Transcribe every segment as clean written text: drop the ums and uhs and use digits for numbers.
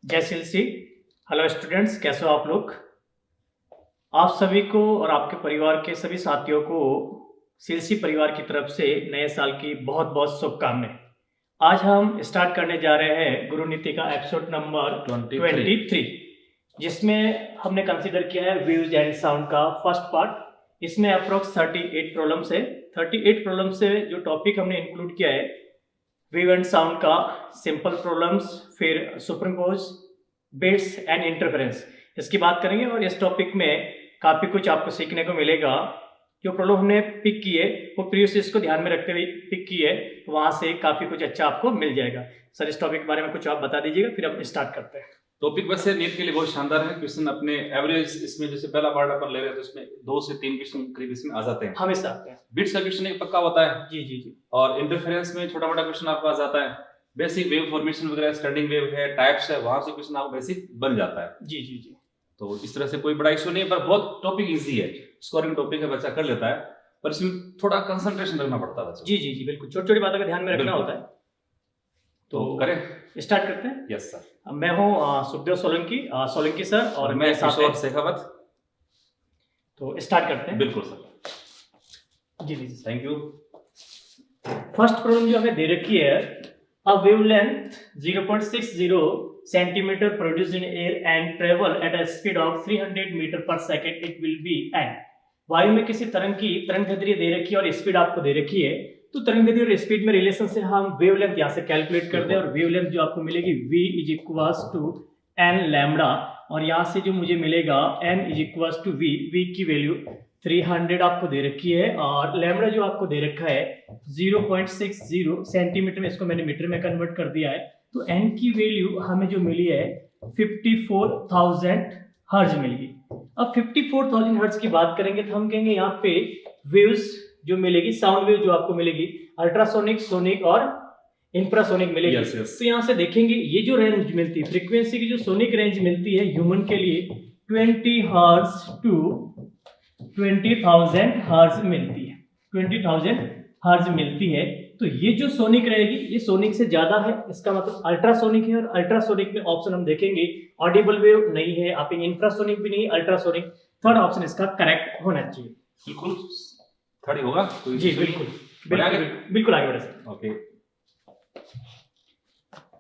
जय सिलसी। Hello students, कैसे हो आप लोग। आप सभी को और आपके परिवार के सभी साथियों को सिलसी परिवार की तरफ से नए साल की बहुत बहुत शुभकामनाएं। आज हम स्टार्ट करने जा रहे हैं गुरु नीति का एपिसोड नंबर 23, जिसमें हमने कंसीडर किया है व्यूज एंड साउंड का फर्स्ट पार्ट। इसमें अप्रोक्स 38 प्रॉब्लम्स है। 38 प्रॉब्लम से जो टॉपिक हमने इंक्लूड किया है वेव एंड साउंड का सिंपल प्रॉब्लम्स, फिर सुपरइम्पोज, बिट्स एंड इंटरफेरेंस, इसकी बात करेंगे। और इस टॉपिक में काफ़ी कुछ आपको सीखने को मिलेगा। जो प्रॉब्लम हमने पिक की है वो प्रीवियस को ध्यान में रखते हुए पिक की है, वहाँ से काफ़ी कुछ अच्छा आपको मिल जाएगा। सर, इस टॉपिक के बारे में कुछ आप बता दीजिएगा, फिर हम स्टार्ट करते हैं। टॉपिक वैसे नीट के लिए बहुत शानदार है। क्वेश्चन अपने एवरेज इसमें जैसे पहला पार्ट अपन ले रहे हैं तो इसमें 2 से 3 क्वेश्चन करीब इसमें आ जाते हैं, हमेशा आते हैं। बिट्स का क्वेश्चन एक पक्का होता है। जी जी जी। और इंटरफेरेंस में छोटा मोटा क्वेश्चन आपको आ जाता है। बेसिक वेव फॉर्मेशन वगैरह, स्टैंडिंग वेव है, टाइप्स है, वहां से क्वेश्चन आपको बेसिक बन जाता है। जी जी जी। तो इस तरह से कोई बड़ा इशू नहीं है, पर बहुत टॉपिक इजी है, स्कोरिंग टॉपिक है, बच्चा कर लेता है, पर इसमें थोड़ा कंसंट्रेशन रखना पड़ता है बच्चा। जी जी जी, बिल्कुल छोटी छोटी बातों का ध्यान में रखना होता है। तो करें, स्टार्ट करते हैं। Yes sir. मैं हूँ सुखदेव सोलंकी सर, और मैं किशोर साथ शेखावत। तो स्टार्ट करते हैं। बिल्कुल सर। जी जी। Thank you. फर्स्ट प्रॉब्लम जो हमें दे रखी है, a wavelength 0.60 centimetre produce in air and travel at a speed of 300 metre per second, it will be an. वायु में किसी तरंग की तरंग दैर्ध्य दे रखी है और स्पीड आपको दे रखी है, तो तरंग दैर्ध्य और स्पीड में रिलेशन से हम वेवलेंथ यहाँ से कैलकुलेट करते हैं। और वेवलेंथ जो आपको मिलेगी v is equals to n lambda, और यहाँ से जो मुझे मिलेगा n is equals to v की वैल्यू 300 आपको दे रखी है, और लैम्डा जो आपको दे रखा है 0.60 सेंटीमीटर में, इसको मैंने मीटर में कन्वर्ट कर दिया है। तो n की वैल्यू हमें जो मिली है 54,000 हर्ज मिलेगी। अब 54,000 हर्ज की बात करेंगे तो हम कहेंगे यहाँ पे वेव्स जो मिलेगी, साउंड वेव जो आपको मिलेगी, अल्ट्रासोनिक, सोनिक और इंफ्रासोनिक मिलेगी। yes, yes. तो यहाँ से देखेंगे ये जो रेंज मिलती है, फ्रीक्वेंसी की जो सोनिक रेंज मिलती है ह्यूमन के लिए 20 हर्ज टू 20,000 हर्ज मिलती है। 20,000 हर्ज मिलती है। तो ये जो सोनिक रहेगी ये सोनिक से ज्यादा है, इसका मतलब अल्ट्रासोनिक है। और अल्ट्रासोनिक में ऑप्शन हम देखेंगे ऑडिबल वेव नहीं है, आप इंफ्रासोनिक भी नहीं, अल्ट्रासोनिक। थर्ड ऑप्शन इसका करेक्ट होना चाहिए। बिल्कुल खड़ी होगा तो जी बिल्कुल बिल्कुल आगे बढ़े सर। ओके।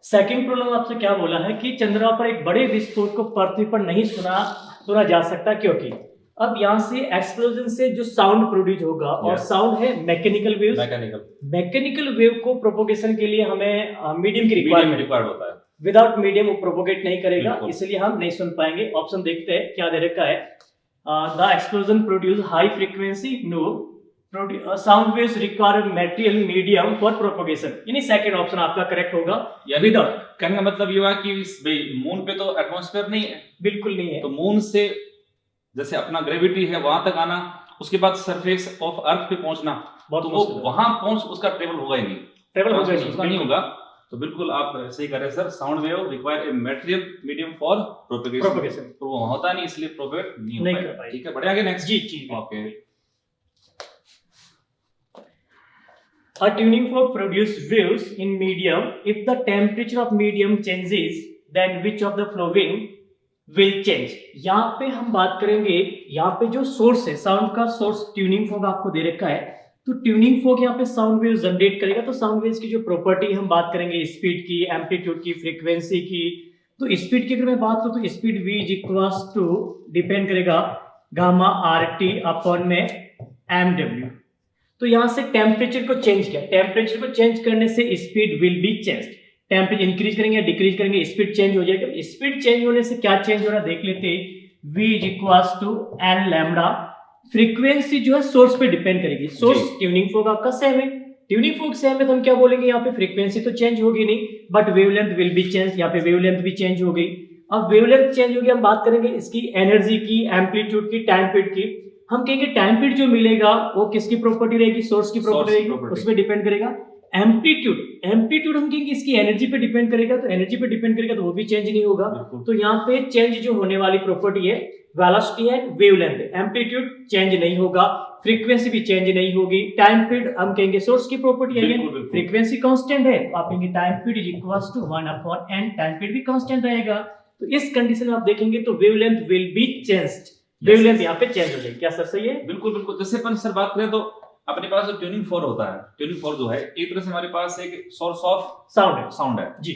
सेकंड प्रॉब्लम आपसे क्या बोला है कि चंद्रमा पर एक बड़े विस्फोट को पृथ्वी पर नहीं सुना जा सकता, क्योंकि अब यहाँ से एक्सप्लोजन से जो साउंड प्रोड्यूस होगा, और साउंड है मैकेनिकल वेव्स। मैकेनिकल वेव को प्रोपोगेशन के लिए हमें मीडियम की रिक्वायरमेंट होता है। विदाउट मीडियम वो प्रोपोगेट नहीं करेगा, इसलिए हम नहीं सुन पाएंगे। ऑप्शन देखते हैं क्या दे रखा है। The explosion produce high frequency no sound waves require material medium for propagation, यानी सेकंड ऑप्शन आपका करेक्ट होगा। विदाउट कहने का मतलब ये हुआ कि मून पे तो एटमॉस्फेयर नहीं है, बिल्कुल नहीं है। तो मून से जैसे अपना ग्रेविटी है वहां तक आना, उसके बाद सरफेस ऑफ अर्थ पे पहुंचना, तो वो वहां पहुंच उसका ट्रेवल होगा ही नहीं, उसका नहीं होगा। तो बिल्कुल आप सही कर रहे हैं sir. Sound wave require a material medium for propagation, तो वो होता नहीं, इसलिए प्रोपेगेट नहीं होता। ठीक है, बढ़े आगे नेक्स्ट। जी जी okay. A tuning fork produces waves in medium. If the temperature of medium changes, then which of the following will change? यहाँ पे हम बात करेंगे, यहाँ पे जो सोर्स है साउंड का, सोर्स ट्यूनिंग फोक आपको दे रखा है। तो ट्यूनिंग फोक यहाँ पे साउंड वेव जनरेट करेगा। तो साउंड वेव्स की जो प्रॉपर्टी हम बात करेंगे, स्पीड की, एम्पलीट्यूड की, फ्रीक्वेंसी की। तो स्पीड की अगर मैं बात करूँ तो speed v is equals to depend करेगा गामा RT अपॉन में mw। तो यहाँ से टेम्परेचर को चेंज किया, टेम्परेचर को चेंज करने से speed will be change. Temperature increase करेंगे या डिक्रीज करेंगे, स्पीड चेंज हो जाएगा। स्पीड चेंज होने से क्या चेंज हो रहा है देख लेते हैं। v is equals to n lambda. Frequency जो है सोर्स पे डिपेंड करेगी। सोर्स ट्यूनिंग फोक आपका सेम है, ट्यूनिंग फोक सेम है, तो हम क्या बोलेंगे यहाँ पे फ्रीक्वेंसी तो चेंज होगी नहीं, but wavelength will B change. यहाँ पे वेवलेंथ भी चेंज हो गई। अब वेवलेंथ चेंज होगी, हम बात करेंगे इसकी एनर्जी की, एम्पलीट्यूड की, टाइम पीरियड की। हम कहेंगे टाइम पीरियड जो मिलेगा वो किसकी प्रॉपर्टी रहेगी, सोर्स की प्रॉपर्टी रहेगी, उसमें डिपेंड करेगा। एम्पलीट्यूड, एम्पलीट्यूड हम कहेंगे इसकी एनर्जी पे डिपेंड करेगा, तो एनर्जी पे डिपेंड करेगा तो वो भी चेंज नहीं होगा। तो यहाँ पे चेंज जो होने वाली प्रॉपर्टी है velocity and wavelength. Amplitude change नहीं होगा, फ्रीक्वेंसी भी चेंज नहीं होगी। टाइम पीरियड हम कहेंगे सोर्स की प्रॉपर्टी है, फ्रीक्वेंसी कांस्टेंट है, तो आप कहेंगे time period is equals to 1/n, time period भी कांस्टेंट रहेगा। तो इस कंडीशन में आप देखेंगे तो wavelength will be changed, wavelength यहाँ पे चेंज हो जाएगी। क्या सर सही है? बिल्कुल बिल्कुल। जैसे अपन सर बात करें तो अपने पास जो ट्यूनिंग फोर्क होता है, ट्यूनिंग फोर्क जो है एक तरह से हमारे पास एक सोर्स ऑफ साउंड है जी।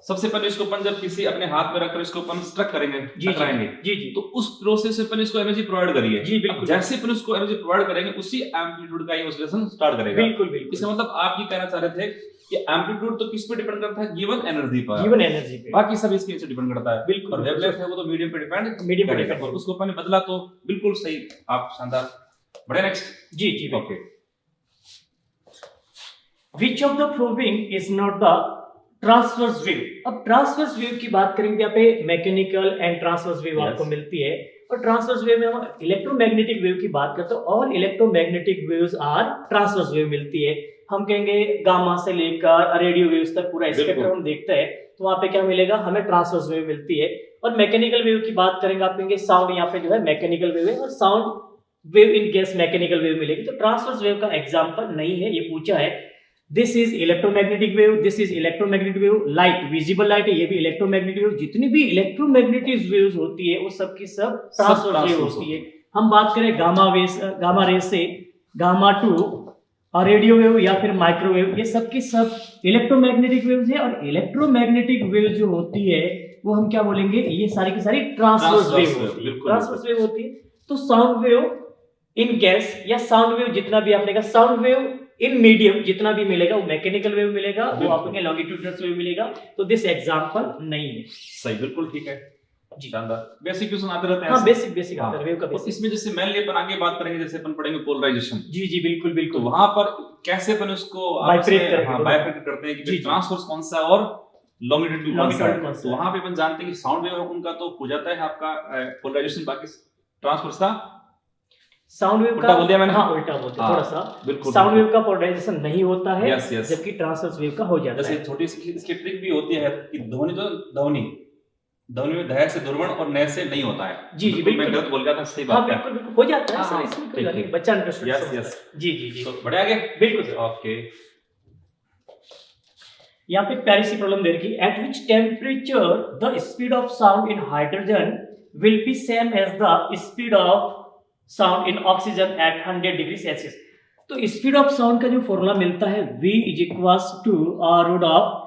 सबसे पहले इसको अपन जब किसी अपने हाथ में रखकर इसको अपन स्ट्रक करेंगे, टकराएंगे जी जी, तो उस प्रोसेस से अपन इसको एनर्जी प्रोवाइड करिए जी बिल्कुल। जैसे अपन उसको एनर्जी प्रोवाइड करेंगे उसी एम्पलीट्यूड का ये ऑसिलेशन स्टार्ट करेगा। बिल्कुल बिल्कुल। इसका मतलब आप ये कहना चाह रहे थे कि एम्पलीट्यूड तो किस पे डिपेंड करता है? गिवन एनर्जी पर, गिवन एनर्जी पे, बाकी सब इसके नीचे डिपेंड करता है। बिल्कुल। और वेवलेंथ है वो तो मीडियम पे डिपेंड मीडियम और उसको अपन ने बदला तो बिल्कुल सही। आप शानदार। बढ़े नेक्स्ट। जी जी okay. Which of the following is not the transverse wave? अब ट्रांसवर्स वेव की बात करेंगे, यहाँ पे मैकेनिकल एंड ट्रांसवर्स वेव आपको मिलती है। और ट्रांसवर्स वेव में हम इलेक्ट्रोमैग्नेटिक वेव की बात करते हैं, all electromagnetic waves are transverse wave मिलती है। हम कहेंगे गामा से लेकर रेडियो वेव्स तक पूरा स्पेक्ट्रम हम देखते हैं, तो वहां पे क्या मिलेगा हमें? ट्रांसवर्स वेव मिलती है। और मैकेनिकल वेव की बात करेंगे, आप कहेंगे साउंड यहाँ पे जो है मैकेनिकल वेव है, और sound wave in gas mechanical wave मिलेगी। तो ट्रांसवर्स वेव का एग्जाम्पल नहीं है, ये पूछा है। This is electromagnetic wave, this is electromagnetic wave. Light, visible light है, ये भी इलेक्ट्रोमैग्नेटिक वेव। जितनी भी इलेक्ट्रोमैग्नेटिक वेव्स होती है वो सब की सब ट्रांसवर्स वेव होती है। हम बात करें गामा रे से गामा टू और रेडियो वेव या फिर माइक्रोवेव, ये सब की सब इलेक्ट्रोमैग्नेटिक वेव्स है। और इलेक्ट्रोमैग्नेटिक वेव जो होती है वो हम क्या बोलेंगे? ये सारी की सारी ट्रांसवर्स वेव होती है, ट्रांसवर्स वेव होती है। तो साउंड वेव इन गैस या साउंड वेव जितना भी आपने कहा, साउंड वेव इन मीडियम जितना भी मिलेगा वो मैकेनिकल वेव मिलेगा, वो आपको लॉन्गिट्यूडनल वेव मिलेगा। तो दिस एग्जांपल नहीं है। सही, बिल्कुल ठीक है जी। शानदार। बेसिक क्वेश्चन आते रहते हैं। हाँ, बेसिक आते हैं वेव का बेसिक। इसमें जैसे मेनली अपन आगे बात करेंगे, जैसे अपन पढ़ेंगे पोलराइजेशन। जी जी बिल्कुल बिल्कुल। तो वहां पर कैसे अपन उसको बाइफरेट करते हैं कि ट्रांसवर्स कौन सा और लॉन्गिट्यूड कौन सा है। तो वहां पे अपन जानते हैं कि साउंड वेव उनका तो हो जाता है आपका पोलराइजेशन, बाकी ट्रांसवर्स का साउंड वेव का बोल दिया मैंने। हाँ, उल्टा बोलते हैं थोड़ा सा। बिल्कुल। साउंड वेव का पोलराइजेशन नहीं होता है, यस यस। जबकि ट्रांसवर्स वेव का हो जाता है। जैसे छोटी सी इसकी ट्रिक भी होती है कि ध्वनि में ध से ध्रुवण और न से नहीं होता है। जी जी बिल्कुल। मैं गलत बोल गया था, सही हाँ, बात है। बिल्कुल हो जाता है सर, इसमें कोई बात नहीं, बच्चा अंडरस्टैंड। Yes yes. जी जी जी। तो बढ़े आगे। बिल्कुल सर। ओके। यहाँ पे प्यारी सी प्रॉब्लम दे रखी है। At which temperature the speed of sound in hydrogen will be same as the speed of sound in oxygen at 100 degree Celsius. तो स्पीड ऑफ साउंड का जो फॉर्मूला मिलता है V is equals to root of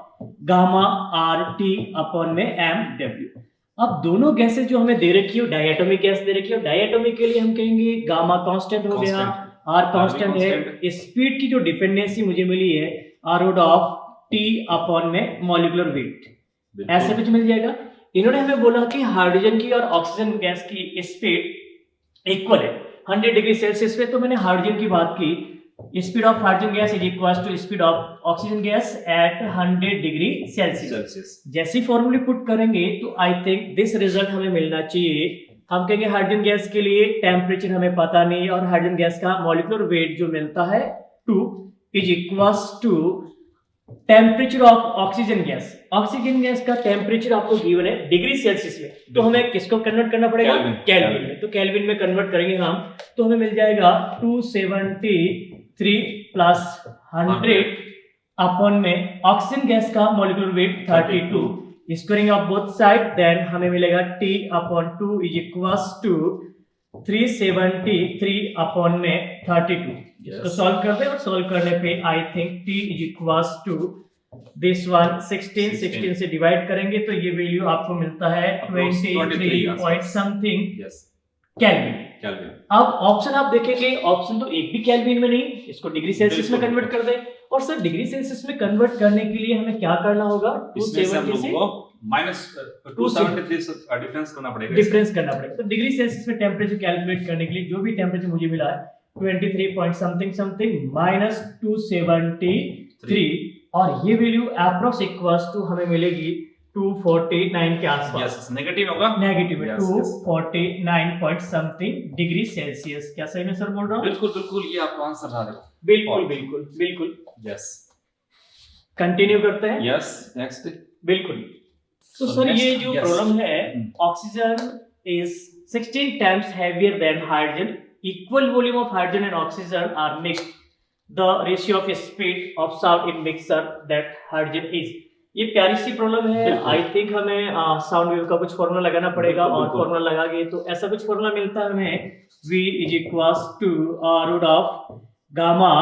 gamma R T upon में M W. अब दोनों gases जो हमें दे रखी है, डायटोमिक गैस दे रखी है, डायटोमिक के लिए हम कहेंगे गामा कांस्टेंट हो गया, आर कांस्टेंट है। स्पीड की जो डिपेंडेंसी मुझे मिली है रूट ऑफ टी अपॉन में मॉलिक्यूलर वेट, ऐसे कुछ मिल जाएगा। इन्होंने हमें बोला कि हाइड्रोजन की और ऑक्सीजन गैस की स्पीड इक्वल है 100 डिग्री सेल्सियस पे। तो मैंने हाइड्रोजन की बात की, speed of hydrogen gas is equal to speed of oxygen gas at 100 degree Celsius. जैसी फॉर्मूले पुट करेंगे तो आई थिंक दिस रिजल्ट हमें मिलना चाहिए। हम कहेंगे हाइड्रोजन गैस के लिए टेम्परेचर हमें पता नहीं, और हाइड्रोजन गैस का मॉलिक्यूलर वेट जो मिलता है 2 is equals to temperature of oxygen gas. Oxygen gas का टेम्परेचर आपको गिवन है डिग्री सेल्सियस में, तो हमें किसको कन्वर्ट करना पड़ेगा? केल्विन में। तो केल्विन में कन्वर्ट करेंगे हम, तो हमें मिल जाएगा 273 प्लस 100 अपॉन में ऑक्सीजन गैस का molecular weight 32, squaring of both side, then हमें मिलेगा T अपॉन 2 इज इक्वल्स टू 373 अपॉन में 32। इसको सॉल्व कर दे, और सॉल्व करने पे I think T is equals to this one 16 से डिवाइड करेंगे तो ये वैल्यू आपको मिलता है 23 पॉइंट समथिंग केल्विन। अब ऑप्शन आप देखेंगे, ऑप्शन तो एक भी केल्विन में नहीं, इसको डिग्री सेल्सियस में कन्वर्ट कर दे। और सर डिग्री सेल्सियस में कन्वर्ट करने के लिए हमें क्या करना होगा? 270 से माइनस 273 डिफरेंस करना पड़ेगा। तो डिग्री सेल्सियस में टेम्परेचर कैलकुलेट करने के लिए जो भी टेम्परेचर मुझे मिला है 23 पॉइंट समथिंग माइनस 273, और ये वैल्यू अप्रोक्स इक्वल्स टू हमें मिलेगी 249 के आसपास। यस, नेगेटिव होगा, नेगेटिव है 249 पॉइंट समथिंग डिग्री सेल्सियस। क्या सही में सर बोल रहा हूँ? बिल्कुल बिल्कुल, ये आपका आंसर रहा है। बिल्कुल बिल्कुल बिल्कुल। यस। कंटिन्यू करते हैं। Yes next. बिल्कुल। तो So सर next, ये जो yes. प्रॉब्लम है, oxygen is 16 times heavier than hydrogen. Equal volume of hydrogen and oxygen are mixed. The ratio of speed of sound in mixer that hydrogen is. ये प्यारी सी problem है। I think हमें sound wave का कुछ formula लगाना पड़ेगा, और formula लगा के तो ऐसा कुछ फॉर्मूला मिलता है हमें, v is equals to root of gamma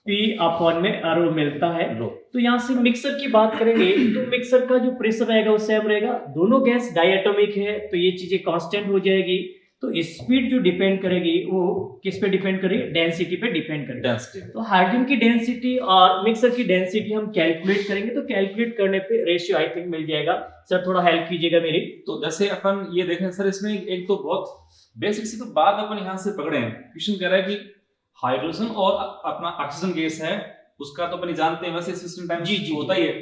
p upon में रो मिलता है। तो यहाँ से मिक्सर की बात करेंगे तो मिक्सर का जो प्रेशर रहेगा वो सेम रहेगा। दोनों गैस डायटोमिक है तो ये चीजें कांस्टेंट हो जाएगी। तो स्पीड जो डिपेंड करेगी वो किस पे डिपेंड करेगी? डेंसिटी पे डिपेंड करेगी। तो हाइड्रोजन की डेंसिटी और मिक्सर की डेंसिटी हम कैलकुलेट करेंगे, तो कैलकुलेट करने पे रेशियो आई थिंक मिल जाएगा। सर थोड़ा हेल्प कीजिएगा मेरी। तो जैसे अपन ये देखें सर, इसमें एक तो बहुत बेसिक सी तो बात अपन यहाँ से पकड़े हैं। क्वेश्चन कह रहा है कि हाइड्रोजन और अपना ऑक्सीजन गैस है, उसका तो अपन जानते हैं वैसे 16 टाइम्स जी होता ही है।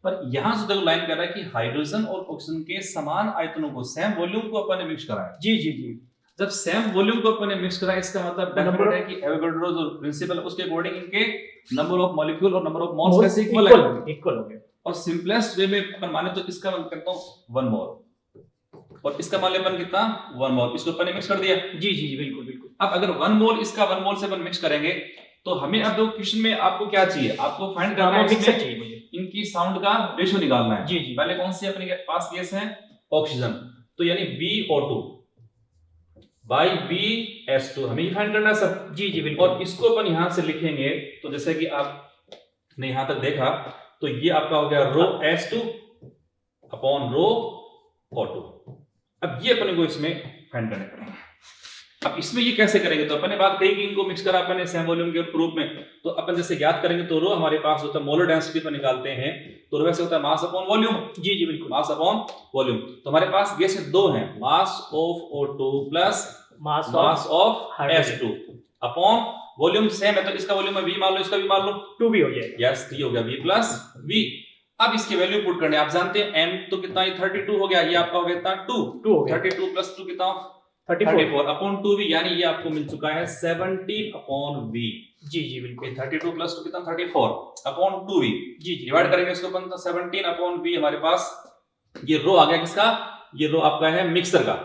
पर यहाँ से जो लाइन कर रहा है कि हाइड्रोजन और ऑक्सीजन के समान आयतनों को, सेम वॉल्यूम को अपन ने मिक्स करा है। जी जी जी। जब सेम वॉल्यूम को अपन ने मिक्स करा, इसका मतलब डेफिनेट है कि एवोगाड्रो जो प्रिंसिपल उसके अकॉर्डिंग इनके नंबर ऑफ मॉलिक्यूल और नंबर ऑफ मोल्स कैसे इक्वल है, इक्वल हो गए। और सिंपलेस्ट वे में अपन माने तो इसका मैं करता हूं 1 मोल, और इसका मान अपन कितना 1 मोल, इसको अपन ने मिक्स कर दिया। जी जी जी बिल्कुल बिल्कुल। अब अगर 1 मोल इसका 1 मोल से अपन मिक्स करेंगे तो हमें अब दो क्वेश्चन में आपको क्या चाहिए? आपको फाइंड करना है मिक्सर चाहिए मुझे, इनकी साउंड का रेशियो निकालना है। जी जी। पहले कौन सी अपने पास गैस है? ऑक्सीजन। तो यानी BO2 बाई BS2 हमें फाइंड करना है सर। जी जी बिल्कुल। और इसको अपन यहां से लिखेंगे तो जैसे कि आपने यहां तक देखा तो ये आपका हो गया रो S2 अपॉन रो O2। अब ये अपन को इसमें फाइंड करने पड़ेंगे। अब इसमें ये कैसे करेंगे? तो अपन ने बात कही कि इनको मिक्स करा अपन ने सेम वॉल्यूम के रूप में, तो अपन जैसे याद करेंगे तो रो हमारे पास होता है मोलर डेंसिटी पर निकालते हैं तो रो वैसे होता है मास अपॉन वॉल्यूम। जी जी बिल्कुल, मास अपॉन वॉल्यूम। तो हमारे पास गैसेस दो हैं, mass of O2 plus mass of S2 upon volume same है, तो इसका वॉल्यूम V मान लो, इसका भी मान लो 2V हो जाएगा। यस, 3 हो गया V प्लस V। अब इसकी वैल्यू पुट करने, आप जानते हैं m तो कितना, ये 32 हो गया, ये आपका हो गया कितना 2 हो गया। 32 प्लस 2 कितना 34 अपॉन 2V, यानी ये आपको मिल चुका है 17 अपॉन V। जी जी बिल्कुल। 32 प्लस 2 कितना 34 अपॉन 2V। जी जी डिवाइड करेंगे इसको अपन तो 17 अपॉन V हमारे पास ये रो आ गया। किसका? ये रो आपका है मिक्सर का।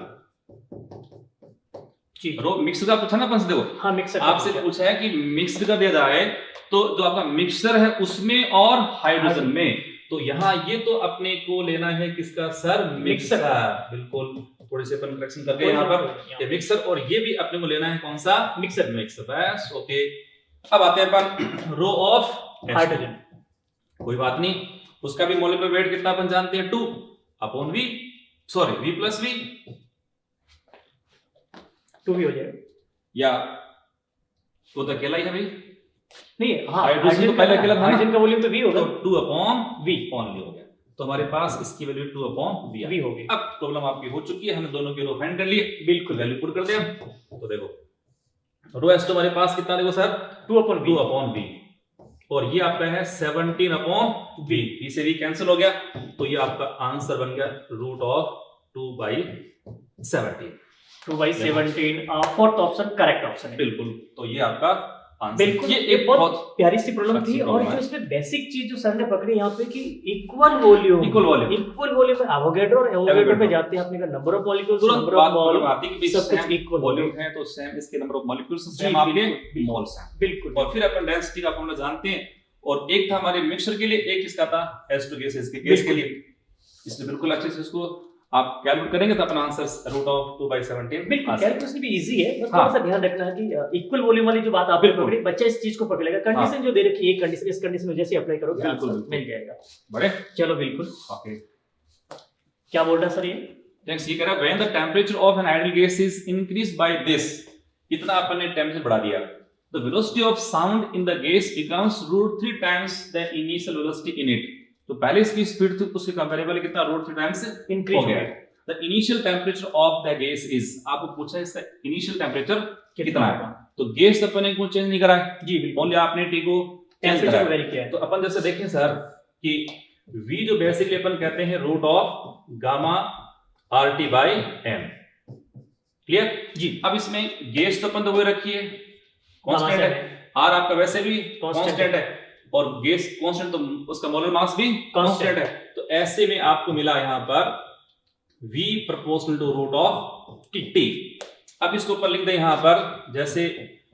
जी रो मिक्सर का पूछा ना अपन से, देखो हाँ मिक्सर आपसे पूछा है कि मिक्सर का दिया जाए तो जो आपका मिक्सर है उसमें और हाइड्रोजन में, तो यहाँ ये तो अपने को लेना है किसका सर? मिक्सर। बिल्कुल, थोड़ी सी अपन करेक्शन करके यहाँ पर ये मिक्सर, और ये भी अपने को लेना है कौन सा? मिक्सर। मिक्सर बस ओके। अब आते हैं अपन रो ऑफ हाइड्रोजन। कोई बात नहीं, उसका भी मॉलिक्यूलर वेट कितना अपन जानते हैं 2 upon V, sorry V plus V, 2V हो जाएगा, या तो अकेला ही है भाई नहीं? हाँ हाइड्रोजन तो पहले अकेला था, हाइड्रोजन का वॉल्यूम तो V होगा, तो 2 अपॉन V ओनली हो गया। तो हमारे पास इसकी वैल्यू 2 अपॉन V हो गई। अब प्रॉब्लम आपकी हो चुकी है, हमने दोनों के रो फाइंड कर लिए, बिल्कुल वैल्यू पुट कर दिया। तो देखो रो S2 हमारे पास कितना, देखो सर 2 अपॉन V, और ये आपका है 17 अपॉन V, इसे भी कैंसिल हो गया, तो ये आपका आंसर बन गया root of 2/17। 2/17 fourth option correct option है, बिल्कुल। तो ये आपका बिल्कुल। ये एक बहुत प्यारी सी प्रॉब्लम थी, और जो इसमें बेसिक चीज जो सर ने पकड़ी यहाँ पे कि इक्वल वॉल्यूम में एवोगाड्रो और एवोगाड्रो पे जाते हैं, आपने कहा number of molecules, number of mole, सब कुछ इक्वल वॉल्यूम है, तो सेम इसके नंबर ऑफ मॉलिक्यूल्स सेम आपके मोल्स हैं, बिल्कुल। और फिर अपन डेंसिटी का फॉर्मूला जानते हैं, और एक था हमारे मिक्सचर के लिए, एक किसका था? S2 गैसेस के केस के लिए। इसलिए बिल्कुल अच्छे से इसको आप कैलकुलेट करेंगे तो अपना आंसर रूट ऑफ 2/17। बिल्कुल कैलकुलेशन भी इजी है, बस थोड़ा सा ध्यान रखना है कि इक्वल वॉल्यूम वाली जो बात आपने पकड़ी, बच्चा इस चीज को पकड़ लेगा। कंडीशन जो दे रखी है, एक कंडीशन, इस कंडीशन में जैसे अप्लाई करोगे आंसर मिल जाएगा। बड़े चलो बिल्कुल ओके। क्या बोल रहा है सर ये? नेक्स्ट ये कह रहा है when the temperature of an ideal gas is increased by this, कितना अपन ने टेंपरेचर बढ़ा दिया, the velocity of sound in the gas becomes √3 times the initial velocity in it. तो पहले इसकी स्पीड थी, उसके कंपैरेबल कितना √3 टाइम्स इंक्रीज हो गया। The initial temperature of the gas is, आपको पूछा है इसका इनिशियल टेंपरेचर कितना है, तो गैस अपन ने कुछ चेंज नहीं करा है जी, ओनली आपने T को चेंज करा है। तो अपन जैसे देखें सर कि V जो बेसिकली अपन कहते हैं root of gamma RT/m, clear जी। अब इसमें गैस तो अपन तो वही रखी है, कांस्टेंट है, R आपका वैसे भी कांस्टेंट है, और गैस कांस्टेंट, तो उसका मोलर मास भी कांस्टेंट है। तो ऐसे में आपको मिला यहाँ पर V proportional to root of T। अब इसको ऊपर लिख दें यहाँ पर, जैसे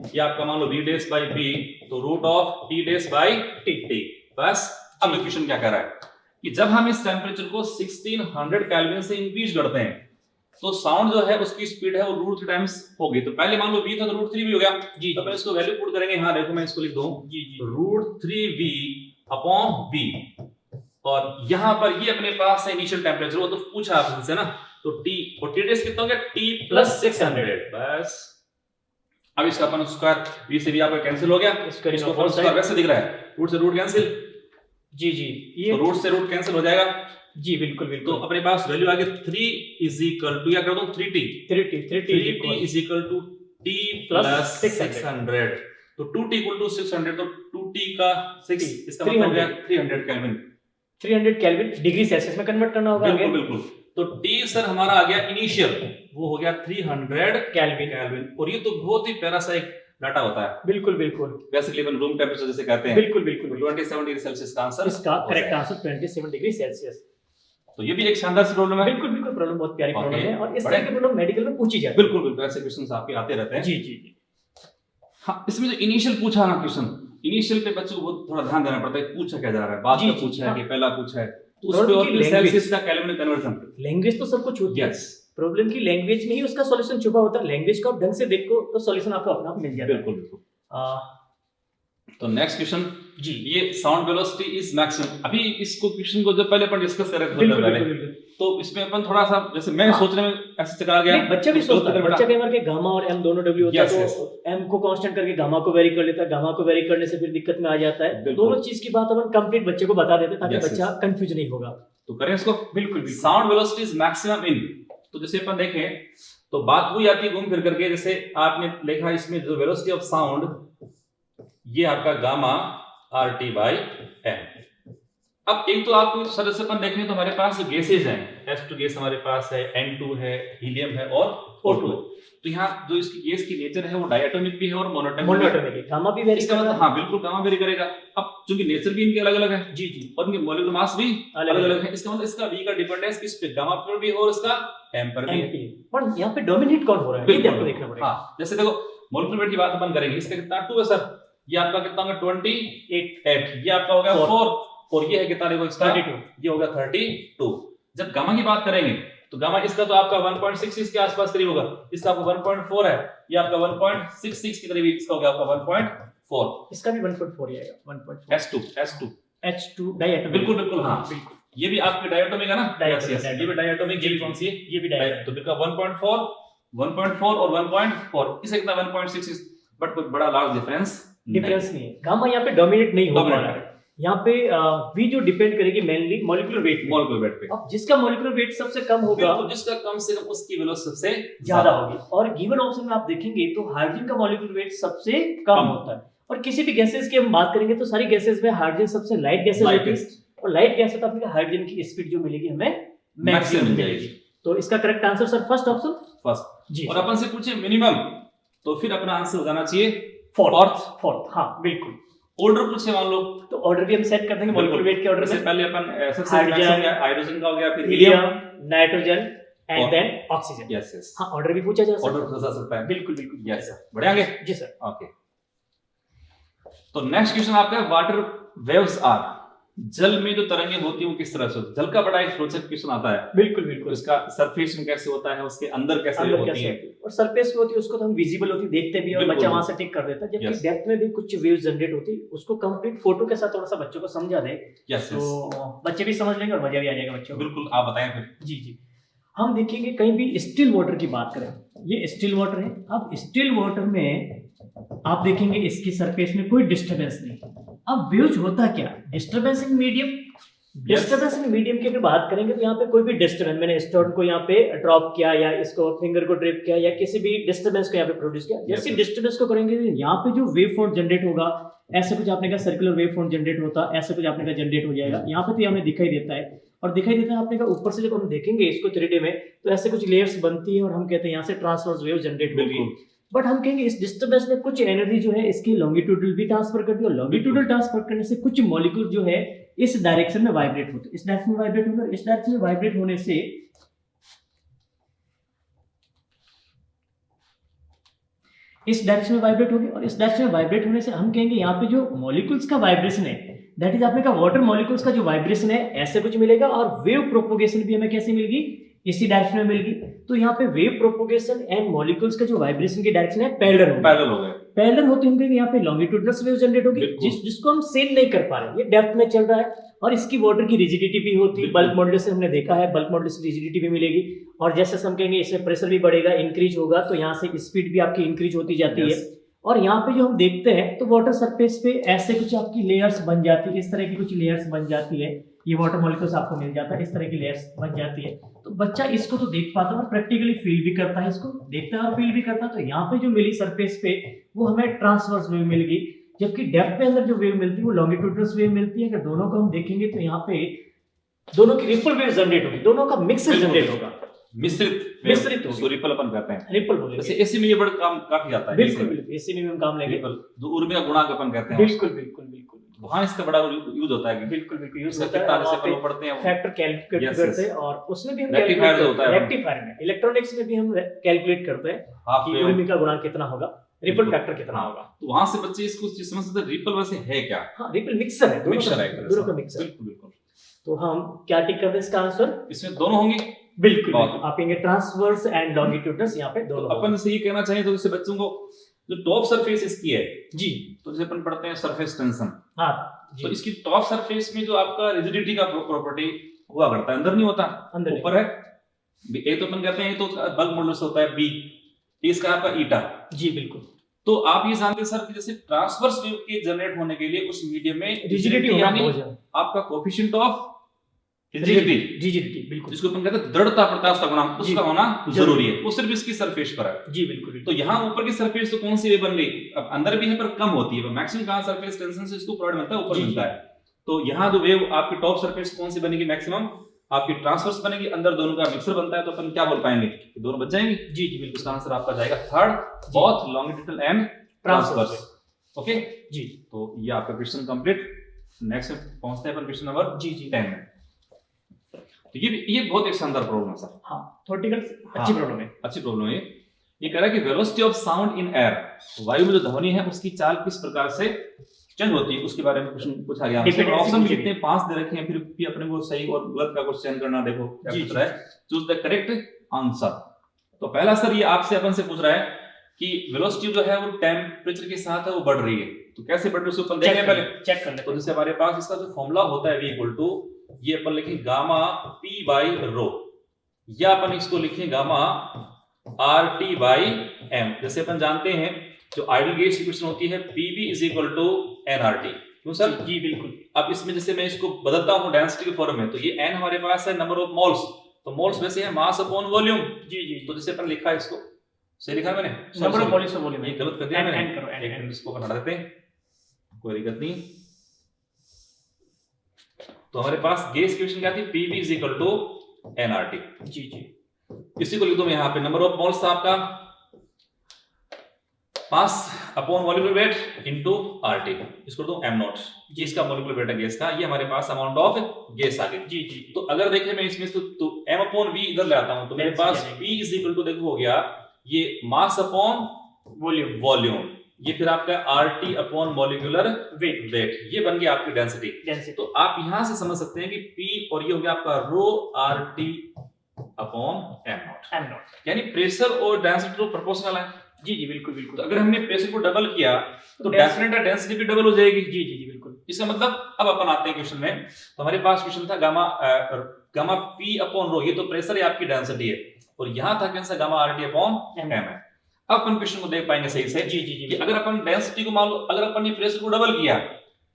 ये आपका मान लो V डैश बाई B, तो root of T dash by T। बस अब इक्वेशन क्या कह रहा है कि जब हम इस टेम्परेचर को 1600 केल्विन से इंक्रीज करते हैं तो साउंड जो है उसकी स्पीड है वो रूट 3 टाइम्स होगी। तो पहले मान लो V था तो रूट 3 भी हो गया जी। तो अपन इसको वैल्यू पुट करेंगे, यहाँ देखो मैं इसको लिख दूं जी रूट 3V अपॉन V, और यहाँ पर ये अपने पास है इनिशियल टेम्परेचर, वो तो पूछा आपसे ना, तो T और T डेज कितना हो गया T प्लस 600। बस अब इसका अपन स्क्वायर, V से भी आपका कैंसिल हो गया, इसको अपन स्क्वायर वैसे दिख रहा है, रूट से रूट कैंसिल जी, ये तो रूट से रूट कैंसिल हो जाएगा जी, बिल्कुल बिल्कुल। तो अपने पास वैल्यू आ गई 3 इज इक्वल टू, या कर दूं 3T is equal to T plus 600। तो 2T इक्वल टू 600, तो 2T का 6 इसका मतलब हो गया 300 केल्विन। 300 केल्विन डिग्री सेल्सियस में कन्वर्ट करना होगा। बिल्कुल बिल्कुल। तो T सर हमारा आ गया इनिशियल, वो हो गया 300 केल्विन, और ये तो बहुत ही प्यारा सा एक डाटा होता है। बिल्कुल बिल्कुल। बेसिकली अपन रूम टेम्परेचर जैसे कहते हैं। बिल्कुल बिल्कुल। 27 डिग्री सेल्सियस का आंसर, इसका करेक्ट आंसर 27 डिग्री सेल्सियस। तो ये भी एक शानदार सी प्रॉब्लम है। बिल्कुल बिल्कुल, प्रॉब्लम बहुत प्यारी प्रॉब्लम है, और इस तरह की प्रॉब्लम मेडिकल में पूछी जाती है। बिल्कुल बिल्कुल, ऐसे क्वेश्चंस आपके आते रहते हैं। जी जी जी। हाँ, इसमें जो इनिशियल पूछा ना क्वेश्चन, इनिशियल पे बच्चों को थोड़ा ध्यान देना पड़ता है, पूछा क्या जा रहा है, बाद में पूछा है कि पहला पूछा है, तो उस पे और सेल्सियस का केल्विन कन्वर्जन। लैंग्वेज तो सब कुछ होती है, प्रॉब्लम की लैंग्वेज में ही उसका सॉल्यूशन छुपा होता है। लैंग्वेज को आप ढंग से देखो तो सॉल्यूशन आपको अपना आप मिल जाएगा। बिल्कुल बिल्कुल। तो नेक्स्ट क्वेश्चन जी, ये साउंड वेलोसिटी इज मैक्सिमम। अभी इसको क्वेश्चन को जब पहले अपन डिस्कस कर रहे थे पहले, तो इसमें अपन थोड़ा सा जैसे मैं सोचने में ऐसे चकरा गया, बच्चा भी सोचता है, बच्चा कई बार के गामा और एम दोनों डब्ल्यू होता है, तो एम को कांस्टेंट करके गामा को वेरी कर लेता है, गामा को वेरी करने से फिर दिक्कत में आ जाता है। दोनों चीज की बात अपन कंप्लीट बच्चे को बता देते हैं ताकि बच्चा कंफ्यूज नहीं होगा। तो करें इसको। बिल्कुल। Sound velocity is maximum in, तो जैसे अपन देखें तो बात वही आती है घूम फिर करके, जैसे आपने लिखा इसमें जो वेलोसिटी ऑफ साउंड, ये आपका गामा RT बाई M। अब एक तो आपको सर से अपन देखें तो हमारे पास गैसेज हैं, S2 गैस हमारे पास है, N2 है, हीलियम है और O2 है। तो यहाँ जो इसकी गैस की नेचर है वो डायटोमिक भी है और मोनोटोमिक है। गामा भी वेरी करेगा। हाँ बिल्कुल, गामा वेरी करेगा। अब चूंकि नेचर भी इनके अलग अलग है जी जी, और इनके मॉलिक्यूलर मास भी अलग अलग है, इसका मतलब इसका V का डिपेंडेंस किस पे, गामा पर भी और इसका M पर भी। पर यहाँ पे डोमिनेट कौन हो रहा है ये आपको देखना पड़ेगा। हाँ, जैसे देखो मॉलिक्यूलर वेट की बात अपन करेंगे, इसका कितना 2 है सर, ये आपका कितना होगा 28, ये आपका हो गया 4, और ये है कितना देखो इसका 32, ये होगा 32। जब गामा की बात करेंगे तो गामा इसका तो आपका 1.66 के आसपास करीब होगा, इसका आपका 1.4 है, ये आपका 1.66 के करीब, इसका हो गया आपका 1.4, इसका भी 1.4 ही आएगा 1.4। H2 diatomic. बिल्कुल बिल्कुल। हाँ बिल्कुल, ये भी आपके डायटोमिक है ना, ये भी डायटोमिक, ये भी कौन सी है, ये भी डायटोमिक। तो बिल्कुल 1.4 और 1.4, इसे कितना 1.66, बट कोई बड़ा लार्ज डिफरेंस नहीं है। गामा यहाँ पे डोमिनेट नहीं हो रहा है, यहाँ पे V जो डिपेंड करेगी मेनली मॉलिक्यूलर वेट पे। अब जिसका मॉलिक्यूलर वेट सबसे कम होगा, तो जिसका कम से कम उसकी वेलोसिटी सबसे ज्यादा होगी। और गिवन ऑप्शन में आप देखेंगे तो हाइड्रोजन का मॉलिक्यूलर वेट सबसे कम होता है, और किसी भी गैसेस की हम बात करेंगे तो सारी गैसेस में हाइड्रोजन सबसे लाइट गैसेस होती है, और लाइट गैस है तो आपको हाइड्रोजन की स्पीड जो मिलेगी हमें मैक्सिमम मिलेगी। तो इसका correct answer sir first option first जी। और अपन से पूछे मिनिमम, तो फिर अपना आंसर हो जाना चाहिए फोर्थ। हाँ बिल्कुल। ऑर्डर पूछे मान लो तो ऑर्डर भी हम सेट कर देंगे मॉलिक्यूलर वेट के ऑर्डर में। पहले अपन सबसे हाइड्रोजन का हो गया, फिर helium, nitrogen and then oxygen. Yes. हाँ, ऑर्डर भी पूछा जा सकता है। बिल्कुल बिल्कुल। यस सर, बढ़िया आगे जी सर। ओके, तो नेक्स्ट क्वेश्चन आपका है वाटर वेव्स आर, जल में जो तरंगें होती हैं वो किस तरह से, जल का बड़ा एक रोचक क्वेश्चन आता है। बिल्कुल बिल्कुल। इसका सरफेस में कैसे होता है, उसके अंदर कैसे होती है, और सरफेस में होती है उसको तो हम विजिबल होती देखते भी, और बच्चा वहां से टिक कर देता है। जबकि डेप्थ में भी कुछ वेव्स जनरेट होती है, उसको कंप्लीट फोटो के साथ थोड़ा सा बच्चों को समझा दे तो बच्चे भी समझ लेंगे और मजा भी आ जाएगा बच्चों को। बिल्कुल, आप बताएं फिर। जी जी, हम देखेंगे कहीं भी स्टिल वाटर की बात करें, ये स्टिल वाटर है। अब स्टिल वाटर में आप देखेंगे इसकी सरफेस में कोई डिस्टर्बेंस नहीं। अब वेव्स होता क्या, disturbance in medium. Disturbance in medium की अगर बात करेंगे तो यहाँ पे कोई भी डिस्टर्बेंस, मैंने स्टोन को यहाँ पे ड्रॉप किया या इसको फिंगर को ड्रिप किया या किसी भी डिस्टर्बेंस को यहाँ पे प्रोड्यूस किया, जैसे डिस्टर्बेंस को करेंगे यहाँ पे जो वेव फ्रंट जनरेट होगा, ऐसे कुछ आपने कहा सर्कुलर वेव फ्रंट जनरेट होता, ऐसे कुछ आपने कहा जनरेट हो जाएगा। यहाँ पे तो हमें दिखाई देता है, और दिखाई देता है आपने कहा ऊपर से जब हम देखेंगे इसको 3D में तो ऐसे कुछ लेयर्स बनती है, और हम कहते हैं यहाँ से ट्रांसवर्स वेव जनरेट होगी। बट हम कहेंगे इस डिस्टर्बेंस ने कुछ एनर्जी जो है इसकी लॉन्गिट्यूडल भी ट्रांसफर कर दी, और लॉन्गिट्यूडल ट्रांसफर करने से कुछ मॉलिक्यूल जो है इस डायरेक्शन में वाइब्रेट होते हैं, इस डायरेक्शन में वाइब्रेट होंगे, इस डायरेक्शन में वाइब्रेट होने से इस डायरेक्शन में वाइब्रेट होगी, और इस डायरेक्शन में वाइब्रेट होने से हम कहेंगे यहाँ पे जो मॉलिक्यूल्स का वाइब्रेशन है, दैट इज आपने कहा वाटर मॉलिक्यूल्स का जो वाइब्रेशन है ऐसे कुछ मिलेगा, और वेव प्रोपोगेशन भी हमें कैसे मिलेगी, इसी डायरेक्शन में मिलेगी। तो यहाँ पे वेव प्रोपोगेशन एंड मॉलिक्यूल्स का जो वाइब्रेशन की डायरेक्शन है पैरेलल हो गए, पैरेलल होते होंगे यहाँ पे लॉन्गिट्यूडनल वेव जनरेट होगी, जिसको हम सेल नहीं कर पा रहे, ये डेप्थ में चल रहा है, और इसकी वाटर की रिजिडिटी भी होती है, बल्क मॉडुलस से हमने देखा है, बल्क मॉडुलस की रिजिडिटी भी मिलेगी, और जैसे हम कहेंगे इसमें प्रेशर भी बढ़ेगा, इंक्रीज होगा, तो यहाँ से स्पीड भी आपकी इंक्रीज होती जाती है। और यहाँ पे जो हम देखते हैं तो वाटर सरफेस पे ऐसे कुछ आपकी लेयर्स बन जाती है, इस तरह की कुछ लेयर्स बन जाती है, ये वाटर मॉलिक्यूल्स आपको मिल जाता है, इस तरह की लेयर्स बन जाती है। तो बच्चा इसको तो देख पाता है और प्रैक्टिकली फील भी करता है, इसको देखता है और फील भी करता है। तो यहाँ पे जो मिली सरफेस पे वो हमें ट्रांसवर्स वेव मिल गई, जबकि डेप्थ पे अंदर जो वेव मिलती है वो लॉन्गिट्यूडनल वेव मिलती है। अगर दोनों को हम देखेंगे तो यहाँ पे दोनों की रिपल वेव जनरेट होगी, दोनों का मिक्सर जनरेट होगा, मिश्रित उसको रिपल अपन कहते हैं, रिपल बोलेंगे। जैसे एसी में ये बड़ा काम काफी आता है, बिल्कुल बिल्कुल एसी में हम काम लेंगे, रिपल जो ऊर्जा गुणांक अपन कहते हैं, बिल्कुल बिल्कुल बिल्कुल वहां इसका बड़ा यूज होता है, बिल्कुल बिल्कुल यूज होता है, जैसे अपन पढ़ते हैं फैक्टर कैलकुलेट करते हैं, और उसमें भी हम रेक्टिफायर होता है, रेक्टिफायर में इलेक्ट्रॉनिक्स में भी हम कैलकुलेट करते हैं कि ऊर्जा का गुणांक कितना होगा, रिपल फैक्टर कितना होगा। तो वहां से बच्चे इसको समझते हैं रिपल वैसे है क्या। हाँ, रिपल मिक्सर है, दोनों का मिक्सर। बिल्कुल बिल्कुल। तो हम क्या टिक करते हैं इसका आंसर, इसमें दोनों होंगे, बिल्कुल आप कहेंगे ट्रांसवर्स एंड लॉन्गिट्यूडनल, यहाँ पे दोनों। अपन से ये कहना चाहिए तो इससे बच्चों को जो टॉप सरफेस इसकी है जी, तो जैसे अपन पढ़ते हैं सरफेस टेंशन, हाँ तो इसकी टॉप सरफेस में जो आपका रिजिडिटी का प्रॉपर्टी हुआ करता है, अंदर नहीं होता, अंदर ऊपर है। ए तो अपन कहते हैं तो बल्क मॉडुलस होता है बी, इसका आपका ईटा। जी बिल्कुल। तो आप ये जानते हैं सर कि जैसे ट्रांसवर्स वेव के जनरेट होने के लिए उस मीडियम में रिजिडिटी यानी आपका कोएफिशिएंट ऑफ रिजिडिटी बिल्कुल, जिसको अपन कहते हैं दृढ़ता प्रत्यास्थता गुणांक, उसका होना जरूरी है, वो सिर्फ इसकी सरफेस पर है। जी बिल्कुल। तो यहाँ ऊपर की सरफेस तो कौन सी वेव बन गई, अब अंदर भी है पर कम होती है, मैक्सिमम कहां सरफेस टेंशन से इसको प्रोवाइड मिलता है, ऊपर मिलता है। तो यहाँ जो वेव आपकी टॉप सरफेस कौन सी बनेगी, मैक्सिमम आपकी ट्रांसवर्स बनेगी, अंदर दोनों का मिक्सर बनता है, तो अपन क्या बोल पाएंगे, दोनों बच जाएंगे। जी जी बिल्कुल, इसका आंसर आपका जाएगा third, both longitudinal and transverse. Okay जी, तो ये आपका क्वेश्चन कंप्लीट। नेक्स्ट पहुंचते हैं अपन क्वेश्चन नंबर 10 में। तो ये बहुत एक शानदार प्रॉब्लम है सर। हाँ, थ्योरेटिकल अच्छी प्रॉब्लम है, अच्छी प्रॉब्लम है। ये कह रहा है कि velocity of sound in air, वायु में जो ध्वनि है उसकी चाल किस प्रकार से चेंज होती है, उसके बारे में क्वेश्चन पूछा गया। ऑप्शन भी कितने 5 दे रखे हैं, फिर भी अपने को सही और गलत का कुछ चयन करना। देखो क्या पूछ रहा है, चूज द करेक्ट आंसर। तो पहला सर ये आपसे अपन से पूछ रहा है कि वेलोसिटी जो है वो टेम्परेचर के साथ है वो बढ़ रही है, तो कैसे बढ़ रही है उसको अपन देखें, पहले चेक कर ले। तो जैसे हमारे पास इसका जो फॉर्मूला होता है V इक्वल टू, ये अपन लिखें गामा P बाई रो, या अपन इसको लिखें गामा RT बाई M। जैसे अपन जानते हैं जो आइडियल गैस इक्वेशन होती है PV is equal to nRT, क्यों सर? जी बिल्कुल। अब इसमें जैसे मैं इसको बदलता हूं डेंसिटी के फॉर्म में, तो ये n हमारे पास है नंबर ऑफ मोल्स, तो मोल्स वैसे है मास अपॉन वॉल्यूम। जी जी, तो जैसे अपन लिखा है इसको, सही लिखा मैंने, नंबर ऑफ मोल्स वॉल्यूम, ये गलत कर दिया मैंने, एक मिनट इसको हटा देते हैं, कोई दिक्कत नहीं। तो हमारे पास गैस इक्वेशन क्या थी, PV is equal to nRT। जी जी, इसी को लिख दो मैं यहाँ पे, नंबर ऑफ मोल्स था आपका mass upon molecular weight into RT, इसको दो m नॉट, ये इसका मॉलिक्यूलर वेट है गैस का, ये हमारे पास अमाउंट ऑफ गैस आ गई। जी जी, तो अगर देखें मैं इसमें तो m अपॉन v इधर ले आता हूं, तो मेरे पास P इज इक्वल टू देखो हो गया ये मास अपॉन वॉल्यूम, ये फिर आपका RT अपॉन मॉलिक्यूलर वेट, ये बन गया आपकी डेंसिटी। तो आप यहां से समझ सकते हैं कि P और ये हो गया आपका रो RT अपॉन m नॉट, यानी प्रेशर और डेंसिटी तो प्रोपोर्शनल है। जी जी बिल्कुल बिल्कुल। तो अगर हमने प्रेशर को डबल किया तो डेफिनेटली डेंसिटी भी डबल हो जाएगी। जी जी जी बिल्कुल। इसका मतलब अब अपन आते हैं क्वेश्चन में, तो हमारे पास क्वेश्चन था गामा P अपॉन रो, ये तो प्रेशर है आपकी डेंसिटी है, और यहां था कैसा गामा RT अपॉन m है। अब अपन क्वेश्चन को देख पाएंगे सही से। जी जी जी, अगर अपन डेंसिटी को मान लो, अगर अपन ने प्रेशर को डबल किया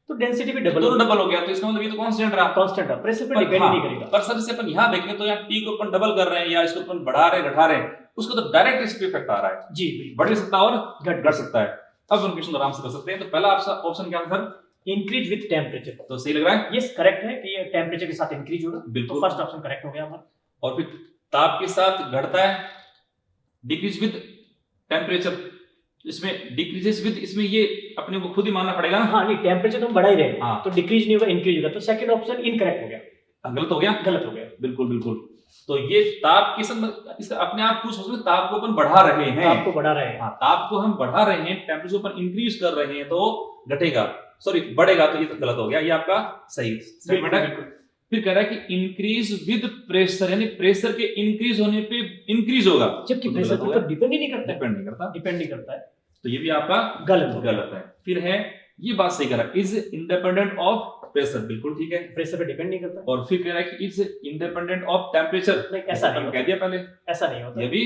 तो डेंसिटी भी डबल हो गया, तो इसका मतलब ये तो कांस्टेंट रहा, कांस्टेंट रहा, प्रेशर पर डिपेंड नहीं करेगा। पर सर जैसे अपन यहां देखें तो यहाँ T को अपन डबल कर रहे हैं या इसको अपन बढ़ा रहे हैं घटा रहे हैं, उसको तो डायरेक्ट इस पे इफेक्ट आ रहा है। जी, बढ़ भी सकता है और घट सकता है। अब हम क्वेश्चन आराम से कर सकते हैं। तो पहला आपका ऑप्शन क्या है सर, इंक्रीज विद टेम्परेचर, तो सही लग रहा है? यस करेक्ट है कि ये टेम्परेचर के साथ इंक्रीज होगा, बिल्कुल। तो फर्स्ट ऑप्शन करेक्ट हो गया हमारा। और फिर ताप के साथ घटता है, डिक्रीज विद टेम्परेचर, इसमें डिक्रीजेस विद, इसमें ये अपने को खुद ही मानना पड़ेगा ना। हाँ नहीं, टेम्परेचर तो हम बढ़ा ही रहे हैं, हाँ। तो डिक्रीज नहीं होगा, इंक्रीज होगा, तो सेकंड ऑप्शन इनकरेक्ट हो गया, गलत हो गया, गलत हो गया। बिल्कुल बिल्कुल। तो ये ताप की सब इसका अपने आप कुछ सोचो, ताप को अपन बढ़ा रहे हैं, ताप को बढ़ा रहे हैं, हाँ, ताप को हम बढ़ा रहे हैं, टेम्परेचर पर इंक्रीज कर रहे हैं तो घटेगा, सॉरी बढ़ेगा, तो ये तो गलत हो गया, ये आपका सही स्टेटमेंट है। फिर कह रहा है कि इंक्रीज विद प्रेशर, यानी प्रेशर के इंक्रीज होने पे इंक्रीज होगा, जबकि तो प्रेशर गलत हो पर गया, डिपेंड ही नहीं करता, डिपेंड नहीं करता, डिपेंड नहीं करता है, तो ये भी आपका गलत हो गया। गलत है। फिर है ये बात सही कह रहा है, इज इंडिपेंडेंट ऑफ प्रेशर, बिल्कुल ठीक है, प्रेशर पे डिपेंड नहीं करता। और फिर कह रहा है कि इज इंडिपेंडेंट ऑफ टेम्परेचर, नहीं, ऐसा नहीं कह दिया पहले, ऐसा नहीं होता, ये भी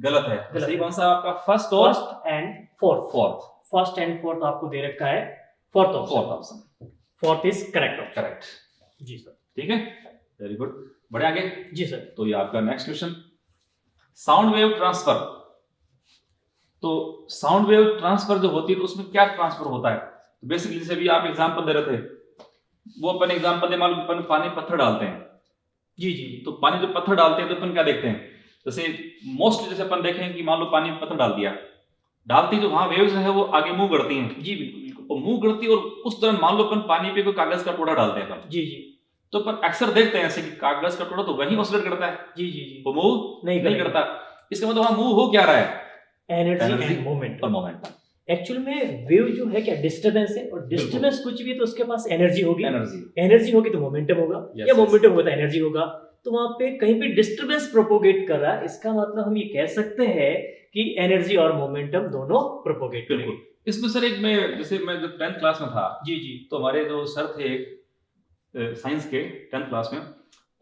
गलत है। गलत सही है। कौन सा आपका फर्स्ट और first and fourth, fourth, first and fourth आपको दे रखा है, fourth option, fourth is correct option. Correct, जी सर, ठीक है, वेरी गुड, बढ़े आगे। जी सर। तो ये आपका next question, sound wave transfer. तो साउंड वेव ट्रांसफर जो होती है तो उसमें क्या ट्रांसफर होता है, तो बेसिकली जैसे भी आप एग्जांपल दे रहे थे, वो अपन एग्जांपल दे, मान लो अपन पानी पत्थर डालते हैं, जी जी, तो पानी जो पत्थर डालते हैं तो अपन क्या देखते हैं, जैसे मोस्टली जैसे अपन देखें कि मान लो पानी में पत्थर डाल दिया, डालती जो वहां वेव्स है वो आगे मूव करती हैं, जी बिल्कुल बिल्कुल, वो मूव करती है, और उस दौरान मान लो अपन पानी पे कोई कागज का टुकड़ा डालते हैं अपन, जी जी, तो अपन अक्सर देखते हैं ऐसे कि कागज का टुकड़ा तो वहीं ऑसिलेट करता है, जी जी जी, वो मूव नहीं नहीं करता, इसका मतलब वहां मूव हो क्या रहा है, एनर्जी एंड मोमेंट और मोमेंट। एक्चुअल में वेव जो है क्या डिस्टरबेंस है, और डिस्टरबेंस कुछ भी है तो उसके पास एनर्जी होगी, एनर्जी होगी तो मोमेंटम होगा, Yes, या yes. मोमेंटम होगा तो एनर्जी होगा, तो वहां पे कहीं पे डिस्टरबेंस प्रोपोगेट कर रहा है, इसका मतलब हम ये कह सकते हैं कि एनर्जी और मोमेंटम दोनों प्रोपोगेट करेंगे। बिल्कुल। इसमें सर एक मैं जैसे मैं जब 10th क्लास में था, जी जी, तो हमारे जो सर थे साइंस के 10th क्लास में,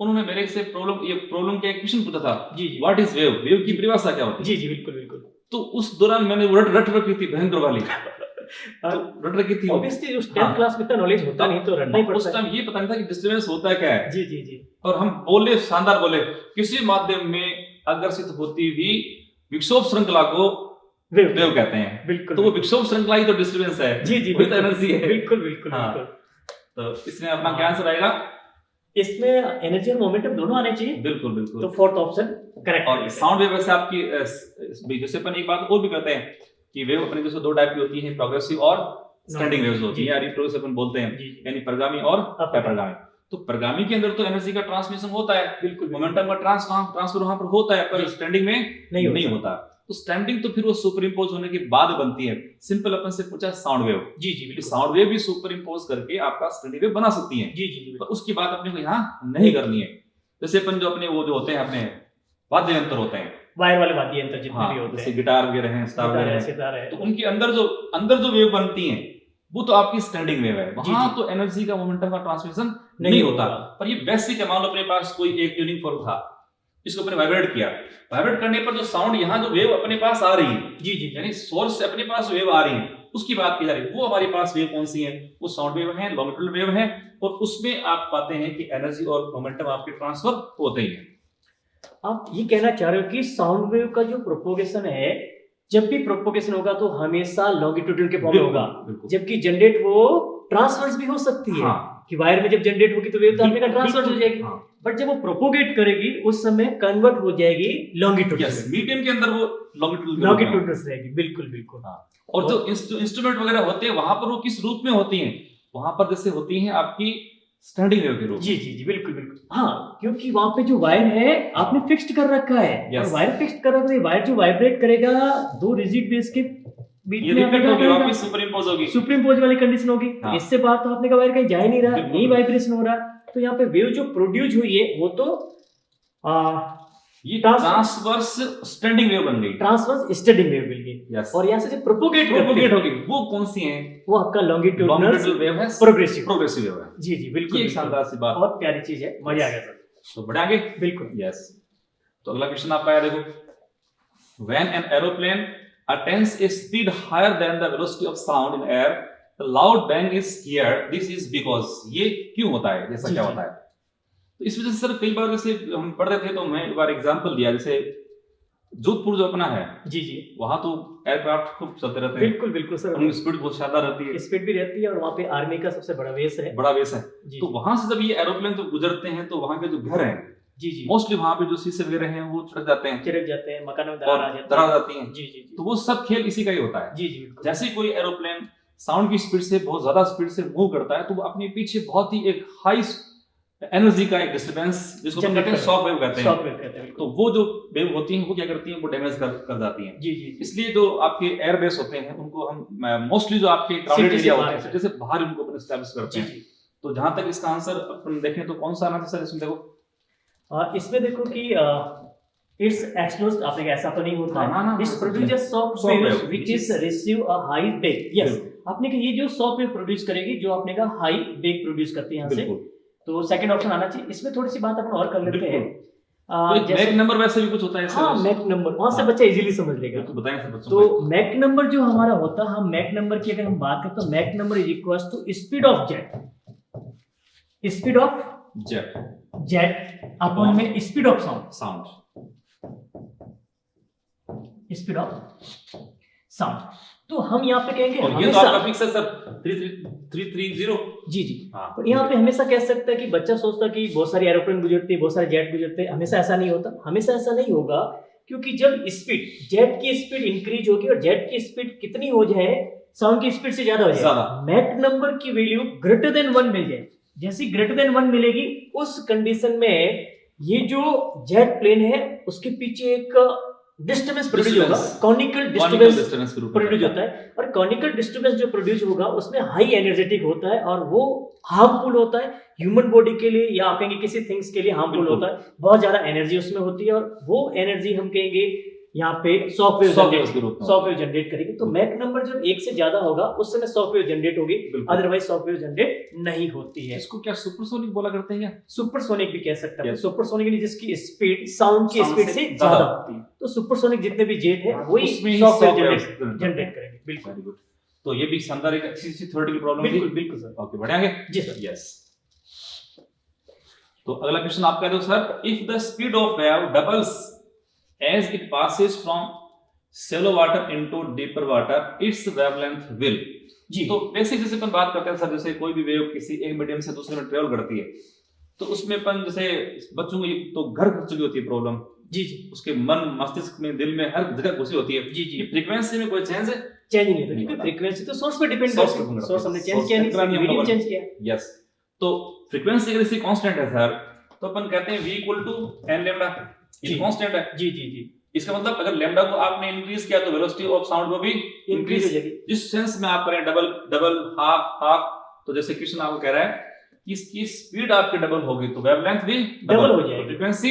उन्होंने मेरे से प्रॉब्लम का एक क्वेश्चन पूछा था, जी जी, व्हाट इज वेव, वेव की परिभाषा क्या होती है। जी जी, बिल्कुल बिल्कुल, तो उस दौरान मैंने वो रट रखी थी भयंकर वाली, तो रट रखी थी, ऑब्वियसली उस 10th क्लास में इतना नॉलेज होता नहीं, तो रटना ही पड़ता उस है। टाइम ये पता नहीं था कि डिस्टरबेंस होता क्या है, जी जी जी, और हम बोले, शानदार बोले, किसी माध्यम में आकर्षित होती हुई विक्षोभ श्रृंखला को वेव कहते हैं, बिल्कुल, तो वो विक्षोभ श्रृंखला ही तो डिस्टरबेंस है, जी जी, वही तो एनर्जी है, बिल्कुल बिल्कुल हाँ। बिल्कुल, तो इसमें अपना क्या आंसर आएगा, इसमें एनर्जी और मोमेंटम दोनों आने चाहिए, बिल्कुल बिल्कुल। तो फोर्थ ऑप्शन करेक्ट। और साउंड वेव वैसे आपकी जैसे अपन एक बात और भी करते हैं कि वेव अपने जैसे दो टाइप की होती है, प्रोग्रेसिव और स्टैंडिंग वेव्स होती है, रिट्रोग्रेसिव अपन बोलते हैं, जी, यानी परगामी और अपरगामी। तो परगामी के अंदर तो एनर्जी का ट्रांसमिशन होता है, बिल्कुल, मोमेंटम का ट्रांसफर वहां पर होता है, पर जी। स्टैंडिंग में नहीं होता। तो स्टैंडिंग तो फिर वो सुपर इम्पोज होने के बाद बनती है। सिंपल अपन से पूछा साउंड वेव, जी जी, बिल्कुल, साउंड वेव भी सुपर इम्पोज करके आपका स्टैंडिंग वेव बना सकती है, जी जी, पर उसकी बात अपने को यहाँ नहीं करनी है। जैसे अपन जो अपने वो जो होते हैं अपने वाद्य यंत्र होते हैं, वायर वाले वाद्य यंत्र जितने भी हाँ, होते जैसे हैं, गिटार वगैरह हैं, स्टार वगैरह हैं, सितार है, तो उनके अंदर जो वेव बनती हैं वो तो आपकी स्टैंडिंग वेव है, वहां तो एनर्जी का मोमेंटम का ट्रांसमिशन नहीं होता। पर ये बेसिक है, मान लो अपने पास कोई एक ट्यूनिंग फोर्क था, इसको अपने वाइब्रेट किया, वाइब्रेट करने पर जो साउंड यहाँ जो वेव अपने पास आ रही है, जी जी, यानी सोर्स से अपने पास वेव आ रही है, उसकी बात की जा रही है, वो हमारे पास वेव कौन सी है, वो साउंड वेव है, लॉन्गिट्यूडल वेव है, और उसमें आप पाते हैं कि एनर्जी और मोमेंटम आपके ट्रांसफर होते ही हैं। आप ये कहना चाह रहे हो कि साउंड वेव का जो प्रोपोगेशन है, जब भी प्रोपोगेशन होगा तो हमेशा लॉन्गिट्यूडल के फॉर्म में होगा, जबकि जनरेट वो ट्रांसवर्स भी हो सकती है, हाँ, कि वायर में जब जनरेट होगी तो वेव तो हमेशा ट्रांसवर्स हो जाएगी, हाँ, बट जब वो प्रोपोगेट करेगी उस समय कन्वर्ट हो जाएगी लॉन्गिट्यूडल, यस, मीडियम के अंदर वो लॉन्गिट्यूडल रहेगी, बिल्कुल बिल्कुल। और जो इंस्ट्रूमेंट वगैरह होते हैं वहां पर वो किस रूप में होती हैं, वहां पर जैसे होती हैं आपकी स्टैंडिंग वेव के रूप। जी जी जी, बिल्कुल बिल्कुल, हाँ, क्योंकि वहां पे जो वायर है आपने फिक्स्ड कर रखा है, Yes. और वायर फिक्स्ड कर रखा है, वायर जो वाइब्रेट करेगा दो रिजिड बेस के बीच ये में रिपीट होगी, वापस सुपर इम्पोज होगी, सुप्रीमपोज वाली कंडीशन होगी, हाँ। इससे बाहर तो आपने का वायर कहीं जा ही नहीं रहा, बिल्कुल। यही वाइब्रेशन हो रहा है, तो यहाँ पे वेव जो प्रोड्यूस हुई है वो तो ये ट्रांसवर्स स्टैंडिंग वेव बन गई, ट्रांसवर्स स्टैंडिंग वेव मिल गई, यस, और यहाँ से जो प्रोपोगेट होगी वो कौन सी है, वो आपका लॉन्गिट्यूडनल लॉन्गिट्यूडल वेव है, प्रोग्रेसिव प्रोग्रेसिव वेव है। जी जी, बिल्कुल, ये एक शानदार सी बात, बहुत प्यारी चीज है, मजा आ गया सर, तो बढ़े आगे, बिल्कुल, यस। तो अगला क्वेश्चन आपका है, देखो, when an aeroplane attains a speed higher than the velocity of sound in air, the loud bang is heard, this is because, ये क्यों होता है, जैसा क्या होता है। तो इस वजह से सर कई बार जैसे हम पढ़ते थे तो मैं एक बार एग्जांपल दिया, जैसे जोधपुर जो अपना है, जी जी, वहां तो एयरक्राफ्ट खूब चलते रहते हैं, बिल्कुल बिल्कुल सर, उनकी स्पीड बहुत शानदार रहती है, स्पीड भी रहती है, और वहाँ पे आर्मी का सबसे बड़ा बेस है, बड़ा बेस है, तो वहां से जब ये एरोप्लेन तो गुजरते हैं तो वहां के जो घर हैं जी जी मोस्टली वहां पे जो शीशे वगैरह हैं वो चिपक जाते हैं, चिरक जाते हैं, मकानों में और दरार आ जाती दरार है। जाती हैं। जी जी जी तो वो सब खेल इसी का ही होता है। जी जी बिल्कुल। जैसे ही कोई एरोप्लेन साउंड की स्पीड से बहुत ज्यादा स्पीड से मूव करता है तो वो अपने पीछे बहुत ही एक हाई एनर्जी का एक डिस्टर्बेंस, जिसको हम कहते हैं शॉक वेव कहते हैं, शॉक वेव कहते हैं तो बिल्कुल। वो जो वेव होती हैं वो क्या करती हैं, वो डैमेज कर जाती हैं। जी जी जी इसलिए जो आपके एयरबेस होते हैं उनको हम मोस्टली जो आपके क्राउडेड City से एरिया होते बाहर हैं सिटी से बाहर उनको अपन एस्टैब्लिश करते जी हैं। जी। तो जहां तक इसका आंसर अपन देखें तो कौन सा आना चाहिए सर इसमें? देखो इसमें देखो कि इट्स एक्सप्लोस्ट, आपने ऐसा तो नहीं होता ना, ना, है, इट्स ऐसा कुछ produce shock Shock waves wave, which which is is- receive a high back. Yes, बिल्कुल। आपने कहा ये जो शॉक वेव प्रोड्यूस करेगी, जो आपने कहा हाई बेक प्रोड्यूस करती है यहाँ से, बिल्कुल। तो सेकंड ऑप्शन आना चाहिए। इसमें थोड़ी सी बात अपन और कर लेते हैं। तो मैक नंबर वैसे भी कुछ होता है हाँ, मैक नंबर, वहां से बच्चा इजीली समझ लेगा। बिल्कुल बताएं सर बच्चों तो मैक नंबर जो हमारा होता है, हम मैक नंबर की अगर हम बात करें तो Mach number is equal to speed of jet, speed of jet upon में speed of sound, speed of sound. तो हम यहाँ पे कहेंगे और ये तो हमेशा, आपका फिक्स है सर 330। जी जी, हाँ, तो यहाँ पे हमेशा कह सकता है कि बच्चा सोचता है कि बहुत सारी एरोप्लेन गुजरती है, बहुत सारे जेट गुजरते हैं, हमेशा ऐसा नहीं होता। हमेशा ऐसा नहीं होगा, क्योंकि जब स्पीड, जेट की स्पीड इंक्रीज होगी और जेट की स्पीड कितनी हो जाए, साउंड की स्पीड से ज्यादा हो जाए, ज्यादा, मैक नंबर की वैल्यू ग्रेटर देन 1 मिल जाए। जैसी ग्रेटर देन 1 मिलेगी, उस कंडीशन में ये जो जेट प्लेन है उसके पीछे एक डिस्टर्बेंस प्रोड्यूस होगा, कॉनिकल डिस्टर्बेंस प्रोड्यूस होता है। और कॉनिकल डिस्टर्बेंस जो प्रोड्यूस होगा उसमें हाई एनर्जेटिक होता है और वो हार्मफुल होता है ह्यूमन बॉडी के लिए, या आप कहेंगे किसी थिंग्स के लिए हार्मफुल बिल्कुल। होता है। बहुत ज्यादा एनर्जी उसमें होती है और वो एनर्जी हम कहेंगे यहाँ पे शॉक वेव जनरेट करेगी। तो मैक नंबर जब 1 से ज्यादा होगा उस समय शॉक वेव जनरेट होगी, अदरवाइज शॉक वेव जनरेट नहीं होती है। इसको क्या सुपरसोनिक बोला करते हैं क्या? सुपरसोनिक भी कह सकते हैं। Yes. सुपरसोनिक जिसकी स्पीड साउंड की Sound स्पीड से से ज्यादा ज्यादा होती है, तो सुपरसोनिक जितने भी जेट है वही उसमें ही shock wave shock waves generate करेंगे। बिल्कुल वेरी गुड। तो ये भी शानदार एक अच्छी सी थ्योरेटिकल प्रॉब्लम थी। बिल्कुल बिल्कुल सर। ओके, बढ़ेंगे जी सर। यस। तो अगला क्वेश्चन आप कह दो sir, if the speed of wave doubles as it passes from shallow water into deeper water, its wavelength will। जी, तो बेसिक जैसे अपन बात करते हैं सर, जैसे कोई भी वेव किसी एक मीडियम से दूसरे में ट्रेवल करती है, तो उसमें अपन जैसे बच्चों को तो घर घुस चुकी होती है प्रॉब्लम, जी जी, उसके मन मस्तिष्क में दिल में हर जगह घुसी होती है। जी जी, फ्रीक्वेंसी में कोई चेंज है? चेंज नहीं होता, क्योंकि फ्रीक्वेंसी तो सोर्स पे डिपेंड Source करती पे है। depend सोर्स करती है। हमने चेंज Source किया का नियम नहीं, number मीडियम one। चेंज किया। यस। तो फ्रीक्वेंसी अगर इसी कांस्टेंट है सर, तो अपन कहते हैं v equal to n lambda, ये जी। कांस्टेंट है। जी जी जी, इसका मतलब अगर लैम्डा को आपने इंक्रीज किया तो वेलोसिटी ऑफ साउंड को भी इंक्रीज इंक्रीज हो जाएगी। जिस सेंस में आप करें डबल डबल हाफ हाफ, तो जैसे क्वेश्चन आपको कह रहा है कि इसकी स्पीड आपकी डबल होगी तो वेवलेंथ भी डबल हो जाएगी, फ्रीक्वेंसी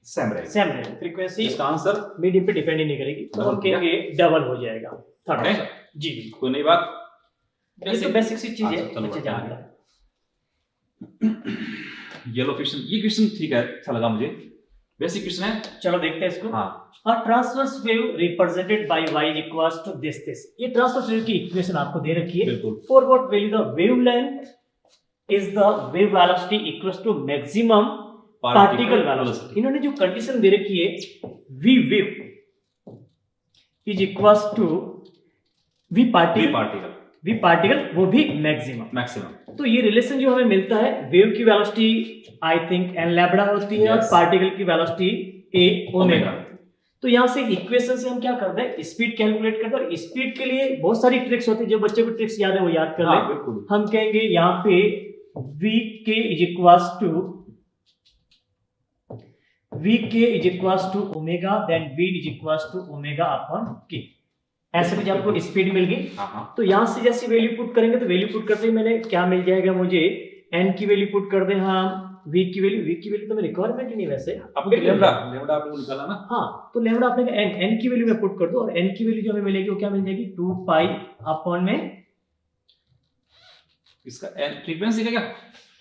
सेम रहेगी। सेम रहेगी, फ्रीक्वेंसी इसका आंसर मीडियम पे डिपेंड ही नहीं करेगी, तो हम डबल कहेंगे डबल हो जाएगा। थर्ड बढ़े? ऑप्शन। जी जी, कोई नई बात? ये तो बेसिक सी चीज है, अच्छा, चलो बच्चे बढ़ते हैं जानता है। येलो क्वेश्चन, ये क्वेश्चन ठीक है, अच्छा लगा मुझे। बेसिक क्वेश्चन है, चलो देखते हैं इसको। हाँ, A transverse wave represented by y is equals to this। ये transverse wave की इक्वेशन आपको दे रखी है। बिल्कुल। For what value the wavelength is the wave velocity equals to maximum particle velocity। इन्होंने जो कंडीशन दे रखी है, v wave is equals to v particle वो भी मैक्सिमम। तो ये रिलेशन जो हमें मिलता है, वेव की velocity I think n lambda होती है और Yes। पार्टिकल की वेलोसिटी a ओमेगा। तो यहाँ से इक्वेशन से हम क्या करते हैं, स्पीड कैलकुलेट करते हैं। और स्पीड के लिए बहुत सारी ट्रिक्स होती है, जो बच्चे को ट्रिक्स याद है वो याद कर ले। बिल्कुल। हम कहेंगे यहाँ पे v k is equals to omega, then v is equals to omega upon k। ऐसे कुछ आपको स्पीड मिल गई। तो यहाँ से जैसे वैल्यू पुट करेंगे, तो वैल्यू पुट करते ही मैंने क्या मिल जाएगा मुझे, n की वैल्यू पुट कर दे हम, v की वैल्यू तो मेरी रिक्वायरमेंट ही नहीं वैसे, लैम्डा आपने निकाला ना। हाँ, तो लैम्डा आपने n की वैल्यू में पुट कर दो, और n की वैल्यू जो हमें मिलेगी वो क्या मिल जाएगी, 2 पाई अपॉन में इसका n फ्रीक्वेंसी का क्या,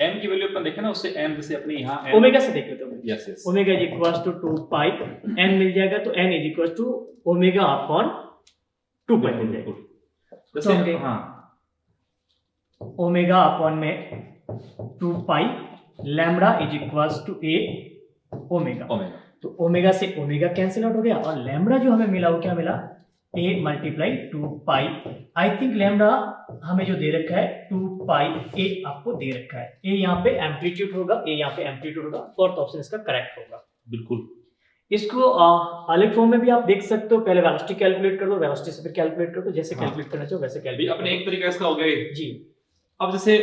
n की वैल्यू अपन देखें ना, उससे n जैसे अपने यहाँ ओमेगा से देख लेते हैं। Yes yes, omega is equals to 2 pi, n मिल जाएगा, तो n is equals to omega upon 2 pi मिल जाएगा। जैसे तो हाँ, ओमेगा अपॉन में 2 pi lambda is equals to a omega. Omega, तो ओमेगा से ओमेगा कैंसिल आउट हो गया, और लैम्डा जो हमें मिला वो क्या मिला, a multiply 2 pi, I think lambda हमें जो दे रखा है 2 पाई a आपको दे रखा है, a यहाँ पे एम्पलीट्यूड होगा, a यहाँ पे एम्पलीट्यूड होगा, फोर्थ ऑप्शन इसका करेक्ट होगा। बिल्कुल। इसको अलग फॉर्म में भी आप देख सकते हो, पहले वेलोसिटी कैलकुलेट कर दो, वेलोसिटी से फिर कैलकुलेट कर दो, जैसे कैलकुलेट करना चाहो वैसे कैलकुलेट। अपने एक तरीका इसका हो गया जी। अब जैसे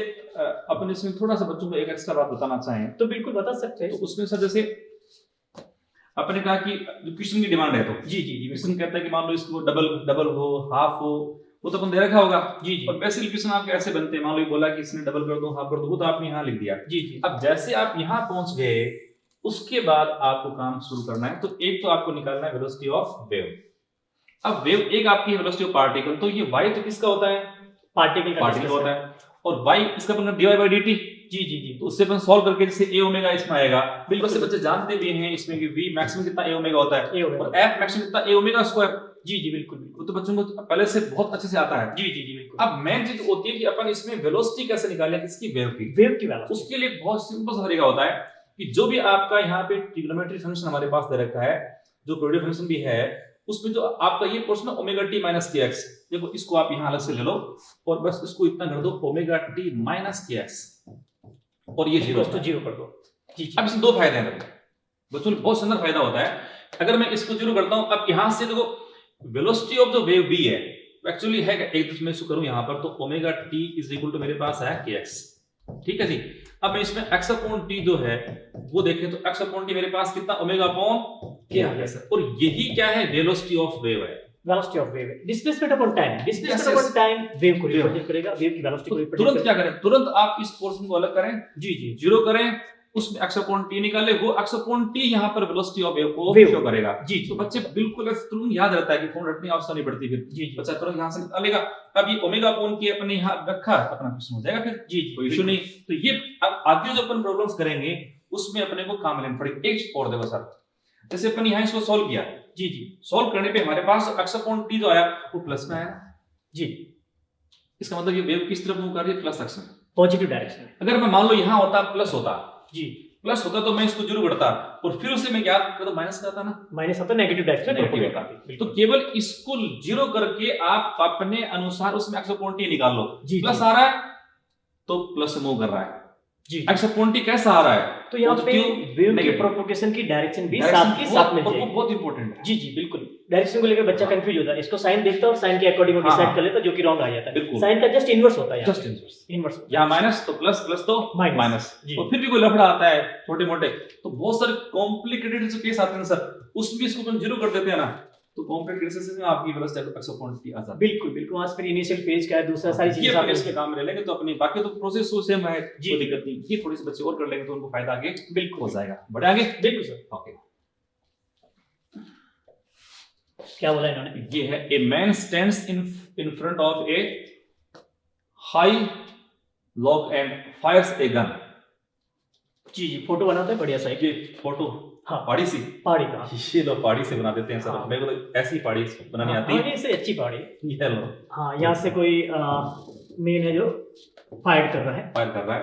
अपन इसमें थोड़ा सा बच्चों को एक एक्स्ट्रा बात बताना चाहें तो बिल्कुल बता सकते हैं। तो उसमें सर जैसे अपने कहा कि जो क्वेश्चन की डिमांड है, तो जी जी जी क्वेश्चन कहता है कि मान लो इसको डबल हो, हाफ हो, वो तो अपन दे रखा होगा। जी जी। और बेसिक क्वेश्चन आपके ऐसे बनते हैं, मान लो बोला कि इसने डबल कर दो, हाफ कर दो, वो तो आपने यहाँ लिख दिया। जी जी। अब जैसे आप यहाँ पहुंच गए, उसके बाद आपको काम शुरू करना है। तो एक तो आपको निकालना है वेलोसिटी ऑफ वेव। अब वेव एक आपकी वेलोसिटी ऑफ पार्टिकल, तो ये y तो किसका होता है? पार्टिकल का होता है, और y इसका बनना dy by dt। जी जी जी। तो उससे अपन सॉल्व करके जैसे a ओमेगा इसमें आएगा। बिल्कुल से बच्चे जानते भी हैं इसमें कि v मैक्सिमम कितना a ओमेगा होता है और f मैक्सिमम कितना a ओमेगा स्क्वायर। जी जी बिल्कुल बिल्कुल, तो बच्चों को पहले से बहुत अच्छे से आता है। जी जी जी बिल्कुल। अब मेन चीज होती है कि अपन इसमें वेलोसिटी कैसे निकालें, किसकी? वेव की वेलोसिटी। उसके लिए बहुत सिंपल सा तरीका होता है कि जो भी आपका यहाँ पे ट्रिग्नोमेट्री फंक्शन हमारे पास दे रखा है, जो प्रोड्यूस फंक्शन भी है, उसमें जो आपका ये पोर्शन है ओमेगा टी माइनस के एक्स, देखो इसको आप यहाँ अलग से ले लो और बस इसको इतना कर दो ओमेगा टी माइनस के एक्स, और ये जीरो कर दो। जी जी। अब इसमें दो फायदे हैं बच्चों, बहुत सुंदर फायदा होता है। अगर मैं इसको जीरो करता हूं, अब यहां से देखो velocity of the wave v है, एक्चुअली है एक मैं इसको करूं यहां पर, तो omega t is equal to मेरे पास है के एक्स। ठीक है जी। अब मैं इसमें x अपॉन t जो है वो देखें तो x अपॉन t मेरे पास कितना? ओमेगा अपॉन के आ गया सर। और यही क्या है? वेलोसिटी ऑफ वेव है। वेलोसिटी ऑफ वेव है, displacement upon time, displacement upon time wave को रिप्रेजेंट करेगा, वेव की वेलोसिटी को रिप्रेजेंट करेगा। तुरंत क्या करें? तुरंत आप इस पोर्शन को अलग करें। जी जी। जीरो करें, उसमें x अपॉन t निकाले, वो x अपॉन t यहां पर वेलोसिटी ऑफ वेव को शो करेगा। जी। तो बच्चे बिल्कुल तुरंत याद रहता है कि फोन रटने की आवश्यकता नहीं पड़ती फिर। जी। बच्चा तुरंत यहां से निकालेगा। अब ये ओमेगा अपॉन की अपने यहां रखा, अपना क्वेश्चन हो जाएगा फिर। जी कोई इशू नहीं। तो ये अब आगे जो अपन प्रॉब्लम्स करेंगे उसमें अपने को काम लेना पड़ेगा। एक और देखो सर, जैसे अपन यहां इसको सॉल्व किया। जी जी। सॉल्व करने पे हमारे पास x अपॉन t जो आया वो प्लस में आया। जी। इसका मतलब ये वेव किस तरफ मूव कर रही है? प्लस एक्स में, पॉजिटिव डायरेक्शन में। अगर मैं मान लो यहां होता प्लस होता, जी प्लस होता, तो मैं इसको जीरो करता और फिर उसे मैं क्या करता? माइनस करता ना, माइनस आता नेगेटिव डायरेक्शन नेगेटिव होता। तो केवल इसको जीरो करके आप अपने अनुसार उसमें x अपॉन t निकाल लो। प्लस आ रहा है तो प्लस से मूव कर रहा है। जी। x अपॉन t कैसा आ रहा है? तो यहाँ पे वेव की प्रोपगेशन की डायरेक्शन भी साथ के साथ मिल जाएगी। वो बहुत इंपॉर्टेंट है। जी जी बिल्कुल। डायरेक्शन को लेकर बच्चा कंफ्यूज होता है, इसको साइन देखता है और साइन के अकॉर्डिंग वो डिसाइड कर लेता है, जो कि रॉन्ग आ जाता है। साइन का जस्ट इनवर्स होता है, जस्ट इनवर्स। यहाँ माइनस तो प्लस, प्लस तो माइनस। और फिर भी कोई लफड़ा आता है छोटे मोटे, तो बहुत सारे कॉम्प्लिकेटेड जो केस आते हैं सर, उसमें इसको अपन जीरो कर देते हैं ना, तो कॉम्प्लिकेटेड केसेस में आपकी वेलोसिटी x अपॉन t आ जाती है। बिल्कुल बिल्कुल। वहां से फिर इनिशियल फेज क्या है, दूसरा सारी चीजें आप इसके काम में ले लेंगे तो अपनी बाकी तो प्रोसेस तो सेम है, कोई दिक्कत नहीं। ये थोड़ी सी बच्चे और कर लेंगे तो उनको फायदा आगे बिल्कुल हो जाएगा। बढ़े आगे? बिल्कुल सर। ओके, क्या बोला इन्होंने? ये है a man stands in front of a high log and fires a gun. जी जी। फोटो बनाते हैं बढ़िया सा, ये फोटो। हाँ, पहाड़ी सी, पहाड़ी का ये लोग पहाड़ी से बना देते हैं सर। हाँ। मेरे को तो ऐसी पहाड़ी बनानी आती है। से अच्छी पहाड़ी ये लो। हाँ, यहाँ से कोई मेन है जो फायर कर रहा है,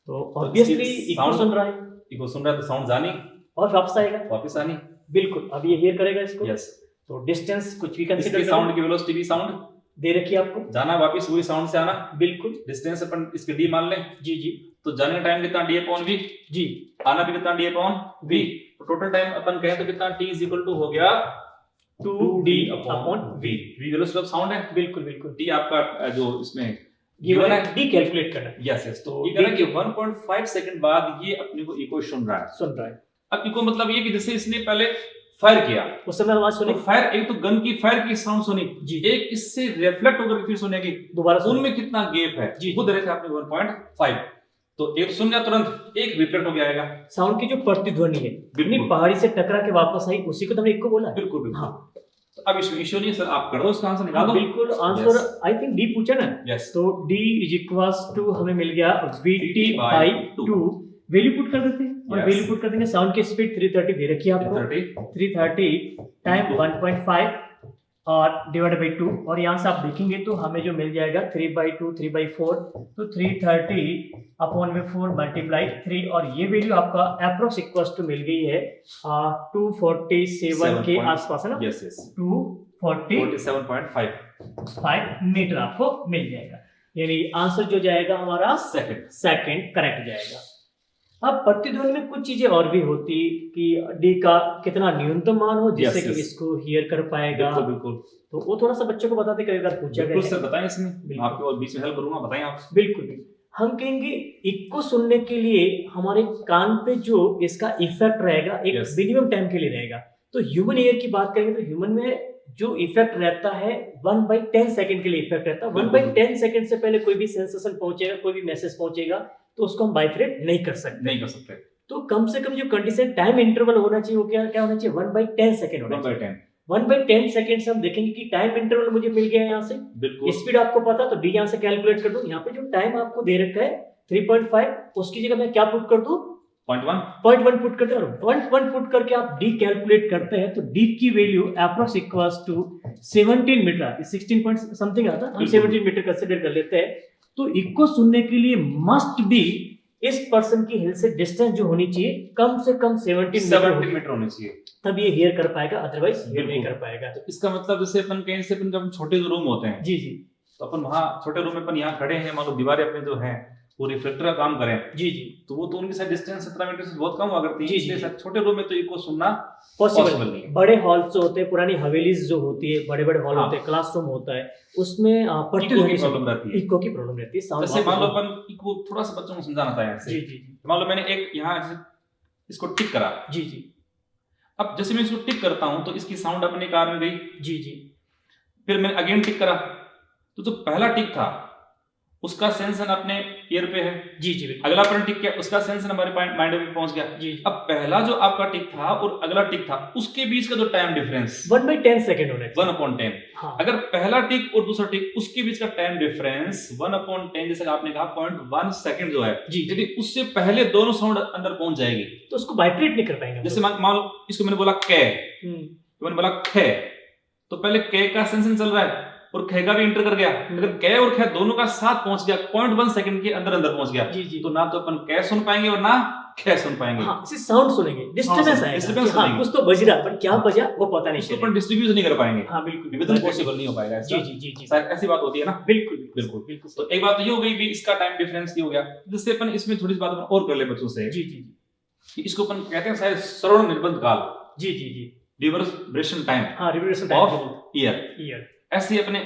तो ऑब्वियसली इको सुन रहा है, तो साउंड जानी और वापस आनी। बिल्कुल। अब ये हियर करेगा इसको। यस। तो डिस्टेंस कुछ भी कंसीडर, साउंड की वेलोसिटी भी साउंड दे रखी है आपको, जाना वापस वही साउंड से आना। बिल्कुल। डिस्टेंस अपन इसके d मान लें। जी जी। तो जाने का टाइम कितना? d upon v। जी। आना भी कितना? d upon v। तो टोटल टाइम अपन कहें तो कितना? t इज इक्वल टू हो गया 2d upon v। v velocity of sound है। बिल्कुल बिल्कुल। t आपका जो इसमें गिवन है, d कैलकुलेट करना है। Yes yes. तो ये कह रहा है कि 1.5 सेकंड बाद ये अपने को इको सुन रहा है। अब इको मतलब ये कि जैसे इसने पहले फायर किया उस समय आवाज सुनी, तो फायर एक तो गन की फायर की साउंड सुनी जी, एक इससे रिफ्लेक्ट होकर फिर सुनेगी दोबारा। उनमें कितना गैप है जी, वो दे रहे थे आपने 1.5। तो एक सुन लिया तुरंत, एक रिफ्लेक्ट हो जाएगा। साउंड की जो प्रतिध्वनि है बिल्कुल पहाड़ी से टकरा के वापस आई, उसी को तो हमने इको बोला है। बिल्कुल बिल्कुल। हाँ। तो अब इशू नहीं सर, आप कर दो इसका आंसर निकाल दो। बिल्कुल। आंसर आई थिंक डी पूछा ना। यस। तो डी इज इक्वल्स टू हमें मिल गया vt by 2। वैल्यू पुट कर देते हैं और वैल्यू पुट कर देंगे। साउंड की स्पीड 330 दे रखी है आपको, 330 टाइम 1.5 और डिवाइड बाई 2, और यहाँ से आप देखेंगे तो हमें जो मिल जाएगा 3/2 3/4, तो 330 अपॉन में 4 मल्टीप्लाई 3, और ये वैल्यू आपका अप्रोक्स इक्वल्स टू मिल गई है 247 के आसपास है ना। Yes yes. 47.5 मीटर आपको मिल जाएगा, यानी आंसर जो जाएगा हमारा सेकंड करेक्ट जाएगा। अब प्रतिध्वनि में कुछ चीजें और भी होती कि डी का कितना न्यूनतम मान हो जिससे कि इसको हियर कर पाएगा। बिल्कुल तो वो थोड़ा सा बच्चों को बताते, कई बार पूछा गया है। सर बताएं, इसमें आपको और बीच में हेल्प करूंगा, बताएं आप। बिल्कुल हम कहेंगे इको सुनने के लिए हमारे कान पे जो इसका इफेक्ट रहेगा एक मिनिमम टाइम के लिए रहेगा। तो ह्यूमन ईयर की बात करेंगे तो ह्यूमन में जो इफेक्ट रहता है 1/10 सेकंड के लिए इफेक्ट रहता है। 1/10 सेकंड से पहले कोई भी सेंसेशन पहुंचेगा, कोई भी मैसेज पहुंचेगा तो उसको हम बाइफरेट नहीं कर सकते। तो कम से कम जो कंडीशन टाइम इंटरवल होना चाहिए वो क्या होना चाहिए, 1/10 सेकंड होना चाहिए। 1/10 सेकंड से हम देखेंगे कि टाइम इंटरवल मुझे मिल गया है यहाँ से, स्पीड आपको पता तो डी यहाँ से कैलकुलेट कर दूं। यहाँ पे जो टाइम आपको दे रखा है 3.5, उसकी जगह मैं क्या पुट कर दूं, 0.1 पुट करते हैं। 0.1 पुट करके आप डी कैलकुलेट करते हैं तो डी की value approx equals to 17 metre आती है, 16 पॉइंट समथिंग आता है, हम 17 मीटर कंसीडर कर लेते हैं। तो इको सुनने के लिए मस्ट बी इस पर्सन की हिल से डिस्टेंस जो होनी चाहिए कम से कम 17 मीटर होनी चाहिए, तब ये हियर कर पाएगा, अदरवाइज हियर नहीं कर पाएगा। तो इसका मतलब जैसे अपन कहीं से अपन जब छोटे रूम होते हैं जी तो अपन वहाँ छोटे रूम में अपन यहाँ खड़े हैं, मान लो दीवारें अपने जो है वो रिफ्लेक्टर का काम करें तो वो तो उनके साथ डिस्टेंस 17 मीटर से बहुत कम हुआ करती है। इसलिए छोटे रूम में तो इको सुनना पॉसिबल नहीं है। बड़े हॉल जो होते हैं, पुरानी हवेलीज जो होती है, बड़े बड़े हॉल होते हैं, क्लासरूम होता है, उसमें इको की प्रॉब्लम रहती है। जैसे मान लो अपन इको थोड़ा सा बच्चों को समझाना था ऐसे, मान लो मैंने एक यहाँ इसको टिक करा, अब जैसे मैं इसको टिक करता हूँ तो इसकी साउंड अपने कार में गई, फिर मैं अगेन टिक करा तो जो पहला टिक था उसका सेंसन अपने ईयर पे है, अगला अपन टिक किया उसका सेंसन हमारे माइंड में पहुंच गया। अब पहला जो आपका टिक था और अगला टिक था उसके बीच का जो टाइम डिफरेंस 1/10 सेकंड होना चाहिए, 1/10। अगर पहला टिक और दूसरा टिक उसके बीच का टाइम डिफरेंस 1/10 जैसे आपने कहा 0.1 सेकंड जो है, यदि उससे पहले दोनों साउंड अंदर पहुंच जाएगी तो उसको वाइब्रेट नहीं कर पाएंगे। जैसे मान लो इसको मैंने बोला कै, मैंने बोला खे, तो पहले कै का सेंसन चल रहा है और खे का भी इंटर कर गया, अगर कै और खे दोनों का साथ पहुंच गया 0.1 सेकंड के अंदर पहुंच गया तो ना तो अपन कै सुन पाएंगे और ना खे सुन पाएंगे। इसे साउंड सुनेंगे, डिस्टर्बेंस आएगा, कुछ तो बज रहा पर क्या बजा वो पता नहीं, अपन डिस्ट्रीब्यूट नहीं कर पाएंगे। बिल्कुल विधन पॉसिबल नहीं हो पाएगा। जी ऐसी बात होती है ना। बिल्कुल। तो एक बात तो ये हो गई भी इसका टाइम डिफरेंस ये हो गया, जिससे अपन इसमें थोड़ी सी बात और कर ले बच्चों से। कि इसको अपन कहते हैं शायद श्रवण निर्बंध काल, रिवर्बरेशन टाइम ऑफ ईयर। ऐसे अपने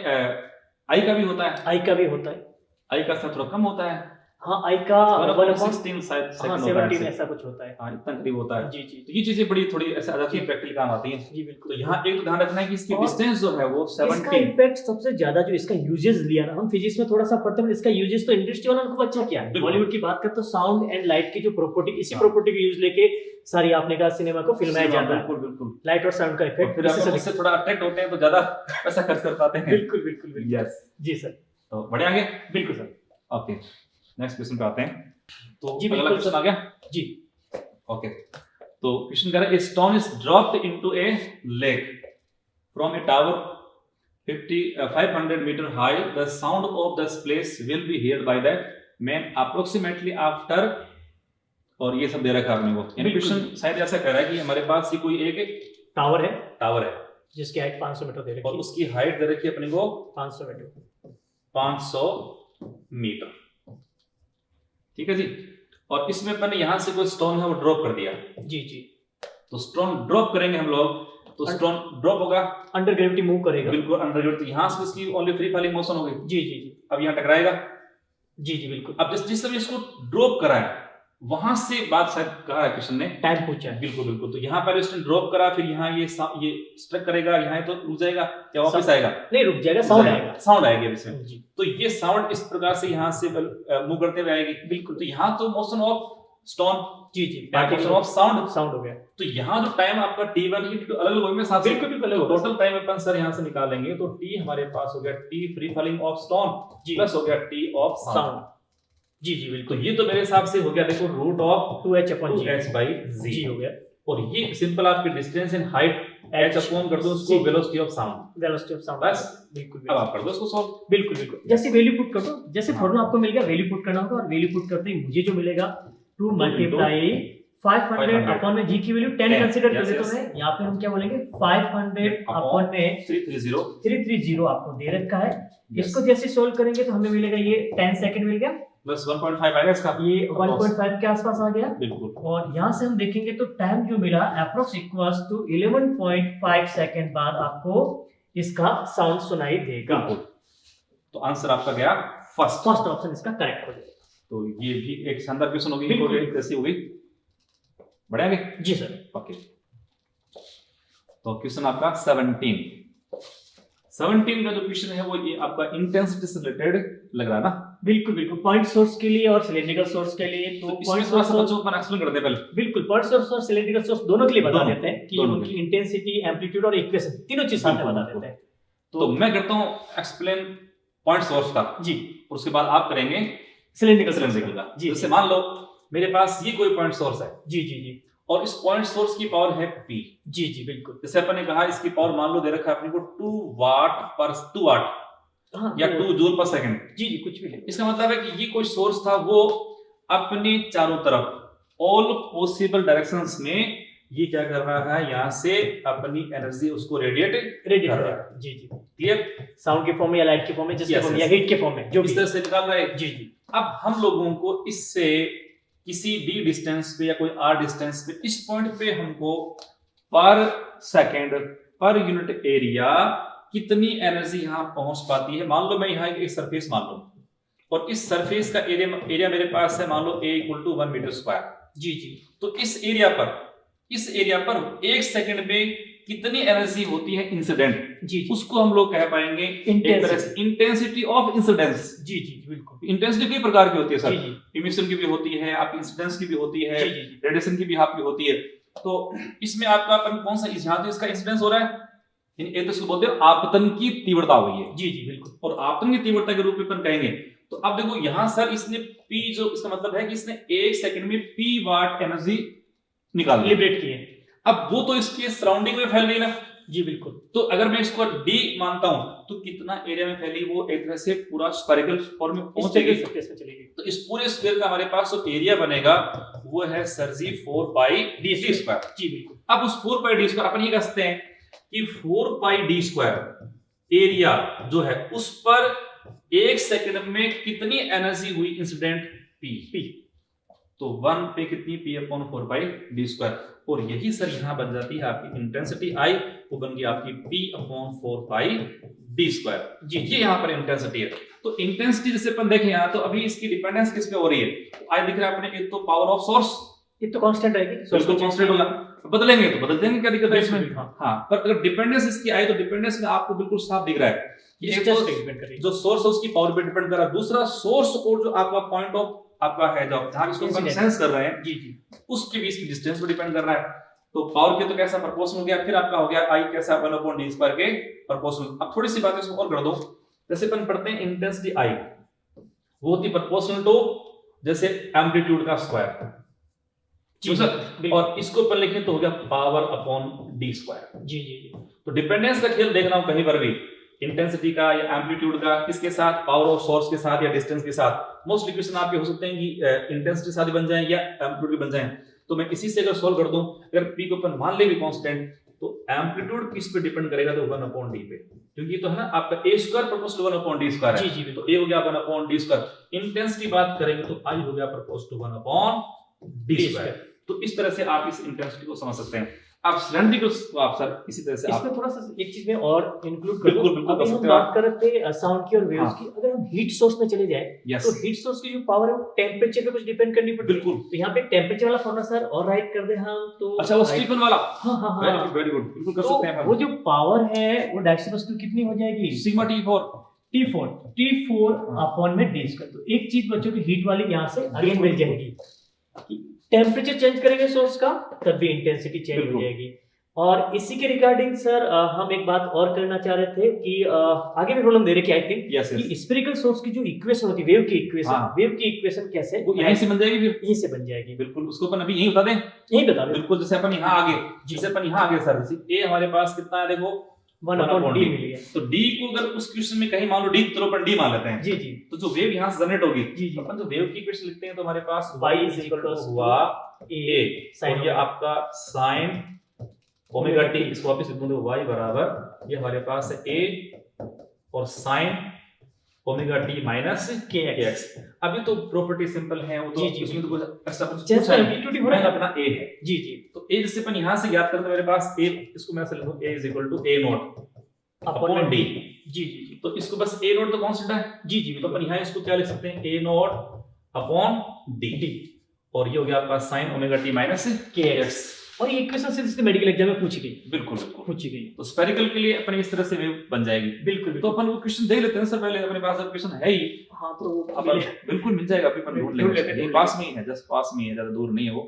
आई का भी होता है, आई का स्तर थोड़ा कम होता है। आई का 1/16 शायद सेकंड होता है, 17 ऐसा कुछ होता है, इतना करीब होता है। तो ये चीजें बड़ी थोड़ी ऐसे आ जाती है, प्रैक्टिकल काम आती हैं। तो यहाँ एक तो ध्यान रखना है कि इसकी डिस्टेंस जो है वो 17। इसका इफेक्ट सबसे ज्यादा जो इसका यूजेस लिया ना, हम फिजिक्स में थोड़ा सा पढ़ते हैं, इसका यूजेस तो इंडस्ट्री वाला को अच्छा क्या है। बॉलीवुड की बात करते तो साउंड एंड लाइट की जो प्रॉपर्टी, इसी प्रॉपर्टी को यूज लेके सारी आपने कहा सिनेमा को फिल्माया जाता है। बिल्कुल लाइट और साउंड का इफेक्ट, फिर इससे थोड़ा अट्रैक्ट होते हैं तो ज्यादा पैसा खर्च कर पाते हैं। बिल्कुल यस जी सर। तो बढ़े आगे। बिल्कुल सर। ओके, नेक्स्ट क्वेश्चन पे आते हैं। तो अगला क्वेश्चन आ गया जी। ओके, तो क्वेश्चन कह रहा है, a stone is dropped into a lake from a tower 500 metre high, the sound of the place will be heard by the man approximately after, और ये सब दे रखा है अपने को। यानी क्वेश्चन शायद ऐसा कह रहा है कि हमारे पास ये कोई एक टावर है जिसकी हाइट 500 मीटर दे रखी है और उसकी हाइट दे रखी है अपने को 500 मीटर। ठीक है जी। और इसमें अपन यहां से कोई स्टोन है वो ड्रॉप कर दिया। जी। तो स्टोन ड्रॉप करेंगे हम लोग तो स्टोन ड्रॉप होगा, अंडर ग्रेविटी मूव करेगा। बिल्कुल अंडर ग्रेविटी, यहां से उसकी ओनली फ्री फॉलिंग मोशन हो गई। जी। अब यहां टकराएगा। जी बिल्कुल। अब जिस समय इसको ड्रॉप करा है वहां से बात शायद कहा है क्वेश्चन ने, टाइम पूछा है। बिल्कुल। तो यहाँ पर इसने ड्रॉप करा, फिर यहाँ ये स्ट्रक करेगा, यहाँ तो रुक जाएगा या वापस आएगा? नहीं रुक जाएगा, साउंड आएगा इसमें। तो ये साउंड इस प्रकार से यहाँ से मूव करते हुए आएगी। बिल्कुल। तो यहाँ तो motion of stone, motion of sound हो गया। तो यहाँ जो टाइम आपका T1 ये तो अलग अलग में साथ बिल्कुल टोटल टाइम अपन सर यहाँ से निकालेंगे तो T हमारे पास हो गया T free falling of stone plus हो गया T ऑफ साउंड। जी बिल्कुल। तो ये तो मेरे हिसाब से हो गया, देखो रूट ऑफ 2h/g हो गया। और ये सिंपल आपकी distance and height h upon कर दो उसको वेलोसिटी ऑफ साउंड बस। बिल्कुल। अब आप कर दो उसको सॉल्व। बिल्कुल। जैसे वैल्यू पुट कर दो, जैसे फॉर्मूला आपको मिल गया वैल्यू पुट करना होगा और वैल्यू पुट करते ही मुझे जो मिलेगा 2 × 500 अपॉन में जी की वैल्यू 10 कंसीडर कर लेते yes. हैं। यहाँ पे हम क्या बोलेंगे 500 अपॉन में 330 आपको दे रखा है। इसको जैसे सोल्व करेंगे तो हमें मिलेगा ये 10 सेकंड मिल गया प्लस 1.5 आएगा इसका, ये 1.5 के आसपास आ गया बिल्कुल। और यहाँ से हम देखेंगे तो टाइम जो मिला अप्रोक्स इक्वल्स टू 11.5 सेकंड बाद आपको इसका साउंड सुनाई देगा। तो आंसर आपका गया फर्स्ट ऑप्शन इसका करेक्ट हो जाएगा। तो ये भी एक शानदार क्वेश्चन होगी, कैसी होगी, बढ़िया आगे जी सर। ओके, तो क्वेश्चन आपका 17 का जो क्वेश्चन है वो ये आपका इंटेंसिटी से रिलेटेड लग रहा है ना? बिल्कुल बिल्कुल, पॉइंट सोर्स के लिए और सिलेंड्रिकल सोर्स के लिए। तो पॉइंट सोर्स बच्चों को एक्सप्लेन कर दे पहले। बिल्कुल, पॉइंट सोर्स और सिलेंड्रिकल सोर्स दोनों के लिए बता देते हैं कि उनकी इंटेंसिटी, एम्पलीट्यूड और इक्वेशन तीनों चीज साथ में बता देते हैं। तो मैं करता हूं एक्सप्लेन पॉइंट सोर्स का जी, और उसके बाद आप करेंगे सिलेंड्रिकल का। जैसे मान लो मेरे पास ये कोई पॉइंट सोर्स है जी जी जी, और इस पॉइंट सोर्स की पावर है P। जी जी बिल्कुल। जैसे अपन ने कहा इसकी पावर मान लो दे रखा है अपने को 2 वाट या 2 जूल पर सेकंड। जी जी, कुछ भी ले। इसका मतलब है कि ये कोई सोर्स था, वो अपने चारों तरफ ऑल पॉसिबल डायरेक्शंस में ये क्या कर रहा है, यहाँ से अपनी एनर्जी उसको रेडिएट कर रहा है। जी जी, क्लियर? साउंड के फॉर्म में या लाइट के फॉर्म में, जिसके फॉर्म में या हीट के फॉर्म में, जो इस तरह से निकाल रहा है। जी जी। अब हम लोगों को इससे किसी d डिस्टेंस पे या कोई r डिस्टेंस पे इस पॉइंट पे हमको पर सेकंड पर यूनिट एरिया कितनी एनर्जी यहाँ पहुंच पाती है। मान लो मैं यहाँ एक सरफेस मान लो और इस सरफेस का एरिया मेरे पास है मान लो a = 1 मीटर स्क्वायर। जी जी, तो इस एरिया पर 1 सेकंड में कितनी एनर्जी होती है इंसिडेंट, जी, उसको हम लोग कह पाएंगे इंटेंसिटी ऑफ इंसिडेंस। जी जी बिल्कुल। इंटेंसिटी कई प्रकार की होती है सर, इमिशन की भी होती है, आपकी इंसिडेंस की भी होती है, रेडिएशन की भी आपकी होती है। तो इसमें आपका कौन सा, यहाँ तो इसका इंसिडेंस हो रहा है, एक तो इसको बोलते हैं आपतन की तीव्रता हुई है। जी जी बिल्कुल। और आपतन की तीव्रता के रूप में अपन कहेंगे तो अब देखो यहाँ सर इसने P, जो इसका मतलब है कि इसने 1 सेकंड में P वाट एनर्जी निकाल लिबरेट की है। अब वो तो इसके सराउंडिंग में फैल गई ना। जी बिल्कुल। तो अगर मैं इसको D मानता हूं तो कितना एरिया में फैली, वो एक तरह से पूरा स्फेरिकल फॉर्म में पहुंचेगी, सरफेस में चलेगी। तो इस पूरे स्फीयर का हमारे पास जो एरिया बनेगा वो है सर जी 4πd²। जी बिल्कुल। अब उस 4πd² अपन ये कह सकते हैं कि 4πd² एरिया जो है उस पर 1 सेकंड में कितनी एनर्जी हुई इंसिडेंट P। तो 1 पे कितनी P/4πd², और यही सर यहां बन जाती है आपकी इंटेंसिटी I, वो बन गई आपकी P/4πd²। जी, ये यहां पर इंटेंसिटी है। तो इंटेंसिटी जैसे अपन देखें यहां, तो अभी इसकी डिपेंडेंस किस पे हो रही है, तो I दिख रहा है अपने, एक तो पावर ऑफ सोर्स, ये तो कांस्टेंट रहेगी, बिल्कुल कांस्टेंट होगा, बदलेंगे तो बदल देंगे, क्या दिक्कत है इसमें। हां, पर अगर डिपेंडेंस इसकी आई तो डिपेंडेंस में आपको बिल्कुल साफ दिख रहा है कि एक तो जो सोर्स है उसकी पावर पे डिपेंड कर रहा है, दूसरा सोर्स और जो आपका पॉइंट ऑफ आपका है जहां इसको हम सेंस कर रहे हैं, जी जी, उसके बीच की डिस्टेंस पे डिपेंड कर रहा है। तो पावर के तो कैसा प्रोपोर्शनल हो गया, फिर आपका हो गया I कैसा 1/d² के प्रोपोर्शनल। अब थोड़ी सी बातें इसको और कर दो, जैसे अपन पढ़ते हैं इंटेंसिटी I वो होती प्रोपोर्शनल टू जैसे एम्पलीट्यूड का स्क्वायर, जी सर, और इसको अपन लिखें तो हो गया power/d²। जी जी जी। तो डिपेंडेंस का खेल देखना हो कहीं पर भी, इंटेंसिटी का या एम्पलीट्यूड का, किसके साथ, पावर ऑफ सोर्स के साथ या डिस्टेंस के साथ। मोस्ट इक्वेशन आपके हो सकते हैं कि इंटेंसिटी साथ बन जाए या एम्पलीट्यूड बन जाए। तो मैं इसी से अगर सोल्व कर दूं, अगर P को अपन मान ले भी कांस्टेंट, तो एम्पलीट्यूड किस पे डिपेंड करेगा, तो 1/d पे, क्योंकि तो है ना आपका a² प्रोपोर्शनल 1/d² है। जी जी, तो a हो गया 1/d²। इंटेंसिटी बात करेंगे तो I हो गया प्रोपोर्शनल 1/d²। तो इस तरह से आप इस इंटेंसिटी को समझ सकते हैं। आप सिलेंड्रिकल को आप सर इसी तरह से इसमें थोड़ा सा एक चीज में और इंक्लूड कर दूं। अभी हम बात कर रहे थे साउंड की और वेव्स की, अगर हम हीट सोर्स में चले जाए तो हीट सोर्स की जो पावर है वो टेंपरेचर पे कुछ डिपेंड करनी पड़ती है। बिल्कुल। तो यहाँ पे टेंपरेचर वाला फॉर्मूला सर और राइट कर दे हम तो, अच्छा वो स्टीफन वाला, हां हां हां, वेरी गुड, बिल्कुल कर सकते हैं। वो जो पावर है वो डायरेक्शन टू कितनी हो जाएगी, सिग्मा T4 अपॉन में d²। तो एक चीज बच्चों की हीट वाली यहाँ से अगेन मिल जाएगी, टेम्परेचर चेंज करेंगे सोर्स का तब भी इंटेंसिटी चेंज हो जाएगी। और इसी के रिगार्डिंग सर हम एक बात और करना चाह रहे थे कि आगे भी प्रॉब्लम दे रखे आई थिंक कि स्फेरिकल सोर्स की जो इक्वेशन होती है, वेव की इक्वेशन कैसे वो यहीं से बन जाएगी, फिर यहीं से बन जाएगी। बिल्कुल, उसको अपन अभी यही बता दें, यही बता दें। बिल्कुल, जैसे अपन यहाँ आगे, जैसे अपन यहाँ आगे सर, ए हमारे पास कितना है देखो 1 upon d मिल गया। तो d को अगर उस क्वेश्चन में कहीं मान लो d तो अपन d मान लेते हैं जी जी। तो जो वेव यहाँ से जनरेट होगी जी जी। अपन जो वेव की इक्वेशन लिखते हैं तो हमारे पास y y is equal to हुआ a sin और ये आपका sin ओमेगा t, इसको वापस लिख दूं y बराबर ये हमारे पास है a और sin omega t minus kx। अभी तो प्रॉपर्टी सिंपल है वो तो जी, जी, इसमें तो कुछ एक्स्ट्रा कुछ जैसे पूछा नहीं। एम्पलीट्यूड हो रहा है अपना a है जी जी। तो a जिससे अपन यहाँ से ज्ञात करें तो मेरे पास a, इसको मैं ऐसे लिखूं a is equal to a naught upon d। जी जी जी। तो इसको बस a नॉट तो कांस्टेंट है जी जी। तो अपन यहाँ इसको क्या लिख सकते हैं a नॉट अपॉन d और ये हो गया आपका sin omega t minus kx। और ये इक्वेशन से मेडिकल एग्जाम में पूछी गई। बिल्कुल बिल्कुल पूछी गई। तो स्फेरिकल के लिए अपन इस तरह से वेव बन जाएगी। बिल्कुल तो अपन वो क्वेश्चन देख लेते हैं सर, पहले अपने पास क्वेश्चन है ही। हाँ तो अपन बिल्कुल मिल जाएगा, अभी अपन ढूंढ लेंगे, ये पास में ही है, जस्ट पास में ही है, ज्यादा दूर नहीं है वो।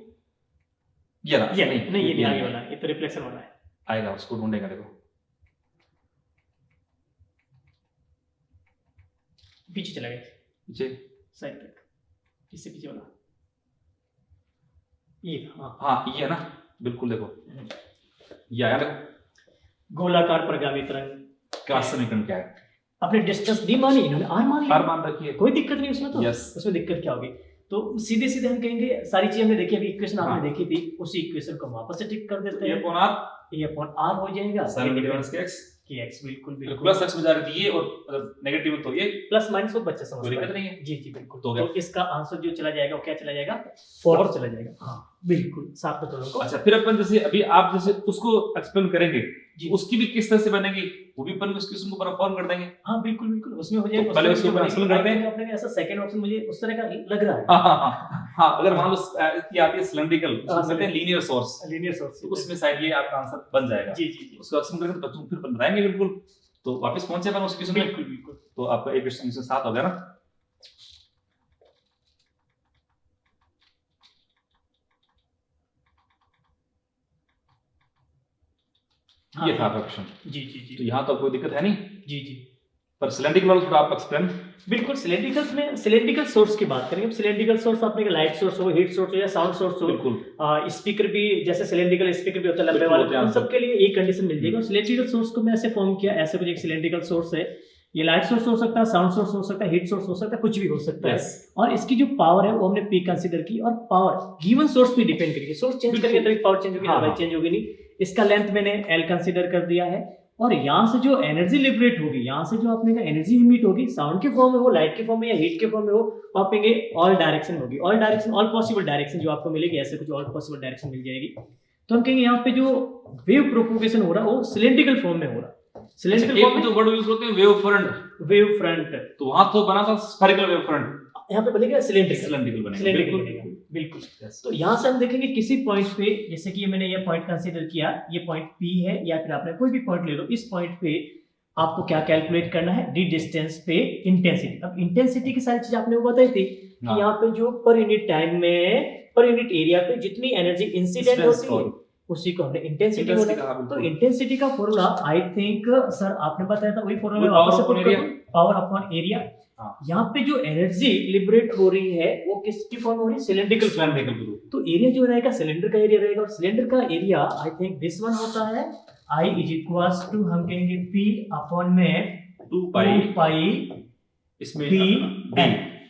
ये रहा, ये नहीं ये नहीं आगे वाला है, ये तो रिफ्लेक्शन वाला है। आएगा, उसको ढूंढेगा। देखो पीछे चला गया, पीछे साइड तक, इससे पीछे वाला ये। हाँ ये है ना, बिल्कुल देखो ये आया। देखो गोलाकार प्रगामी तरंग का समीकरण क्या है? अपने डिस्टेंस दी मानी, इन्होंने आर मानी, आर मान रखी है, कोई दिक्कत नहीं उसमें। तो यस, उसमें दिक्कत क्या होगी? तो सीधे सीधे हम कहेंगे सारी चीजें हमने देखी, अभी इक्वेशन आपने देखी थी, उसी इक्वेशन को वापस से टिक कर देते हैं। ये अपॉन आर हो जाएगा, sin डिवाइड के x कि x बिल्कुल बिल्कुल प्लस x में जा रही थी ये, और अगर नेगेटिव तो ये प्लस माइनस को बच्चे समझ, कोई दिक्कत नहीं है। जी जी बिल्कुल। तो तो इसका आंसर जो चला जाएगा वो क्या चला जाएगा? 4 चला जाएगा। हाँ बिल्कुल, 7 पे तोड़ो को। अच्छा, फिर अपन जैसे अभी आप जैसे उसको एक्सप्लेन करेंगे जी, उसकी भी किस तरह से बनेगी, वो भी अपन उस क्वेश्चन को परफॉर्म कर देंगे। हाँ बिल्कुल बिल्कुल, उसमें हो जाएगा। तो पहले उसको एक्सप्लेन करते हैं। आपने ऐसा सेकंड ऑप्शन मुझे उस तरह का लग रहा है। हाँ, अगर मान लो ये आती है सिलेंड्रिकल, उसको कहते हैं लीनियर सोर्स, लीनियर सोर्स, तो उसमें शायद ये आपका आंसर बन जाएगा। जी जी जी, उसको एक्सप्लेन करेंगे तो बच्चों फिर बताएंगे बिल्कुल। तो वापस पहुंचे अपन उस क्वेश्चन में। बिल्कुल बिल्कुल। तो आपका एक क्वेश्चन से 7 हो गया ना। हाँ, ये था आपका क्वेश्चन। जी जी जी तो यहाँ तो कोई दिक्कत है नहीं जी जी। पर सिलेंड्रिकल वाला थोड़ा आप एक्सप्लेन। बिल्कुल, सिलेंड्रिकल में सिलेंड्रिकल सोर्स की बात करेंगे। सिलेंड्रिकल सोर्स आपने लाइट सोर्स हो, हीट सोर्स हो या साउंड सोर्स हो, बिल्कुल स्पीकर भी जैसे सिलेंड्रिकल स्पीकर भी होता है लंबे वाले, उन सब के लिए एक कंडीशन मिल जाएगी। और सिलेंड्रिकल सोर्स को मैं ऐसे फॉर्म किया, ऐसे कुछ एक सिलेंड्रिकल सोर्स है, ये लाइट सोर्स हो सकता है, साउंड सोर्स हो सकता है, हीट सोर्स हो सकता है, कुछ भी हो सकता है। और इसकी जो पावर है वो हमने पी कंसीडर की, और पावर गिवन सोर्स पे डिपेंड करेगी। सोर्स चेंज करेंगे तभी पावर चेंज होगी, ना चेंज होगी नहीं। इसका लेंथ मैंने एल कंसीडर कर दिया है, और यहाँ से जो एनर्जी लिबरेट होगी, यहाँ से जो आपने एनर्जी इमिट होगी, साउंड के फॉर्म में हो, लाइट के फॉर्म में या हीट के फॉर्म में हो, वो आप कहेंगे ऑल डायरेक्शन होगी। All direction, all possible direction जो आपको मिलेगी, ऐसे कुछ ऑल पॉसिबल डायरेक्शन मिल जाएगी। तो हम कहेंगे यहाँ पे जो वेव प्रोपोगेशन हो रहा है वो सिलेंड्रिकल फॉर्म में हो रहा है। सिलेंड्रिकल फॉर्म में जो वर्ड यूज होते हैं वेव फ्रंट, वेव फ्रंट, तो वहां तो बना था स्फेरिकल वेव फ्रंट, यहाँ पे बनेगा सिलेंड्रिकल बनेगा। बिल्कुल। तो यहाँ से हम देखेंगे किसी पॉइंट पे, जैसे कि मैंने ये पॉइंट कंसीडर किया, ये पॉइंट P है, या फिर आपने कोई भी पॉइंट ले लो, इस पॉइंट पे आपको क्या कैलकुलेट करना है? डी डिस्टेंस पे इंटेंसिटी। अब इंटेंसिटी की सारी चीज आपने वो बताई थी कि यहाँ पे जो पर यूनिट टाइम में, पर यूनिट एरिया पे जितनी एनर्जी इंसिडेंट होती है उसी को हमने इंटेंसिटी बोला। तो इंटेंसिटी का फॉर्मूला आई थिंक सर आपने बताया था, वही फॉर्मूला वापस से पुट करूं, पावर अपॉन एरिया। यहाँ पे जो एनर्जी लिबरेट हो रही है वो किसकी फॉर्म हो रही है? सिलेंड्रिकल। तो एरिया जो रहेगा सिलेंडर का एरिया रहेगा, और सिलेंडर का area I think this one होता है I इज इक्वल्स टू, हम कहेंगे P अपॉन में 2 पाई इसमें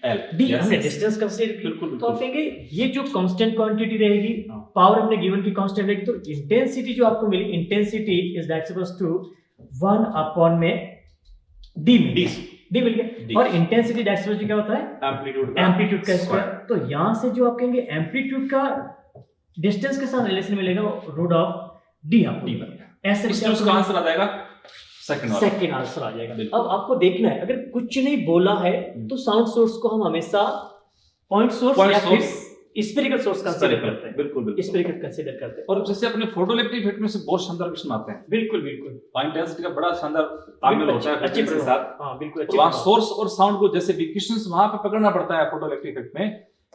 L डी, हमने डिस्टेंस कंसीडर की। तो आप कहेंगे ये जो कांस्टेंट क्वांटिटी रहेगी, पावर हमने गिवन की कांस्टेंट रहेगी, तो इंटेंसिटी जो आपको मिली, intensity is that equals to 1 upon में D में डी मिल गया। और इंटेंसिटी दैट इक्वल्स टू क्या होता है? एम्पलीट्यूड का स्क्वायर। तो यहां से जो आप कहेंगे एम्पलीट्यूड का डिस्टेंस के साथ रिलेशन मिलेगा, रूट ऑफ डी आपको ऐसे उसका आंसर आ जाएगा, सेकंड आंसर आ जाएगा। अब आपको देखना है, अगर कुछ नहीं बोला है तो साउंड सोर्स को हम हमेशा पॉइंट सोर्स या फिर स्फेरिकल सोर्स कंसीडर करते हैं। बिल्कुल स्फेरिकल कंसीडर करते हैं। और जैसे अपने फोटोइलेक्ट्रिक इफेक्ट में से बहुत शानदार क्वेश्चन आते हैं। बिल्कुल इंटेंसिटी का बड़ा शानदार तालमेल होता है अच्छे के साथ। हां बिल्कुल अच्छे। वहां सोर्स और साउंड को जैसे विक्वेशंस वहां पे पकड़ना पड़ता है फोटोइलेक्ट्रिक इफेक्ट में,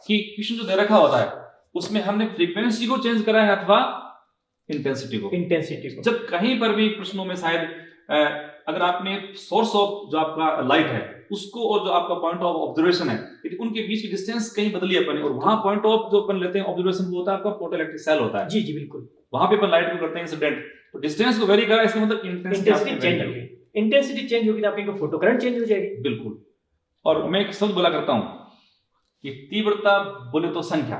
कि क्वेश्चन जो दे रखा होता है उसमें हमने फ्रीक्वेंसी को चेंज करा है अथवा इंटेंसिटी को। जब कहीं पर भी प्रश्नों में शायद अगर आपने सोर्स ऑफ जो आपका लाइट है उसको और जो आपका पॉइंट ऑफ ऑब्जर्वेशन है, यदि उनके बीच की डिस्टेंस कहीं बदली अपन, और वहां पॉइंट ऑफ जो अपन लेते हैं ऑब्जर्वेशन वो होता है आपका फोटोइलेक्ट्रिक सेल होता है। जी जी बिल्कुल। वहां पे अपन लाइट को करते हैं इंसिडेंट, तो डिस्टेंस को वेरी करा, इसका मतलब इंटेंसिटी चेंज होगी। इंटेंसिटी चेंज होगी तो आपकी फोटो करंट चेंज हो जाएगी। बिल्कुल। और मैं एक शब्द बोला करता हूं कि तीव्रता बोले तो संख्या।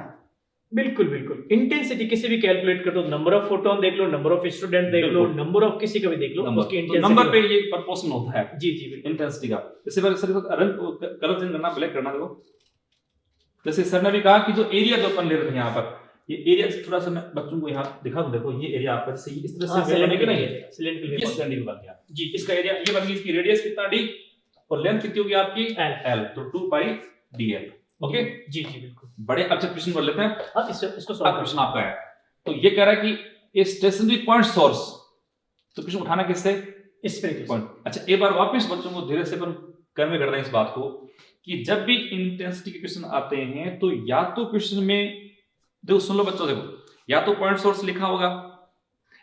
बिल्कुल बिल्कुल। इंटेंसिटी किसी भी कैलकुलेट कर दो, नंबर ऑफ फोटोन देख लो, नंबर ऑफ स्टूडेंट देख लो, नंबर ऑफ किसी का भी देख लो, उसकी इंटेंसिटी नंबर पे ये प्रोपोर्शन होता है। जी जी बिल्कुल। इंटेंसिटी का जैसे सर कलर चेंज करना, ब्लैक करना, देखो जैसे सर ने भी कहा कि जो एरिया जो अपन ले रहे थे यहाँ पर, ये एरिया थोड़ा सा मैं बच्चों को यहाँ दिखा दूं, देखो ये एरिया आपका जैसे इस तरह से सिलेंडर सिलेंडर बन गया जी। इसका एरिया ये बन गई, इसकी रेडियस कितना d और लेंथ कितनी होगी आपकी l, तो 2 पाई dl। ओके जी जी बिल्कुल। बड़े अच्छा क्वेश्चन कर लेते हैं। अब इसको सॉल्व क्वेश्चन आपका है, तो ये कह रहा है कि ए स्टेशनरी पॉइंट सोर्स, तो क्वेश्चन उठाना किससे? Spherical point. अच्छा एक बार वापस बच्चों को धीरे से अपन कन्वे कर रहे हैं इस बात को कि जब भी इंटेंसिटी के क्वेश्चन आते हैं तो या तो क्वेश्चन में देखो, सुन लो बच्चों, देखो या तो पॉइंट सोर्स लिखा होगा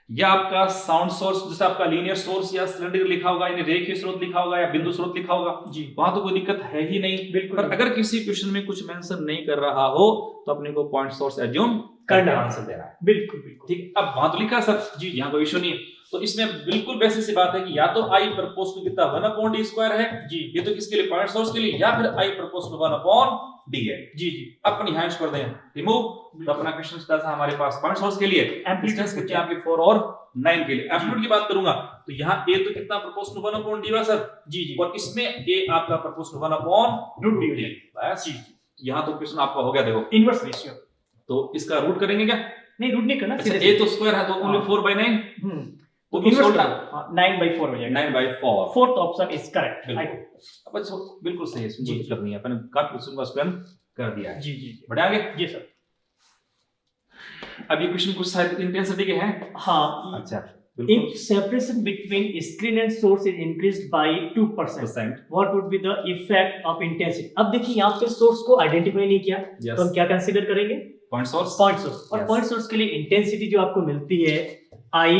या आपका साउंड सोर्स, जैसे आपका लीनियर सोर्स या सिलेंडर लिखा होगा, यानी रेखीय स्रोत लिखा होगा या बिंदु स्रोत लिखा होगा जी, वहां तो कोई दिक्कत है ही नहीं। बिल्कुल। पर अगर किसी क्वेश्चन में कुछ मेंशन नहीं कर रहा हो तो अपने को पॉइंट सोर्स एज्यूम करना आंसर देना है। बिल्कुल बिल्कुल ठीक। अब वहां तो लिखा सर जी, यहाँ कोई इशू नहीं है, तो इसमें बिल्कुल बेसिक सी बात है कि या तो i प्रपोज टू कितना 1/d² है जी, ये तो किसके लिए? पॉइंट सोर्स के लिए, या फिर i प्रपोज टू 1/d है जी जी। अपन यहाँ यूज कर दें रिमूव, तो अपना क्वेश्चन सीधा सा हमारे पास पॉइंट सोर्स के लिए डिस्टेंस कितनी है आपकी 4 और 9 के लिए। एम्पलीट्यूड की बात करूंगा तो यहाँ a तो कितना प्रपोज टू 1/d है सर जी जी, और इसमें a आपका प्रपोज टू 1/√d बस जी। यहाँ तो क्वेश्चन आपका हो गया, देखो इनवर्स रेशियो, तो इसका रूट करेंगे क्या? नहीं रूट नहीं करना, a तो स्क्वायर है तो ओनली 4/9 तो इनवर्स 9/4 हो जाएगा, 9/4। Fourth option is correct. अब बिल्कुल सही है, इसमें कुछ करनी है, अपन काट क्वेश्चन को एक्सप्लेन कर दिया है जी जी। बढ़े आगे जी सर। अब ये क्वेश्चन कुछ शायद इंटेंसिटी के हैं। हाँ अच्छा। If separation between screen and source is increased by 2%, what would be the effect of intensity? अब देखिए यहाँ पे सोर्स को आइडेंटिफाई नहीं किया तो हम क्या कंसीडर करेंगे? Point source. पॉइंट सोर्स, और पॉइंट सोर्स के लिए इंटेंसिटी जो आपको मिलती है I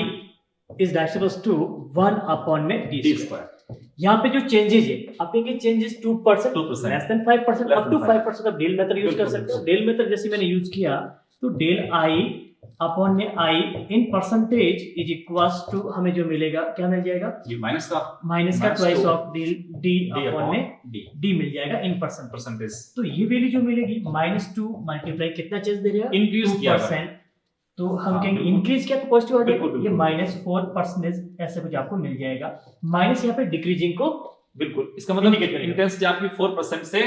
is direct to 1/d²। यहाँ पे जो चेंजेस है आप कहेंगे changes 2%, less than 5%, up to 5%। आप डेल मेथड यूज कर सकते हो। डेल मेथड जैसे मैंने यूज किया तो डेल I अपॉन में I in percentage is equals to, हमें जो मिलेगा क्या मिल जाएगा? ये माइनस का ट्वाइस ऑफ d अपॉन में d मिल जाएगा इन परसेंटेज। तो ये वैल्यू जो मिलेगी -2 मल्टीप्लाई कितना चेंज दे रहा है? इंक्रीज 2%। तो हम कहेंगे इंक्रीज किया तो पॉजिटिव आ जाएगा, ये -4% ऐसे कुछ आपको मिल जाएगा। माइनस यहाँ पे डिक्रीजिंग को बिल्कुल, इसका मतलब इंटेंसिटी आपकी 4% से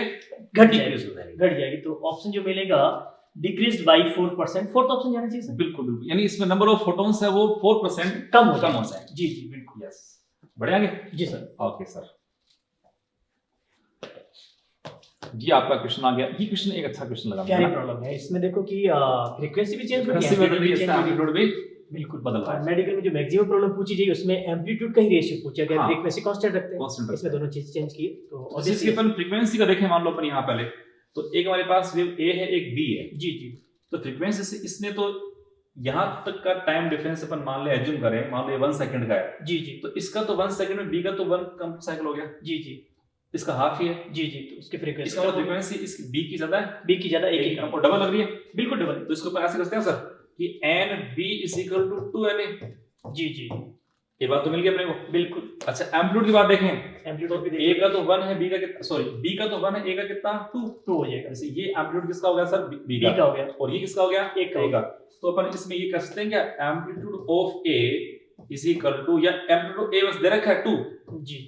घट जाएगी। तो ऑप्शन जो मिलेगा डिक्रीज्ड बाय 4%, फोर्थ ऑप्शन जाना चाहिए सर। बिल्कुल बिल्कुल, यानी इसमें नंबर ऑफ फोटॉन्स है वो 4% कम हो जाए जी जी बिल्कुल। यस बढ़े आगे जी सर। ओके सर जी, आपका क्वेश्चन आ गया। ये क्वेश्चन एक अच्छा क्वेश्चन लगा। क्या प्रॉब्लम है इसमें? देखो कि फ्रीक्वेंसी भी चेंज हो गई है, एम्पलीट्यूड भी बिल्कुल बदल रहा है। मेडिकल में जो मैक्सिमम प्रॉब्लम पूछी गई उसमें एम्पलीट्यूड का ही रेशियो पूछा गया, फ्रीक्वेंसी कांस्टेंट रखते हैं, इसमें दोनों चीज चेंज की। तो ऑब्वियसली अपन फ्रीक्वेंसी का देखें, मान लो अपन यहां पहले तो एक हमारे पास वेव a है, एक b है जी जी। तो फ्रीक्वेंसी से इसने तो यहां तक का टाइम डिफरेंस अपन मान ले एज्यूम करें, मान लो 1 सेकंड का है जी जी, तो इसका तो 1 सेकंड में b का तो 1 कम साइकिल हो गया जी जी, इसका हाफ ही है जी जी। तो उसकी फ्रीक्वेंसी, इसका फ्रीक्वेंसी इसकी b की ज्यादा है, b की ज्यादा, एक ही आपको डबल लग रही है, बिल्कुल डबल। तो इसको अपन ऐसे करते हैं सर कि nb = 2na जी जी। ये बात तो मिल गई अपने को बिल्कुल। अच्छा एम्पलीट्यूड की बात देखें, एम्पलीट्यूड भी a का तो 1 है, b का कितना, सॉरी b का तो 1 है, a का कितना 2 हो जाएगा। जैसे ये एम्पलीट्यूड किसका हो गया सर? b का हो गया, और ये किसका हो गया? a का। तो अपन इसमें ये कर सकते हैं क्या, एम्पलीट्यूड ऑफ a = या एम्पलीट्यूड a बस दे रखा है 2 जी,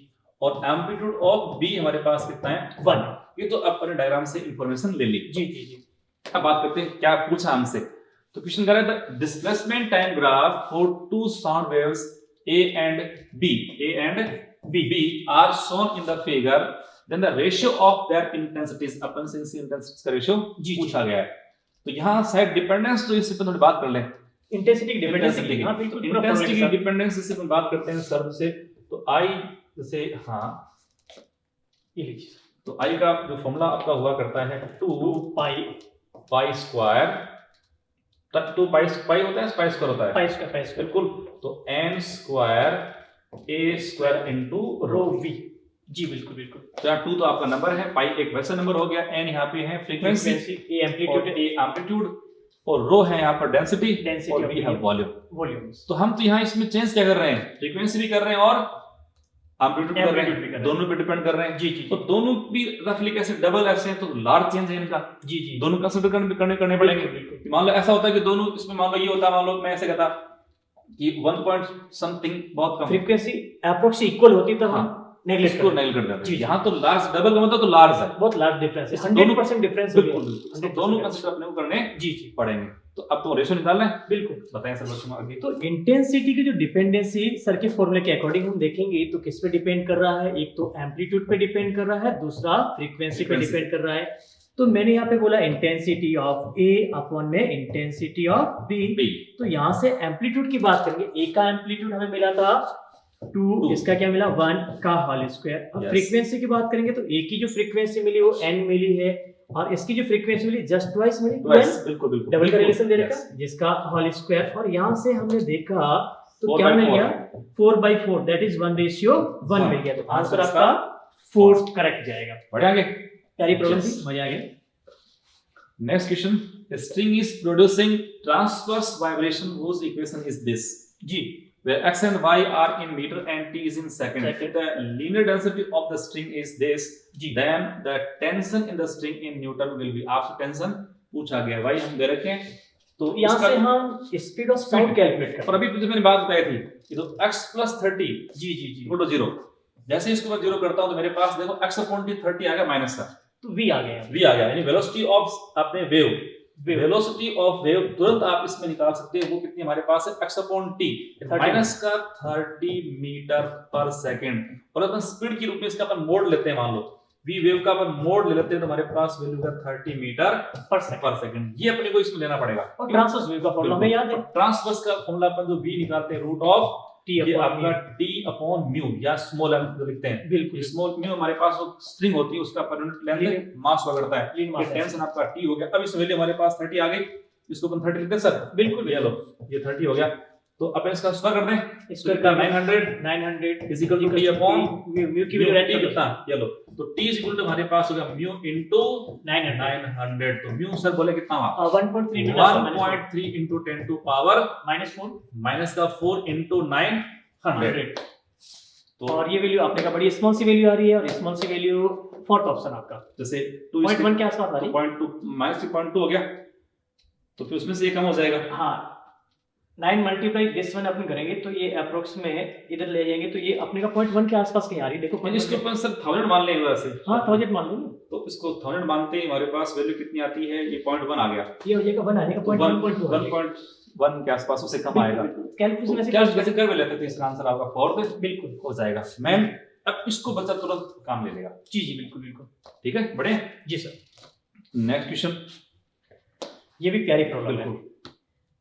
और एम्पलीट्यूड ऑफ b हमारे पास कितना है 1। ये तो अपन डायग्राम से इंफॉर्मेशन ले ली जी जी जी। अब बात करते हैं क्या पूछा हमसे। तो क्वेश्चन कर रहा है displacement time graph for 2 sound waves A and B are shown in the figure, then the ratio of their intensities, अपन से इसी इंटेंसिटी का रेशियो पूछा गया है। तो यहाँ शायद डिपेंडेंस, तो इससे थोड़ी बात कर लें, इंटेंसिटी डिपेंडेंसी की। हाँ बिल्कुल, इंटेंसिटी की डिपेंडेंस से अपन बात करते हैं सर से। तो I जैसे, हाँ ये लीजिए, तो I का जो फॉर्मूला आपका हुआ करता है 2 पाई स्क्वायर, 2 पाई होता है, पाई स्क्वायर होता है, पाई स्क्वायर बिल्कुल। तो n square a square into rho v जी बिल्कुल बिल्कुल। तो यहाँ 2 तो आपका नंबर है, पाई एक वैसा नंबर हो गया, n यहाँ पे है फ्रीक्वेंसी, a एम्पलीट्यूड, और रो है यहाँ पर डेंसिटी और of वी है medium. वॉल्यूम। वॉल्यूम्स। तो हम तो यहाँ इसमें चेंज क्या कर रहे हैं, फ्रीक्वेंसी भी कर रहे हैं और एम्पलीट्यूड कर रहे हैं, दोनों पे डिपेंड कर रहे हैं। जी जी। तो दोनों भी रफली कैसे डबल ऐसे हैं, तो लार्ज चेंज है इनका। जी जी। दोनों कंसीडर करने पड़ेंगे। मान लो ऐसा होता है कि दोनों इसमें, मान लो ये होता है, मान लो मैं ऐसे कहता कि 1 पॉइंट समथिंग बहुत कम, फ्रीक्वेंसी अप्रोक्स इक्वल होती तो हम नेगलेक्ट इसको नेगल कर देते हैं। यहाँ तो लार्ज डबल का मतलब तो लार्ज है, बहुत लार्ज डिफरेंस है, दोनों 100% डिफरेंस बिल्कुल, दोनों कंसीडर अपने को करने जी जी पड़ेंगे। तो अब तो रेशियो निकालना है, बिल्कुल बताएं सर बच्चों आगे। तो इंटेंसिटी की जो डिपेंडेंसी सर के फॉर्मूले के अकॉर्डिंग हम देखेंगे तो किस पे डिपेंड कर रहा है, एक तो एम्पलीट्यूड पे डिपेंड कर रहा है, दूसरा फ्रीक्वेंसी पे डिपेंड कर रहा है। तो मैंने यहाँ पे बोला इंटेंसिटी ऑफ ए अपॉन में इंटेंसिटी ऑफ बी। तो यहाँ से एम्पलीट्यूड की बात करेंगे, ए का एम्पलीट्यूड हमें मिला था 2, इसका क्या मिला 1 का होल स्क्वायर। अब फ्रीक्वेंसी की बात करेंगे तो ए की जो फ्रीक्वेंसी मिली वो n मिली है और इसकी जो फ्रीक्वेंसी मिली जस्ट ट्वाइस मिली, बिल्कुल बिल्कुल डबल का रिलेशन दे रखा जिसका होल स्क्वायर। और यहाँ से हमने देखा तो क्या मिल गया 4/4 दैट इज 1:1 मिल गया। तो आंसर आपका 4 करेक्ट जाएगा। बढ़िया आगे, प्यारी प्रॉब्लम थी, मजा आ गया। Next question, a string is producing transverse vibration whose equation is this, जी where x and y are in meter and t is in second. The linear density of the string is this, then the tension in the string in Newton will be, आपसे tension पूछा गया भाई, हम दे रखे हैं तो यहाँ से हम स्पीड ऑफ साउंड कैलकुलेट करें। और अभी जो मैंने बात बताई थी ये तो x + 30 जी जी जी इक्वल टू 0, जैसे इसको मैं 0 करता हूं तो मेरे पास देखो x अपॉन t 30 आ गया माइनस का, तो v आ गया, यानी वेलोसिटी ऑफ अपने वेव, वेलोसिटी ऑफ वेव तुरंत आप इसमें निकाल सकते हैं, वो कितनी हमारे पास है x अपॉन t माइनस का 30 मीटर पर सेकंड। और अपन स्पीड के रूप में इसका अपन मोड लेते हैं, मान लो v वेव का अपन मोड ले लेते हैं तो हमारे पास वैल्यू का 30 मीटर पर सेकंड। ये अपने को इसमें लेना पड़ेगा। और ट्रांसवर्स वेव का फॉर्मूला हमें याद है, ट्रांसवर्स का फॉर्मूला अपन जो v निकालते हैं रूट ऑफ t ये आपका t अपॉन म्यू या स्मॉल m जो लिखते हैं, बिल्कुल स्मॉल म्यू हमारे पास वो स्ट्रिंग होती है उसका पर यूनिट लेंथ मास पकड़ता है, ये टेंशन आपका t हो गया। अब इस वैल्यू हमारे पास 30 आ गई, इसको अपन 30 लिखते हैं सर, बिल्कुल ये लो ये 30 हो गया। तो अपन इसका स्क्वायर कर दें, स्क्वायर का 900 is equal to t upon mu की वैल्यू रहती है कितना, ये लो तो t इज इक्वल टू हमारे पास हो गया म्यू इनटू 900। तो म्यू सर बोले कितना हुआ 1.3 इनटू 10 टू पावर -4 माइनस का 4 इनटू 900। तो और ये वैल्यू आपने का बड़ी स्मॉल सी वैल्यू आ रही है और small C value fourth option आपका जैसे 0.1 के आसपास आ रही है, 0.2 -3.2 हो गया, तो फिर उसमें से ये कम हो जाएगा। हाँ 9 मल्टीप्लाई दिस वन अपन करेंगे तो ये अप्रोक्स में इधर ले जाएंगे तो ये अपने का 0.1 के आसपास कहीं आ रही है। देखो इसके ऊपर सर 1000 मान लेंगे वैसे, हाँ 1000 मान लो, तो इसको 1000 मानते ही हमारे पास वैल्यू कितनी आती है, ये 0.1 आ गया, ये हो जाएगा 1 आ जाएगा 0.1 1.1 के आसपास उससे कम आएगा। कैलकुलेशन कैसे कर भी लेते थे, इसका आंसर आपका फोर्थ बिल्कुल हो जाएगा। मैम अब इसको बच्चा तुरंत काम ले लेगा। जी जी बिल्कुल बिल्कुल ठीक है, बढ़े जी सर। नेक्स्ट क्वेश्चन, ये भी प्यारी प्रॉब्लम है।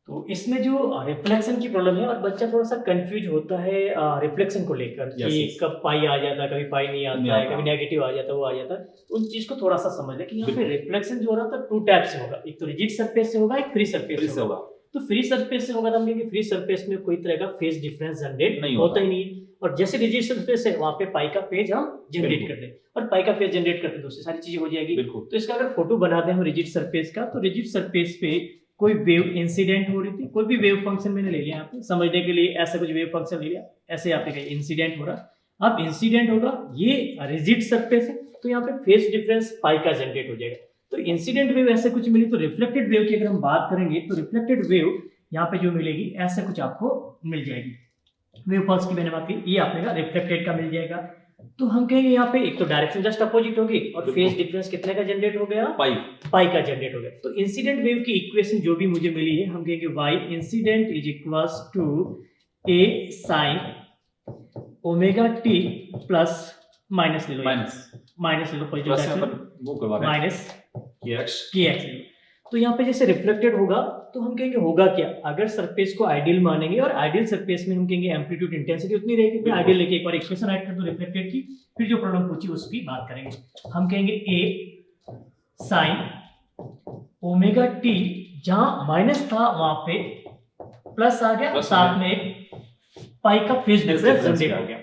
तो इसमें जो रिफ्लेक्शन की प्रॉब्लम है और बच्चा थोड़ा सा कंफ्यूज होता है रिफ्लेक्शन को लेकर कि कब पाई आ जाता है, कभी पाई नहीं आता है, कभी नेगेटिव आ जाता है, वो आ जाता है। उन चीज को थोड़ा सा समझ ले कि यहाँ पे रिफ्लेक्शन जो हो रहा था 2 टाइप से होगा, एक तो रिजिड सरफेस से होगा, एक फ्री सरफेस से होगा। तो फ्री सरफेस से होगा तो हम कहेंगे फ्री सरफेस में कोई तरह का फेज डिफरेंस जनरेट नहीं होता ही नहीं, और जैसे रिजिड सरफेस है वहां पे पाई का फेज हम जनरेट कर दें और पाई का फेज जनरेट करते हैं, दूसरी सारी चीजें हो जाएगी। तो इसका अगर फोटो बना दें हम रिजिड सरफेस का, तो रिजिड सरफेस पे कोई वेव इंसिडेंट हो रही थी, कोई भी वेव फंक्शन मैंने ले लिया आपने समझने के लिए, ऐसा कुछ वेव फंक्शन ले लिया, ऐसे आपने कहा इंसिडेंट हो रहा। अब इंसिडेंट होगा, ये रिजिड सरफेस है तो यहाँ पे फेज डिफरेंस पाई का जनरेट हो जाएगा। तो इंसिडेंट वेव ऐसे कुछ मिली, तो रिफ्लेक्टेड वेव की अगर हम बात करेंगे तो रिफ्लेक्टेड वेव यहाँ पे जो मिलेगी ऐसे कुछ आपको मिल जाएगी। वेव पल्स की मैंने बात की, ये आपने का रिफ्लेक्टेड का मिल जाएगा। तो हम कहेंगे यहाँ पे एक तो डायरेक्शन जस्ट अपोजिट होगी और फेज डिफरेंस कितने का जनरेट हो गया, पाई का जनरेट हो गया। तो इंसिडेंट वेव की इक्वेशन जो भी मुझे मिली है हम कहेंगे y incident is equals to a sin omega t plus minus ले लो, माइनस ले लो पॉजिटिव माइनस kx। तो यहाँ पे जैसे रिफ्लेक्टेड होगा तो हम कहेंगे होगा क्या, अगर सरफेस को आइडियल मानेंगे और आइडियल सरफेस में हम कहेंगे एम्पलीट्यूड इंटेंसिटी उतनी रहेगी। मैं आइडियल लेके एक बार इक्वेशन राइट कर दूं रिफ्लेक्टेड की, फिर जो प्रॉब्लम पूछी उसकी बात करेंगे। हम कहेंगे a sin ओमेगा t, जहां माइनस था वहां पे प्लस आ गया, साथ में पाई का फेज डिफरेंस जनरेट हो गया।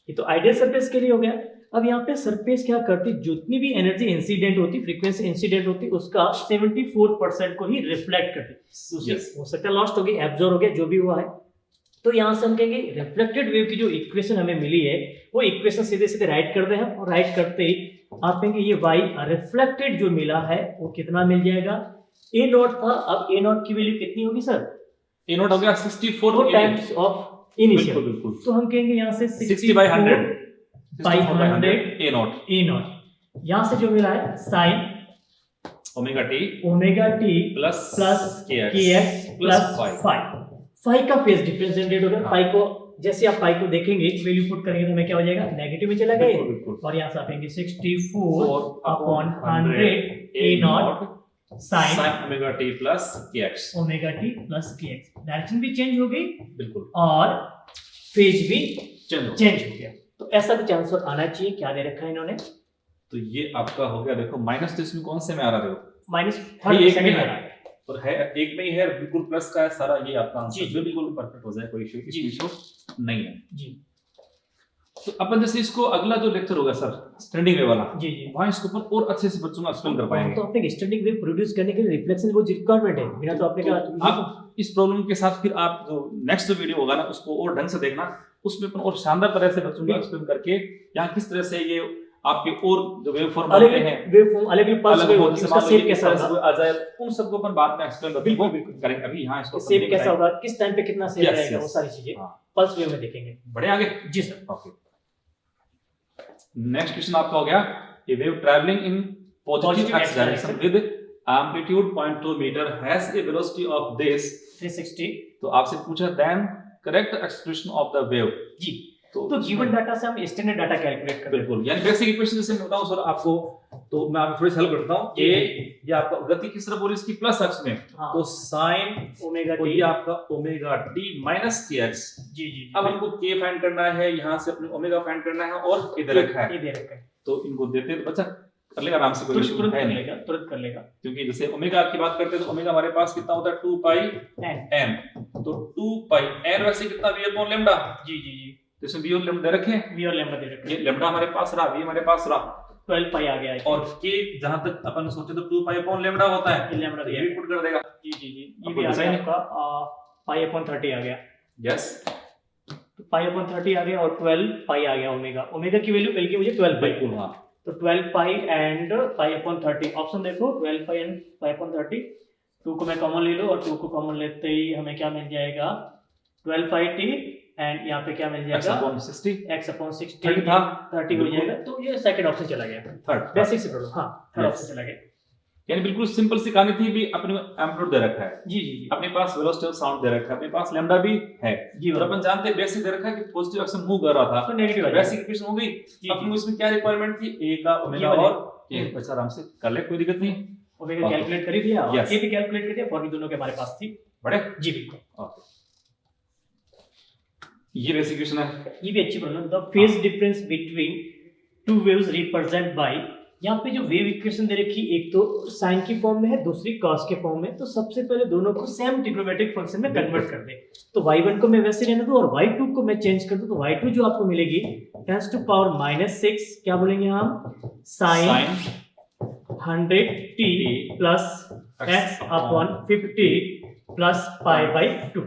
ये तो आइडियल सरफेस के लिए हो गया। अब यहाँ पे सरफेस क्या करती, जितनी भी एनर्जी इंसिडेंट होती, फ्रीक्वेंसी इंसिडेंट होती, उसका 74% को ही रिफ्लेक्ट करती। Yes. हो सकता है लॉस्ट हो गई, एब्जॉर्ब हो गया, जो भी हुआ है। तो यहाँ से हम कहेंगे रिफ्लेक्टेड वेव की जो इक्वेशन हमें मिली है वो इक्वेशन सीधे सीधे राइट कर दे हम, और राइट करते ही आप कहेंगे ये वाई रिफ्लेक्टेड जो मिला है वो कितना मिल जाएगा, ए नॉट था, अब ए नॉट की वैल्यू कितनी होगी सर, ए नॉट हो गया 64 टाइम्स ऑफ इनिशियल। बिल्कुल। तो हम कहेंगे यहाँ से 60 by 100 by 100 ए नॉट, यहाँ से जो मिला है sign omega T plus K x plus five का फेज डिफरेंस जनरेट हो गया। फाइव को जैसे आप फाइव को देखेंगे वैल्यू पुट करेंगे तो हमें क्या हो जाएगा, नेगेटिव में चला गया, और यहाँ से आएंगे 64/100 A naught sine omega T plus K X. Direction भी चेंज हो गई बिल्कुल, और फेज भी चेंज हो गया। तो ऐसा कुछ आंसर आना चाहिए। क्या दे रखा है इन्होंने, तो ये आपका हो गया। देखो माइनस तो इसमें कौन से में आ रहा है, देखो माइनस एक में है और है एक में ही है, बिल्कुल प्लस का है सारा, ये आपका आंसर बिल्कुल परफेक्ट हो जाए, कोई इशू नहीं है जी। तो अपन जैसे इसको अगला जो लेक्चर होगा सर स्टैंडिंग वेव वाला, जी वहां इसके ऊपर और अच्छे से बच्चों को एक्सप्लेन कर पाएंगे। तो अपने स्टैंडिंग वेव प्रोड्यूस करने के लिए रिफ्लेक्शन वो रिक्वायरमेंट है, बिना तो आपने कहा आप इस प्रॉब्लम के साथ फिर आप जो नेक्स्ट वीडियो होगा ना उसको और ढंग से देखना, उसमें अपन और शानदार तरह से बच्चों को एक्सप्लेन करके यहाँ किस तरह से ये आपके और जो वेव फॉर्म बनते हैं, वेव फॉर्म अलग पल्स वेव उसका शेप कैसा होगा आ जाए, उन सबको अपन बाद में एक्सप्लेन करेंगे। अभी यहाँ इसको शेप कैसा होगा, किस टाइम पे कितना शेप रहेगा, वो सारी चीजें पल्स वेव में देखेंगे। बढ़े आगे जी सर। ओके, नेक्स्ट क्वेश्चन आपका हो गया, a wave travelling in positive X direction with amplitude 0.2 metre has a velocity of this 360। तो आपसे पूछा then correct expression of the wave. जी, तो गिवन डाटा से हम स्टैंडर्ड डाटा कैलकुलेट करते हैं। बिल्कुल, यानी बेसिक इक्वेशन जैसे मैं बताऊं सर आपको, तो मैं आपको थोड़ी सी हेल्प करता हूं। ए ये आपका गति किस तरफ हो रही है इसकी प्लस अक्ष में, तो sin ओमेगा टी, ये आपका ओमेगा टी माइनस के एक्स। जी। अब हमको के फाइंड करना है, यहां से अपने ओमेगा फाइंड करना है, और इधर रखा है, तो इनको देते हैं तो बच्चा कर लेगा आराम से, कोई इशू है नहीं, तुरंत कर लेगा। क्योंकि जैसे ओमेगा की बात करते हैं तो ओमेगा हमारे पास कितना होता है 2 पाई n, तो 2 पाई n वैसे कितना v अपॉन लैम्डा। जी। तो इसमें v और लैम्डा दे रखे हैं, v और लैम्डा दे रखे हैं, ये लैम्डा हमारे पास रहा, v हमारे पास रहा, 12 पाई आ गया है, और k जहां तक अपन सोचे तो 2 पाई अपॉन लैम्डा होता है, ये लैम्डा दिया, ये भी पुट कर देगा। जी। ये भी आ गया आपका पाई अपॉन 30 आ गया। यस, तो पाई अपॉन 30 आ गया और 12 पाई आ गया ओमेगा की वैल्यू मिल गई मुझे 12 पाई। बिल्कुल हाँ, तो 12 पाई एंड पाई अपॉन 30, ऑप्शन देखो 12 पाई एंड पाई अपॉन 30, 2 को मैं कॉमन ले लो, और 2 को कॉमन लेते ही हमें क्या मिल जाएगा 12 पाई टी, एंड यहाँ पे क्या मिल जाएगा x upon 60, x अपॉन 60 30 था, 30 हो जाएगा। तो ये सेकंड ऑप्शन चला गया, थर्ड बेसिक से प्रॉब्लम, हाँ थर्ड ऑप्शन चला गया। यानी बिल्कुल सिंपल सी कहानी थी भी, अपने एम्पलीट्यूड दे रखा है, जी। अपने पास वेलोसिटी ऑफ साउंड दे रखा है, अपने पास लैम्डा भी है जी, और अपन जानते हैं बेसिक दे रखा है कि पॉजिटिव एक्स में मूव कर रहा था, तो नेगेटिव आ जाएगा। बेसिक इक्वेशन हो गई। अपन इसमें क्या रिक्वायरमेंट थी, ए का ओमेगा और के, बच्चा आराम से कर ले, कोई दिक्कत नहीं। ओमेगा कैलकुलेट कर ही दिया और Yes. के भी कैलकुलेट कर दिया, फॉर भी दोनों के हमारे पास थी। बड़े जी बिल्कुल, ओके, ये बेसिक इक्वेशन है। ये भी अच्छी problem. The phase difference between two waves represent by, यहाँ पे जो वेव इक्वेशन दे रखी, एक तो साइन की फॉर्म में है, दूसरी कॉस के फॉर्म में। तो सबसे पहले दोनों को सेम ट्रिग्नोमेट्रिक फंक्शन में कन्वर्ट कर दे। तो y1 को मैं वैसे रहने दूं और y2 को मैं चेंज कर दूं, तो y2 जो आपको मिलेगी 10 टू पावर -6, क्या बोलेंगे हम, sine 100t plus x upon 50 plus pi by 2,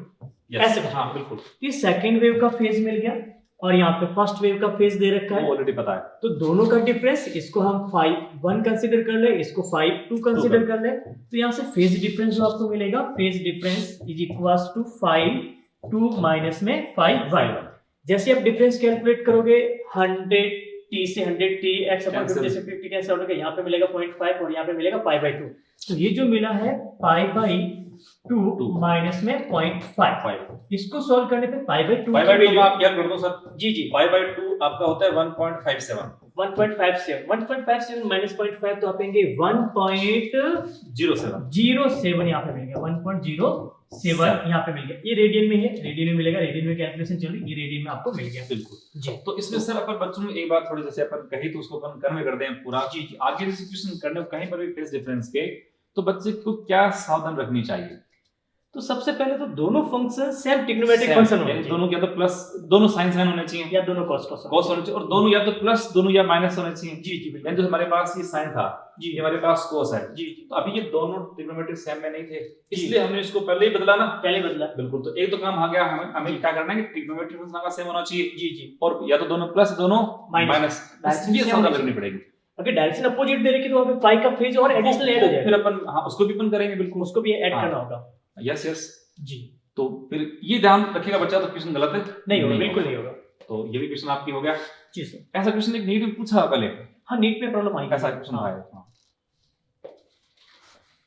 ऐसे हाँ बिल्कुल, ये सेकंड वेव का फेज मिल गया, और यहाँ पे फर्स्ट वेव का फेज दे रखा है, ऑलरेडी पता है। तो दोनों का डिफरेंस, इसको हम 5.1 कंसीडर कर ले, इसको 5.2 कंसीडर कर ले। तो यहाँ से फेज डिफरेंस जो आपको मिलेगा, phase difference is equals to 5.2 minus में 5y1। जैसे आप डिफरेंस कैलकुलेट करोगे 100t से 100t x अपॉन 50 से 50 कैंसिल हो गया, यहाँ पे मिलेगा 0.5 और यहाँ पे मिलेगा π/2। तो ये जो मिला है π/2 माइनस में 0.5, इसको सॉल्व करने पे π/2 आप क्या कर दो सर, जी π/2 आपका होता है 1.57 माइनस 0.5 तो आप आएंगे 1.07 यहाँ पे मिल गया, 1.07 यहाँ पे मिल गया। ये रेडियन में है, रेडियन में मिलेगा, रेडियन में कैलकुलेशन चल रही, ये रेडियन में आपको मिल गया। बिल्कुल जी। तो इसमें सर अपन बच्चों में एक बात थोड़ी जैसे अपन कही तो उसको अपन कन्वे कर दें पूरा, जी आगे सिचुएशन करने कहीं पर भी फेस डिफरेंस के, तो बच्चे को क्या सावधान रखनी चाहिए। तो सबसे पहले तो दोनों फंक्शन सेम ट्रिग्नोमेट्रिक फंक्शन होने चाहिए, दोनों या तो प्लस, दोनों साइन साइन होने चाहिए, या दोनों cos cos होने चाहिए, और दोनों या तो प्लस दोनों या माइनस होने चाहिए। जी जी बिल्कुल। यानी जो हमारे पास ये साइन था जी ये हमारे पास cos है जी। तो अभी ये दोनों ट्रिग्नोमेट्रिक सेम में नहीं थे, इसलिए हमने इसको पहले ही बदला ना, पहले बदला। बिल्कुल। तो एक तो काम आ गया, हमें क्या करना है कि ट्रिग्नोमेट्रिक फंक्शन का सेम होना चाहिए, जी जी। और या तो दोनों प्लस दोनों माइनस, ये सौदा करनी पड़ेगी। अगर डायरेक्शन अपोजिट दे रखी तो वहां पे पाई का फेज और एडिशनल ऐड हो जाएगा, फिर अपन हाँ उसको भी अपन करेंगे, बिल्कुल उसको भी ऐड करना होगा। यस यस जी। तो फिर ये ध्यान रखिएगा बच्चा, तो क्वेश्चन गलत है नहीं होगा, बिल्कुल नहीं होगा। तो ये भी क्वेश्चन आपकी हो गया। जी सर। ऐसा क्वेश्चन एक नीट में पूछा पहले, हाँ नीट में प्रॉब्लम आई, ऐसा क्वेश्चन आया था,